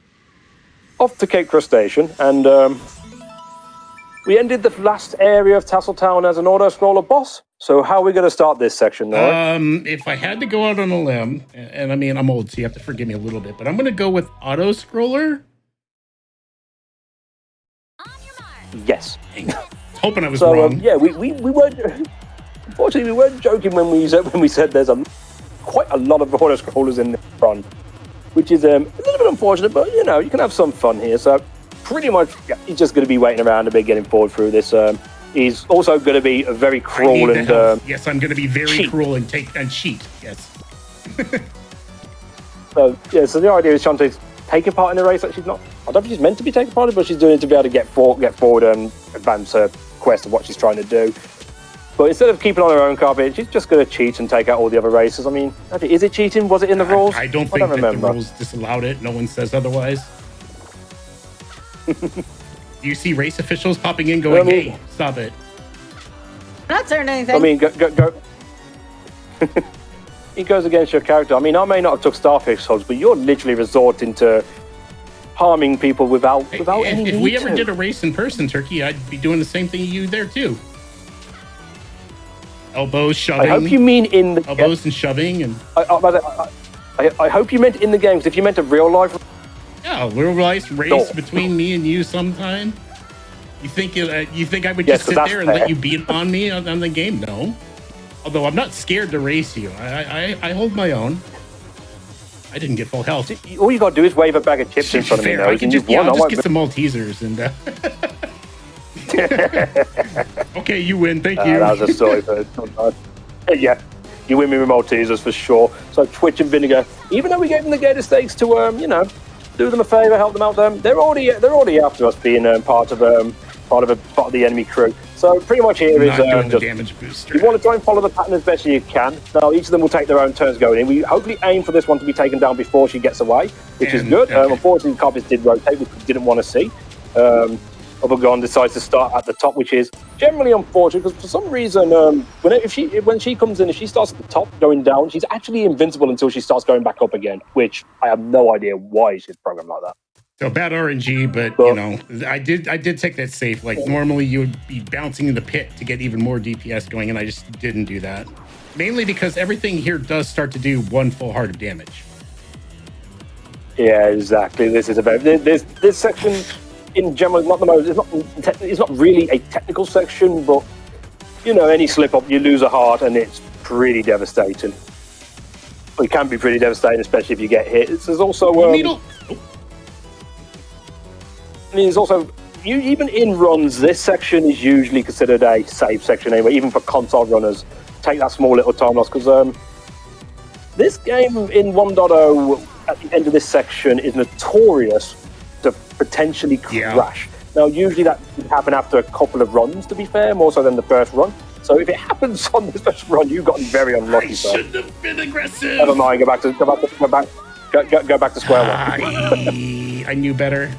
Speaker 3: off to Cape Crustacean, and we ended the last area of Tasseltown as an auto-scroller boss. So how are we going to start this section, Nora?
Speaker 2: If I had to go out on a limb, and I mean, I'm old, so you have to forgive me a little bit, but I'm going to go with auto-scroller.
Speaker 3: Yes.
Speaker 2: Hoping I was wrong.
Speaker 3: Yeah, we weren't. Unfortunately, we weren't joking when we said there's quite a lot of auto scrollers in the run, which is a little bit unfortunate. But you can have some fun here. So pretty much, he's just going to be waiting around a bit, getting forward through this. He's also going to be a very cruel and
Speaker 2: yes, I'm going to be very cruel and cheat. Yes.
Speaker 3: So the idea is Shantae's taking part in the race that she's not. I don't think she's meant to be taking part in it, but she's doing it to be able to get forward and advance her quest of what she's trying to do. But instead of keeping on her own carpet, she's just going to cheat and take out all the other races. I mean, is it cheating? Was it in the rules?
Speaker 2: I don't think that the rules disallowed it. No one says otherwise. You see race officials popping in going, hey, stop it.
Speaker 1: Not saying anything.
Speaker 3: I mean, go. It goes against your character. I mean, I may not have took Starfish hugs, but you're literally resorting to harming people without any
Speaker 2: If we ever did a race in person, Turkey, I'd be doing the same thing you there too. Elbows, shoving.
Speaker 3: I hope you mean in the
Speaker 2: elbows and shoving, and
Speaker 3: I hope you meant in the game. Because if you meant a real life,
Speaker 2: real life race between me and you sometime. You think I would just sit there and let you beat on me on the game? No. Although I'm not scared to race you. I hold my own. I didn't get full health.
Speaker 3: All you got to do is wave a bag of chips in front of me.
Speaker 2: I'll just get some Maltesers and. Okay, you win. Thank you.
Speaker 3: That was a story. Yeah, you win me with Maltesers for sure. So Twitch and Vinegar, even though we gave them the Gator Stakes to do them a favour, help them out. They're already after us being part of part of the enemy crew. So pretty much here is
Speaker 2: doing the
Speaker 3: just
Speaker 2: damage booster.
Speaker 3: you want to try and follow the pattern as best as you can. Now each of them will take their own turns going in. We hopefully aim for this one to be taken down before she gets away, which is good.
Speaker 2: Okay.
Speaker 3: Unfortunately, the carpets did rotate, which we didn't want to see. Othergon decides to start at the top, which is generally unfortunate because for some reason, when she comes in, if she starts at the top going down, she's actually invincible until she starts going back up again, which I have no idea why she's programmed like that.
Speaker 2: So bad RNG, but you know, I did take that safe. Like normally you would be bouncing in the pit to get even more DPS going, and I just didn't do that. Mainly because everything here does start to do one full heart of damage.
Speaker 3: Yeah, exactly. This is about this section. In general, it's not the most. It's not really a technical section, but you know, any slip up, you lose a heart, and it's pretty devastating. Well, it can be pretty devastating, especially if you get hit. There's also there's also even in runs. This section is usually considered a safe section anyway, even for console runners. Take that small little time loss because this game in 1.0 at the end of this section is notorious to potentially crash. Now, usually that would happen after a couple of runs, to be fair, more so than the first run. So if it happens on the first run, you've gotten very unlucky.
Speaker 2: I shouldn't have been aggressive.
Speaker 3: Never mind. Go back to square one.
Speaker 2: I knew better.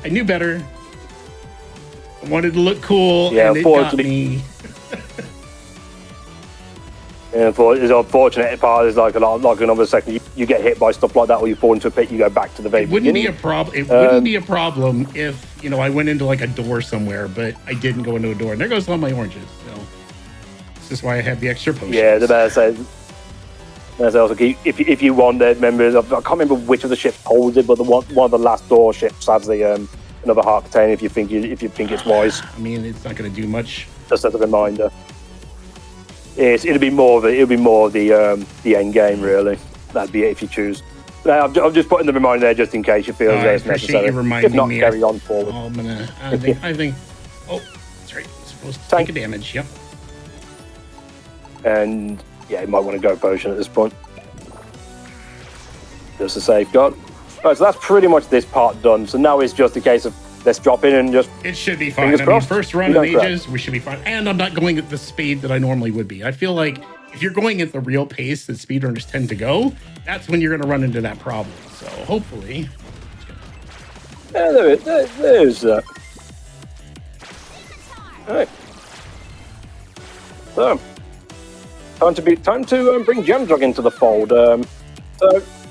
Speaker 2: I wanted to look cool,
Speaker 3: yeah,
Speaker 2: and it got me.
Speaker 3: Yeah, it's unfortunate part is like another second you get hit by stuff like that, or you fall into a pit, you go back to the very
Speaker 2: beginning.
Speaker 3: It
Speaker 2: wouldn't be a problem if I went into like a door somewhere, but I didn't go into a door. And there goes all my oranges. So this is why I have the extra potions.
Speaker 3: Yeah, the best says. Also, if you want it, members, I can't remember which of the ships holds it, but one of the last door ships has the another heart container. If you think it's wise.
Speaker 2: I mean, it's not going to do much.
Speaker 3: Just as a reminder. Yes, it'll be more of the end game, really. That'd be it if you choose. I'm just putting the reminder there just in case you feel it's necessary. If not, carry on forward.
Speaker 2: I think. Oh, that's right. I'm supposed to take a damage. Yep.
Speaker 3: And yeah, you might want to go potion at this point. Just a safeguard. All right, so that's pretty much this part done. So now it's just a case of let's drop in and just.
Speaker 2: It should be fine. I mean, first run in ages, we should be fine. And I'm not going at the speed that I normally would be. I feel like if you're going at the real pace that speedrunners tend to go, that's when you're going to run into that problem. So hopefully.
Speaker 3: Yeah, there's that. All right. So, time to bring Gemjug into the fold. So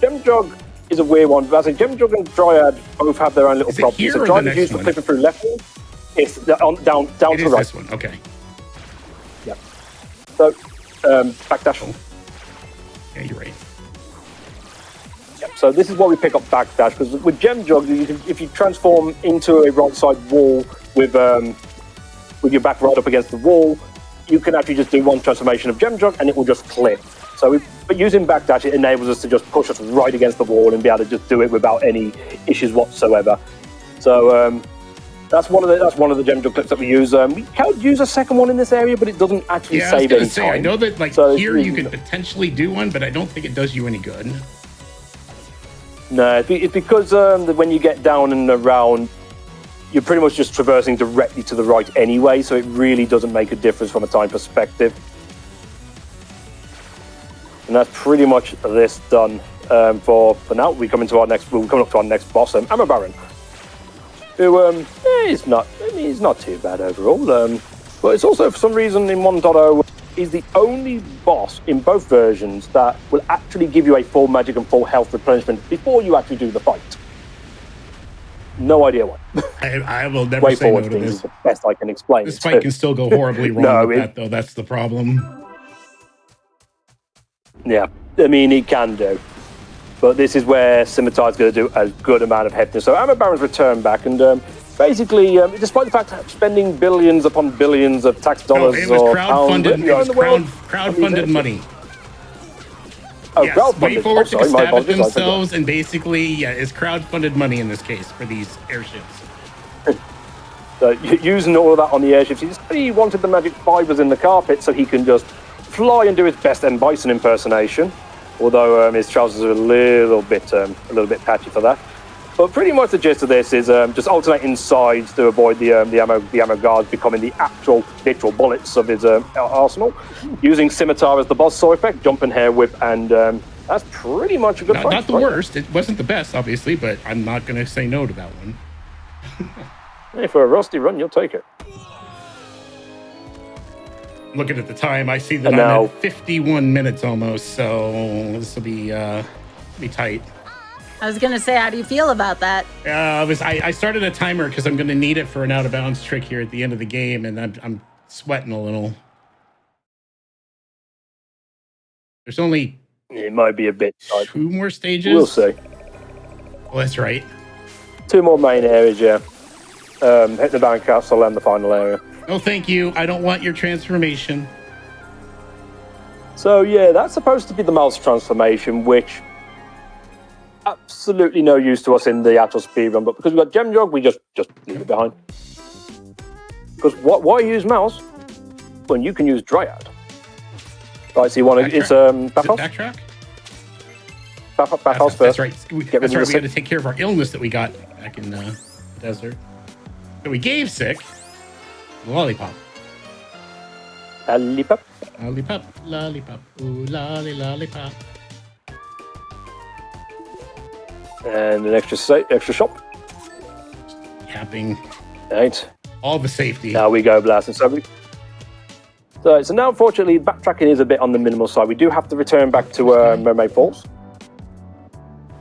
Speaker 3: Gemjug is a weird one. As a Gemjug and Dryad both have their own little problems. So Dryad is used for flipping through left wall. It's down to the right.
Speaker 2: This one, okay.
Speaker 3: Yeah. So backdash.
Speaker 2: Yeah, you're right.
Speaker 3: Yeah. So this is why we pick up backdash, because with Gemjug, if you transform into a right side wall with your back right up against the wall, you can actually just do one transformation of Gemjug and it will just flip. So but using backdash, it enables us to just push us right against the wall and be able to just do it without any issues whatsoever. So that's one of the Gemjug clips that we use. We can use a second one in this area, but it doesn't actually save any time.
Speaker 2: I know that here you could potentially do one, but I don't think it does you any good.
Speaker 3: No, it's because when you get down and around, you're pretty much just traversing directly to the right anyway, so it really doesn't make a difference from a time perspective. And that's pretty much this done for now. We're coming up to our next boss, Ammo Baron, who he's not too bad overall. But it's also, for some reason, in 1.0, is the only boss in both versions that will actually give you a full magic and full health replenishment before you actually do the fight. No idea why.
Speaker 2: I will never say no to this.
Speaker 3: Is the best I can explain.
Speaker 2: This fight can still go horribly wrong with that, though. That's the problem.
Speaker 3: Yeah, I mean, he can do. But this is where Scimitar's going to do a good amount of headness. So Ammo Baron's returned back, and basically, despite the fact that spending billions upon billions of tax dollars
Speaker 2: it was crowdfunded. It was crowdfunded money.
Speaker 3: Oh,
Speaker 2: yes, WayForward took a stab at themselves, and basically, it's crowdfunded money in this case for these airships.
Speaker 3: So using all of that on the airships, he wanted the magic fibers in the carpet so he can just fly and do his best M. Bison impersonation. Although his trousers are a little bit patchy for that. But pretty much the gist of this is just alternating sides to avoid the ammo guards becoming the actual literal bullets of his arsenal. Using scimitar as the buzzsaw effect, jumping hair whip, and that's pretty much a good fight.
Speaker 2: Not the worst. It wasn't the best, obviously, but I'm not going to say no to that one.
Speaker 3: Hey, for a rusty run, you'll take it.
Speaker 2: Looking at the time, I see that I'm at 51 minutes almost, so this will be tight.
Speaker 1: I was gonna say, how do you feel about that?
Speaker 2: I started a timer because I'm going to need it for an out of bounds trick here at the end of the game, and I'm sweating a little. There's only
Speaker 3: it might be a bit tight.
Speaker 2: 2 more stages.
Speaker 3: We'll see.
Speaker 2: Well, that's right.
Speaker 3: 2 more main areas, yeah. Hit the bank castle and the final area.
Speaker 2: Oh, thank you. I don't want your transformation.
Speaker 3: So yeah, that's supposed to be the mouse transformation, which absolutely no use to us in the actual speedrun, but because we've got gem jog, we just leave it behind. Because why use mouse when you can use dryad? Right, so you want to, it's bathhouse?
Speaker 2: Backtrack?
Speaker 3: Bathhouse first.
Speaker 2: That's right. We got to take care of our illness that we got back in the desert. So we gave sick. Lollipop.
Speaker 3: Lollipop.
Speaker 2: Lollipop. Lollipop. Ooh, lolly, lollipop.
Speaker 3: And an extra shop.
Speaker 2: Capping.
Speaker 3: Right.
Speaker 2: All the safety.
Speaker 3: Now we go blasting. So now, unfortunately, backtracking is a bit on the minimal side. We do have to return back to Mermaid Falls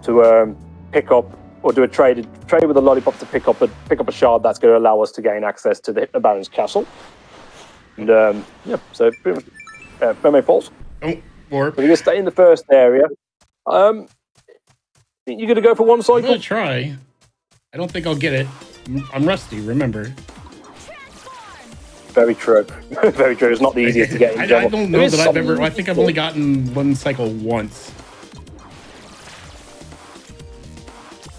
Speaker 3: to pick up or do a trade with a lollipop to pick up a shard that's going to allow us to gain access to the Baron's castle. And yeah, so pretty much Mermaid Falls.
Speaker 2: We're
Speaker 3: going to stay in the first area. You're going to go for one cycle?
Speaker 2: I'm going to try. I don't think I'll get it. I'm rusty, remember.
Speaker 3: Very true. Very true. It's not the easiest to get in general.
Speaker 2: I don't know that I've ever... I think I've only gotten one cycle once.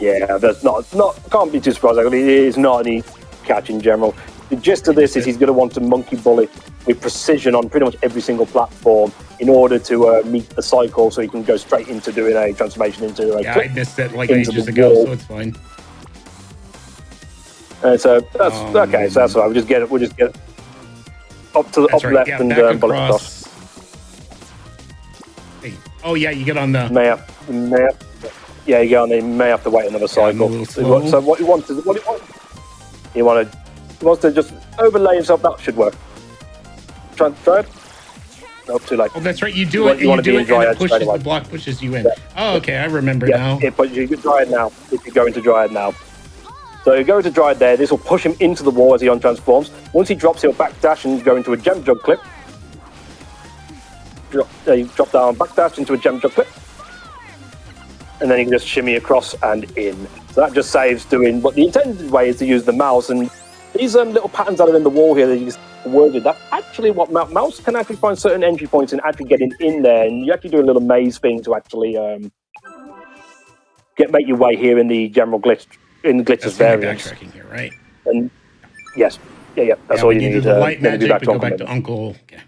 Speaker 3: Yeah, that's not can't be too surprised. It is not any catch in general. The gist of this is he's going to want to monkey bullet with precision on pretty much every single platform in order to meet the cycle, so he can go straight into doing a transformation into a
Speaker 2: I missed it like ages ago, so it's fine.
Speaker 3: So that's okay. So that's all right. We'll just get it up to the up left and bullet across.
Speaker 2: Hey. Oh yeah, you get on the
Speaker 3: map. Yeah, you go on. You may have to wait another cycle. So what he wants he wants to just overlay himself. That should work. Try it. Nope, too late.
Speaker 2: Oh, that's right. You do it. You do it, and it pushes the block pushes you in. Yeah. Oh, okay. I remember now.
Speaker 3: Yeah, but you can dryad now. If you go into dryad now. So you go into dryad there. This will push him into the wall as he untransforms. Once he drops, he'll backdash and go into a gem jug clip. You drop down, backdash into a gem jug clip. And then you can just shimmy across and in. So that just saves doing what the intended way is to use the mouse. And these little patterns that are in the wall here that you just worded, that's actually what mouse can actually find certain entry points and actually getting in there. And you actually do a little maze thing to actually make your way here in the general glitch, in the glitches variants.
Speaker 2: Backtracking here, right?
Speaker 3: And yes, yeah. That's all you need
Speaker 2: to light magic
Speaker 3: back
Speaker 2: to go back to Uncle. Okay.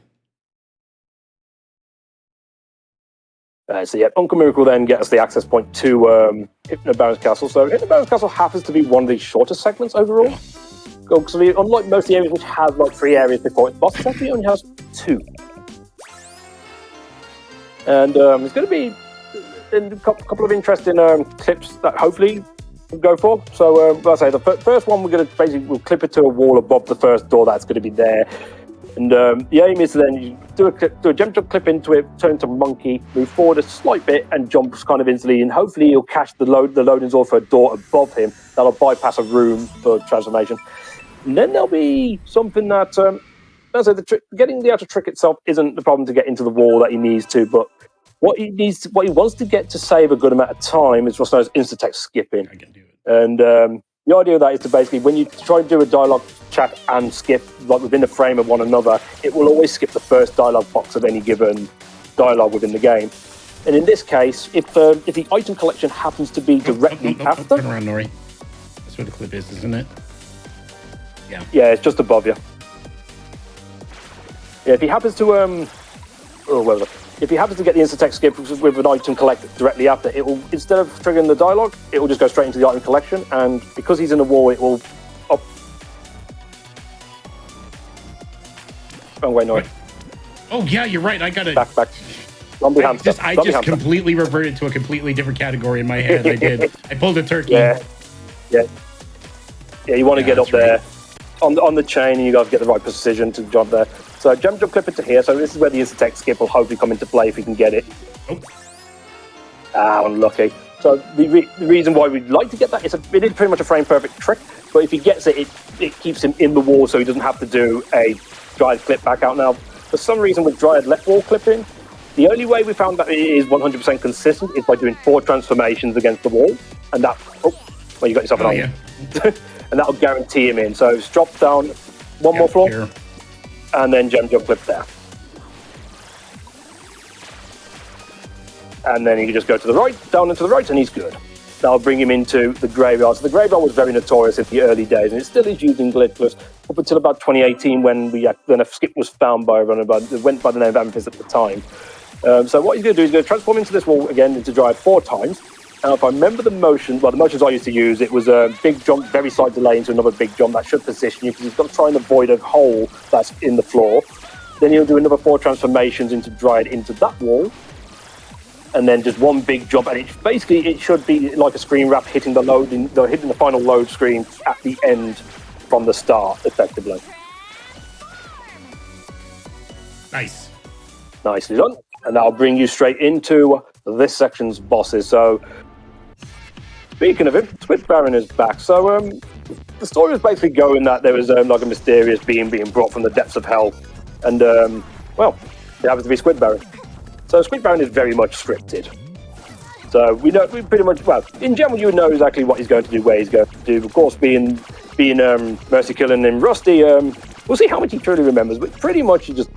Speaker 3: So yeah, Uncle Miracle then gets us the access point to Hypno Baron's Castle. So Hypno Baron's Castle happens to be one of the shortest segments overall. Because unlike most of the areas which have like 3 areas before its boss, it actually only has 2. And it's going to be a couple of interesting clips that hopefully we'll go for. So as I say, the first one we're going to we'll clip it to a wall above the first door that's going to be there. And the aim is to then do a gem jump clip into it, turn to monkey, move forward a slight bit, and jumps kind of instantly. And hopefully he'll catch the loading door for a door above him. That'll bypass a room for transformation. And then there'll be something that, as I say, getting the actual trick itself isn't the problem to get into the wall that he needs to. But what he wants to get to save a good amount of time is what's known as insta-text skipping.
Speaker 2: I can do it.
Speaker 3: And the idea of that is to basically, when you try to do a dialogue chat and skip, like within the frame of one another, it will always skip the first dialogue box of any given dialogue within the game. And in this case, if the item collection happens to be directly after...
Speaker 2: Turn around, Nori. That's where the clip is, isn't it? Yeah.
Speaker 3: Yeah, it's just above you. Yeah, if he happens to... where was it? if he happens to get the instant text skip with an item collected directly after, it will, instead of triggering the dialogue, it will just go straight into the item collection, and because he's in the wall, it will... Oh, wait, no.
Speaker 2: Oh, yeah, you're right. I got it.
Speaker 3: Back.
Speaker 2: I just completely reverted to a completely different category in my head. I did. I pulled a turkey.
Speaker 3: Yeah, you want to get up there on the chain, and you got to get the right precision to jump there. So jump clip into here. So this is where the instant text skip will hopefully come into play if we can get it. Oh. Unlucky. So the reason why we'd like to get that is it is pretty much a frame perfect trick, but if he gets it, it keeps him in the wall, so he doesn't have to do a Dryad clip back out. Now, for some reason with Dryad left wall clipping, the only way we found that it is 100% consistent is by doing 4 transformations against the wall, and that... Oh, well, you got yourself an eye.
Speaker 2: Yeah.
Speaker 3: And that'll guarantee him in. So drop down one more floor, here. And then jump clip there. And then he can just go to the right, down and to the right, and he's good. That'll bring him into the graveyard. So the graveyard was very notorious in the early days, and it still is used in Glitchless up until about 2018 when then a skip was found by a runner, it went by the name of Amethyst at the time. So what he's going to do is he's going to transform into this wall again, into Dryad 4 times. And if I remember the motions I used to use, it was a big jump, very slight delay into another big jump that should position you, because he's got to try and avoid a hole that's in the floor. Then he'll do another 4 transformations into Dryad into that wall. And then just one big jump, and it should be like a screen wrap hitting the final load screen at the end from the start, effectively.
Speaker 2: Nice.
Speaker 3: Nicely done. And that'll bring you straight into this section's bosses. So, speaking of him, Squid Baron is back. So, the story is basically going that there was like a mysterious being brought from the depths of hell. And, well, it happens to be Squid Baron. So, Squid Baron is very much scripted. So, we pretty much, well, in general, you would know exactly what he's going to do, where he's going to do. Of course, being Mercy killing him Rusty, we'll see how much he truly remembers, but pretty much you just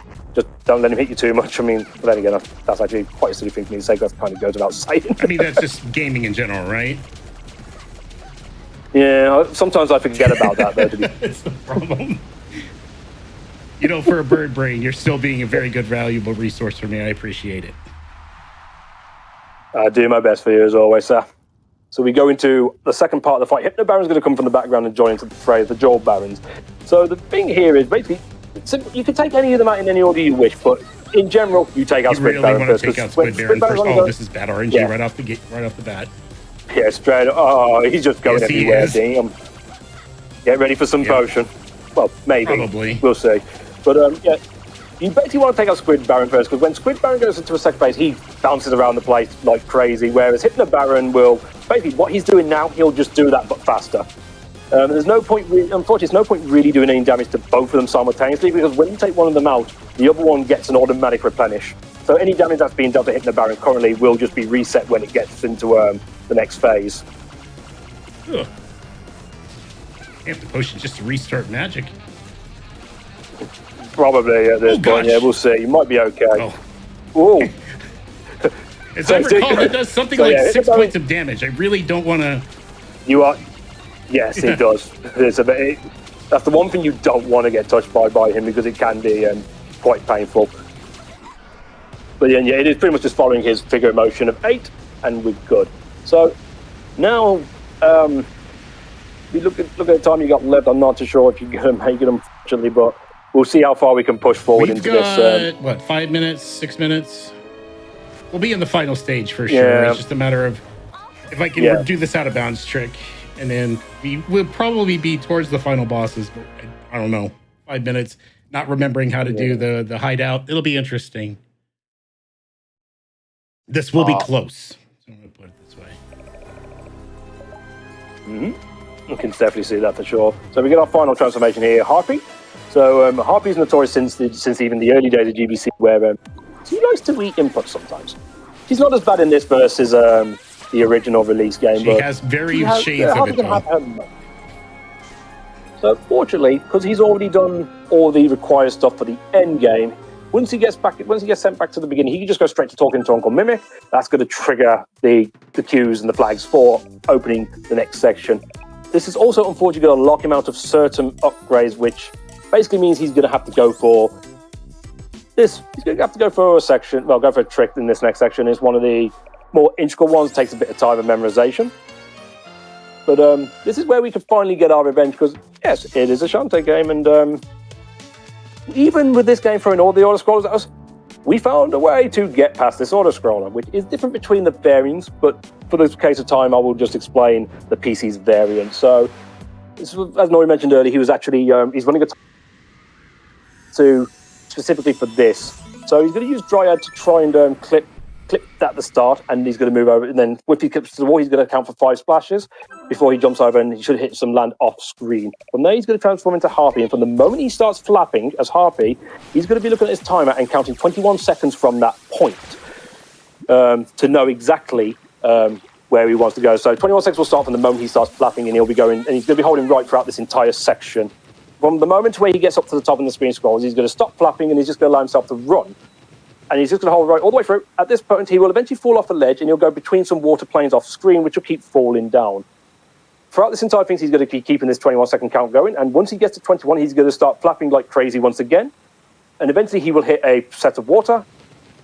Speaker 3: don't let him hit you too much. I mean, but then again, that's actually quite a silly thing for me to say. That kind of goes without saying.
Speaker 2: I mean, that's just gaming in general, right?
Speaker 3: Yeah, sometimes I forget about that, though.
Speaker 2: That's the problem. You know, for a bird brain, you're still being a very good, valuable resource for me. I appreciate it.
Speaker 3: I do my best for you, as always, sir. So we go into the second part of the fight. Hypno Baron's going to come from the background and join into the fray, the Joel Barons. So the thing here is basically... you can take any of them out in any order you wish, but in general, you take out Squid Baron first.
Speaker 2: You really want to take out Squid Baron first. Oh, this is bad RNG right off the bat.
Speaker 3: Yeah, straight. Oh, he's just going everywhere. Damn. Get ready for some potion. Well, maybe. Probably. We'll see. But yeah, you basically want to take out Squid Baron first, because when Squid Baron goes into a second phase, he bounces around the place like crazy, whereas Hypno Baron will, basically what he's doing now, he'll just do that but faster. There's no point, unfortunately, there's no point really doing any damage to both of them simultaneously, because when you take one of them out, the other one gets an automatic replenish. So any damage that's being dealt to Hypno Baron currently will just be reset when it gets into the next phase.
Speaker 2: Ugh. You have the potion just to restart magic.
Speaker 3: Probably at this point, yeah, we'll see. You might be okay.
Speaker 2: Oh. As I recall, it does something like 6 points of damage. I really don't want to...
Speaker 3: You are... Yes, it does. That's the one thing you don't want to get touched by him, because it can be quite painful. But yeah, it is pretty much just following his figure motion of 8, and we're good. So now, we look at the time you got left. I'm not too sure if you're going to make it, unfortunately, but we'll see how far we can push forward into this.
Speaker 2: What, 5 minutes, 6 minutes? We'll be in the final stage for sure. Yeah. It's just a matter of if I can do this out of bounds trick. And then we will probably be towards the final bosses, but I don't know. 5 minutes, not remembering how to do the hideout. It'll be interesting. This will be close. So I'm going to put it this way.
Speaker 3: Mm-hmm. You can definitely see that for sure. So we get our final transformation here, Harpy. So Harpy's notorious since even the early days of GBC, where she likes to eat inputs sometimes. She's not as bad in this versus... the original release game.
Speaker 2: She has various shades of it, though.
Speaker 3: So, fortunately, because he's already done all the required stuff for the end game, once he gets sent back to the beginning, he can just go straight to talking to Uncle Mimic. That's going to trigger the cues and the flags for opening the next section. This is also, unfortunately, going to lock him out of certain upgrades, which basically means he's going to have to go for he's going to have to go for a section. Well, go for a trick in this next section. Is one of the more integral ones. It takes a bit of time and memorization. But this is where we can finally get our revenge because, yes, it is a Shantae game. And even with this game throwing all the auto-scrollers at us, we found a way to get past this auto-scroller, which is different between the variants. But for the case of time, I will just explain the PC's variant. So, as Nori mentioned earlier, he was actually he's running a to specifically for this. So he's going to use Dryad to try and clip at the start, and he's going to move over. And then if he clips to the wall, he's going to count for 5 splashes before he jumps over, and he should hit some land off screen. From there, he's going to transform into Harpy, and from the moment he starts flapping as Harpy, he's going to be looking at his timer and counting 21 seconds from that point to know exactly where he wants to go. So 21 seconds will start from the moment he starts flapping, and he'll be going, and he's going to be holding right throughout this entire section. From the moment where he gets up to the top and the screen scrolls, he's going to stop flapping and he's just going to allow himself to run. And he's just going to hold right all the way through. At this point, he will eventually fall off a ledge and he'll go between some water planes off screen, which will keep falling down. Throughout this entire thing, he's going to keep keeping this 21-second count going. And once he gets to 21, he's going to start flapping like crazy once again. And eventually he will hit a set of water.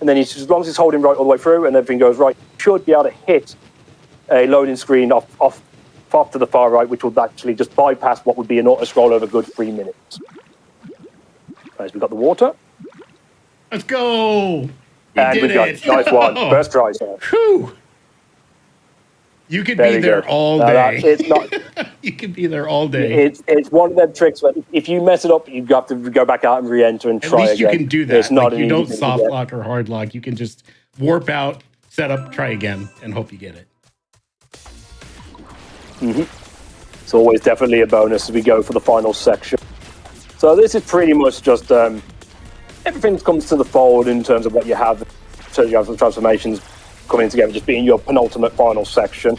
Speaker 3: And then as long as he's holding right all the way through and everything goes right, he should be able to hit a loading screen off to the far right, which will actually just bypass what would be an auto scroll over a good 3 minutes. As we've got the water.
Speaker 2: Let's go!
Speaker 3: And we've got it. Nice one. First try, sir.
Speaker 2: Whew! You could be there all day.
Speaker 3: It's not.
Speaker 2: You could be there all day.
Speaker 3: It's one of them tricks where if you mess it up, you have to go back out and re-enter and try again.
Speaker 2: At least you can do that.
Speaker 3: It's not
Speaker 2: like you don't soft lock or hard lock. You can just warp out, set up, try again, and hope you get it.
Speaker 3: Mm-hmm. It's always definitely a bonus as we go for the final section. So this is pretty much just everything comes to the fold in terms of what you have. So you have some transformations coming together, just being your penultimate final section.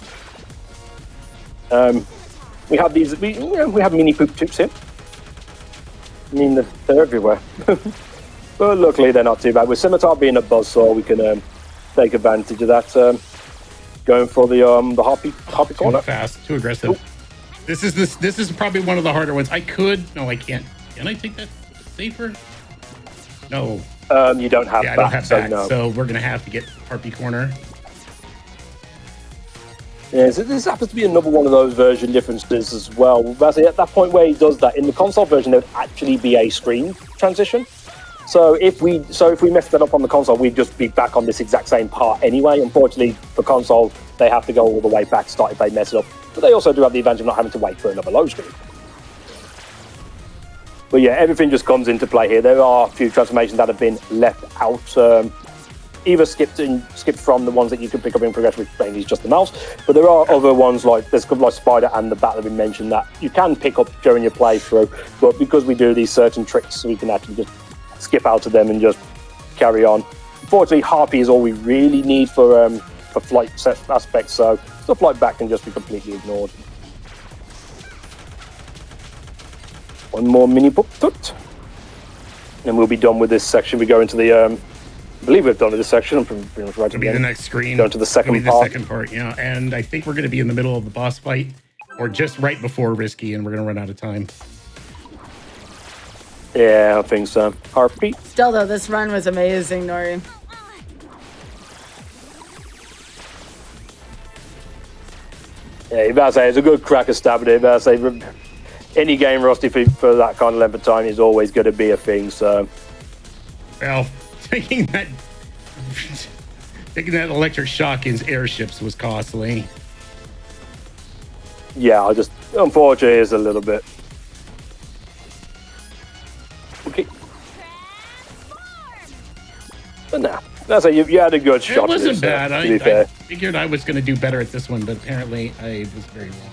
Speaker 3: We have these. We have mini poop tubes here. I mean, they're everywhere. But luckily, they're not too bad. With Scimitar being a buzzsaw, we can take advantage of that. Going for the Harpy corner.
Speaker 2: Too fast, too aggressive. Ooh. This is probably one of the harder ones. I can't. Can I take that safer? No.
Speaker 3: You don't have
Speaker 2: that. I don't have
Speaker 3: so
Speaker 2: that.
Speaker 3: No.
Speaker 2: So we're gonna have to get Harpy corner.
Speaker 3: Yeah, so this happens to be another one of those version differences as well. At that point where he does that, in the console version, there would actually be a screen transition. So if we messed that up on the console, we'd just be back on this exact same part anyway. Unfortunately, for console, they have to go all the way back, start if they mess it up. But they also do have the advantage of not having to wait for another load screen. But yeah, everything just comes into play here. There are a few transformations that have been left out, either skipped from the ones that you can pick up in progression, which mainly is just the mouse. But there are other ones like Spider and the Bat that we mentioned that you can pick up during your playthrough. But because we do these certain tricks, we can actually just skip out of them and just carry on. Unfortunately, Harpy is all we really need for flight set aspects, so stuff like that can just be completely ignored. One more mini book tut, and we'll be done with this section. We go into the I believe we've done with this section. I'm pretty much right.
Speaker 2: It'll be the next screen.
Speaker 3: Go to the second
Speaker 2: part. Yeah, and I think we're going to be in the middle of the boss fight, or just right before Risky, and we're going to run out of time.
Speaker 3: Yeah, I think so. Harpy.
Speaker 1: Still, though, this run was amazing, Nori.
Speaker 3: Yeah, you better say it's a good crack of stab at it. Better say any game Rusty for that kind of length of time is always going to be a thing. So,
Speaker 2: well, taking that electric shock in airships was costly.
Speaker 3: Yeah, unfortunately, it's a little bit. Okay. But nah, that's you had a good shot.
Speaker 2: It wasn't bad.
Speaker 3: To be fair.
Speaker 2: I figured I was going to do better at this one, but apparently I was very wrong.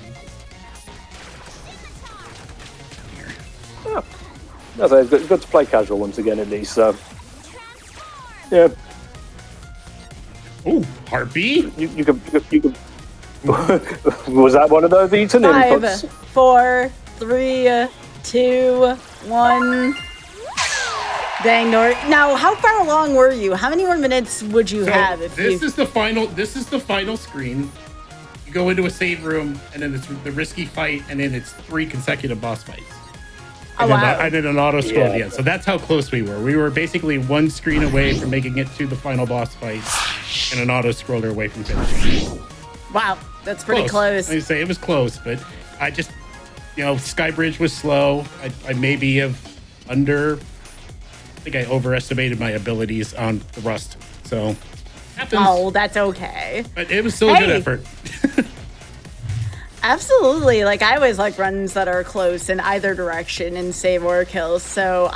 Speaker 3: Yeah. That's it's good to play casual once again, at least. So, yeah.
Speaker 2: Ooh, Harpy.
Speaker 3: You could. Was that one of those eaten inputs?
Speaker 1: 5, 4, 3, 2, 1. Dang, Nori. Now, how far along were you? How many more minutes would you have if
Speaker 2: this is the final screen. You go into a save room, and then it's the risky fight, and then it's 3 consecutive boss fights.
Speaker 1: Oh, wow.
Speaker 2: I did an auto scroll at the
Speaker 3: Yeah.
Speaker 2: end. So that's how close we were. We were basically one screen away from making it to the final boss fight and an auto scroller away from finishing.
Speaker 1: Wow, that's pretty close.
Speaker 2: I say it was close, but I just, Skybridge was slow. I maybe have I think I overestimated my abilities on the Rust. So, happens.
Speaker 1: Oh, that's okay.
Speaker 2: But it was still a good effort.
Speaker 1: Absolutely. Like, I always like runs that are close in either direction and save or kills. So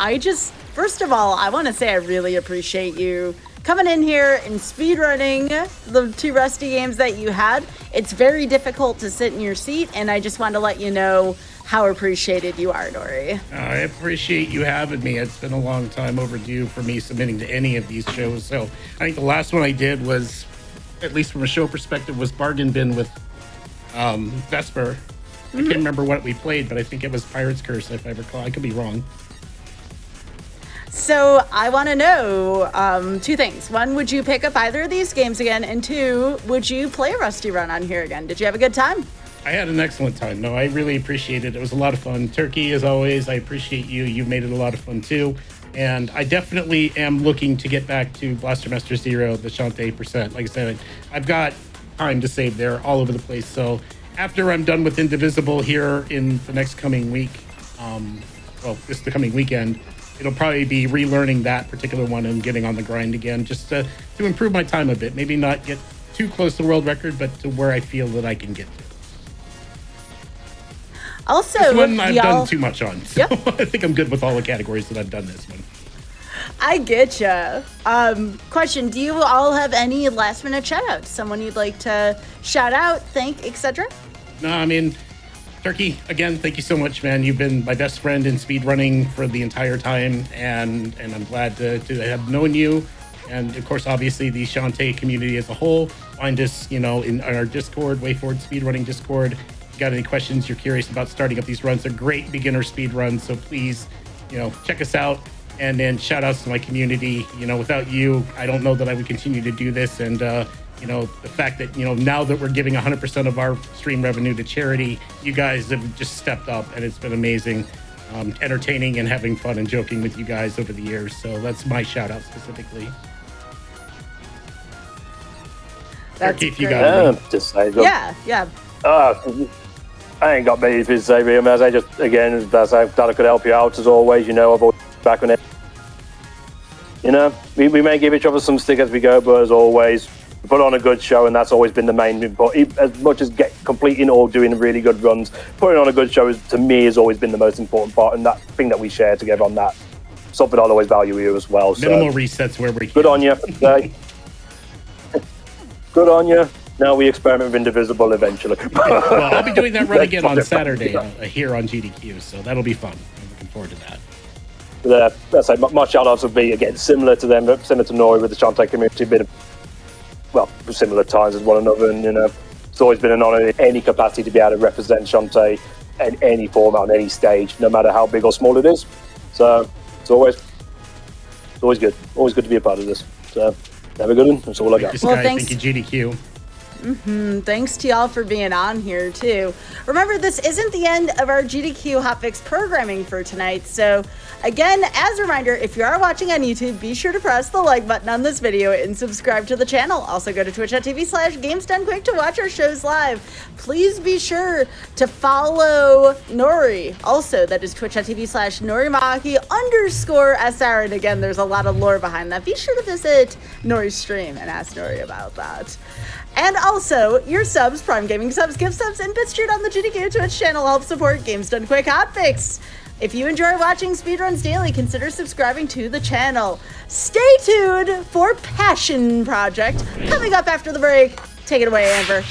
Speaker 1: first of all, I want to say I really appreciate you coming in here and speedrunning the 2 Rusty games that you had. It's very difficult to sit in your seat, and I just wanted to let you know how appreciated you are, Nori.
Speaker 2: I appreciate you having me. It's been a long time overdue for me submitting to any of these shows. So I think the last one I did was, at least from a show perspective, was Bargain Bin with Vesper. I can't remember what we played, but I think it was Pirate's Curse, if I recall. I could be wrong.
Speaker 1: So I want to know 2 things. 1, would you pick up either of these games again? And 2, would you play a Rusty run on here again? Did you have a good time?
Speaker 2: I had an excellent time. No, I really appreciate it. It was a lot of fun. Turkey, as always, I appreciate you. You've made it a lot of fun, too. And I definitely am looking to get back to Blaster Master Zero, the Shantae %. Like I said, I've got time to save there all over the place. So after I'm done with Indivisible here in the next coming week, this the coming weekend, it'll probably be relearning that particular one and getting on the grind again, just to improve my time a bit. Maybe not get too close to the world record, but to where I feel that I can get to.
Speaker 1: Also,
Speaker 2: this one I've done too much on, so
Speaker 1: Yep.
Speaker 2: I think I'm good with all the categories that I've done this one.
Speaker 1: I get ya. Question, do you all have any last minute shout outs? Someone you'd like to shout out, thank, etc.?
Speaker 2: No, I mean, Turkey, again, thank you so much, man. You've been my best friend in speedrunning for the entire time, and I'm glad to have known you. And of course, obviously, the Shantae community as a whole. Find us, in our Discord, Way Forward Speedrunning Discord. If you got any questions, you're curious about starting up these runs, they're great beginner speed runs. So please, check us out. And then shout outs to my community. Without you, I don't know that I would continue to do this. And, the fact that, now that we're giving 100% of our stream revenue to charity, you guys have just stepped up, and it's been amazing, entertaining and having fun and joking with you guys over the years. So that's my shout out specifically.
Speaker 1: That's
Speaker 2: Turkey, if you
Speaker 1: great.
Speaker 2: got it.
Speaker 3: Just say,
Speaker 1: Yeah.
Speaker 3: I ain't got many to say, really. As I just, again, as I thought I could help you out, as always, I've always back on it. We may give each other some stick as we go, but as always, we put on a good show, and that's always been the main important. As much as completing or doing really good runs, putting on a good show to me has always been the most important part, and that thing that we share together on that, something I'll always value you as well.
Speaker 2: Minimal resets where we can.
Speaker 3: Good on you. Good on you. Now we experiment with Indivisible eventually.
Speaker 2: Well, I'll be doing that run again on Saturday here on GDQ, so that'll be fun. I'm looking forward to that.
Speaker 3: That's like my shout-outs would be, again, similar to them, similar to Nori with the Shantae community, similar times as one another, and it's always been an honor in any capacity to be able to represent Shantae in any format on any stage, no matter how big or small it is. So it's always good to be a part of this. So have a good one. That's all I got.
Speaker 2: Thank you, Sky. Thank you, GDQ.
Speaker 1: Thanks to y'all for being on here too. Remember, this isn't the end of our GDQ Hotfix programming for tonight. So again, as a reminder, if you are watching on YouTube, be sure to press the like button on this video and subscribe to the channel. Also go to twitch.tv/GamesDoneQuick to watch our shows live. Please be sure to follow Nori. Also, that is twitch.tv/NoriMaki_SR. And again, there's a lot of lore behind that. Be sure to visit Nori's stream and ask Nori about that. And also, your subs, Prime Gaming subs, gift subs, and bits streamed on the GDQ Twitch channel help support Games Done Quick Hotfix. If you enjoy watching Speedruns Daily, consider subscribing to the channel. Stay tuned for Passion Project coming up after the break. Take it away, Amber.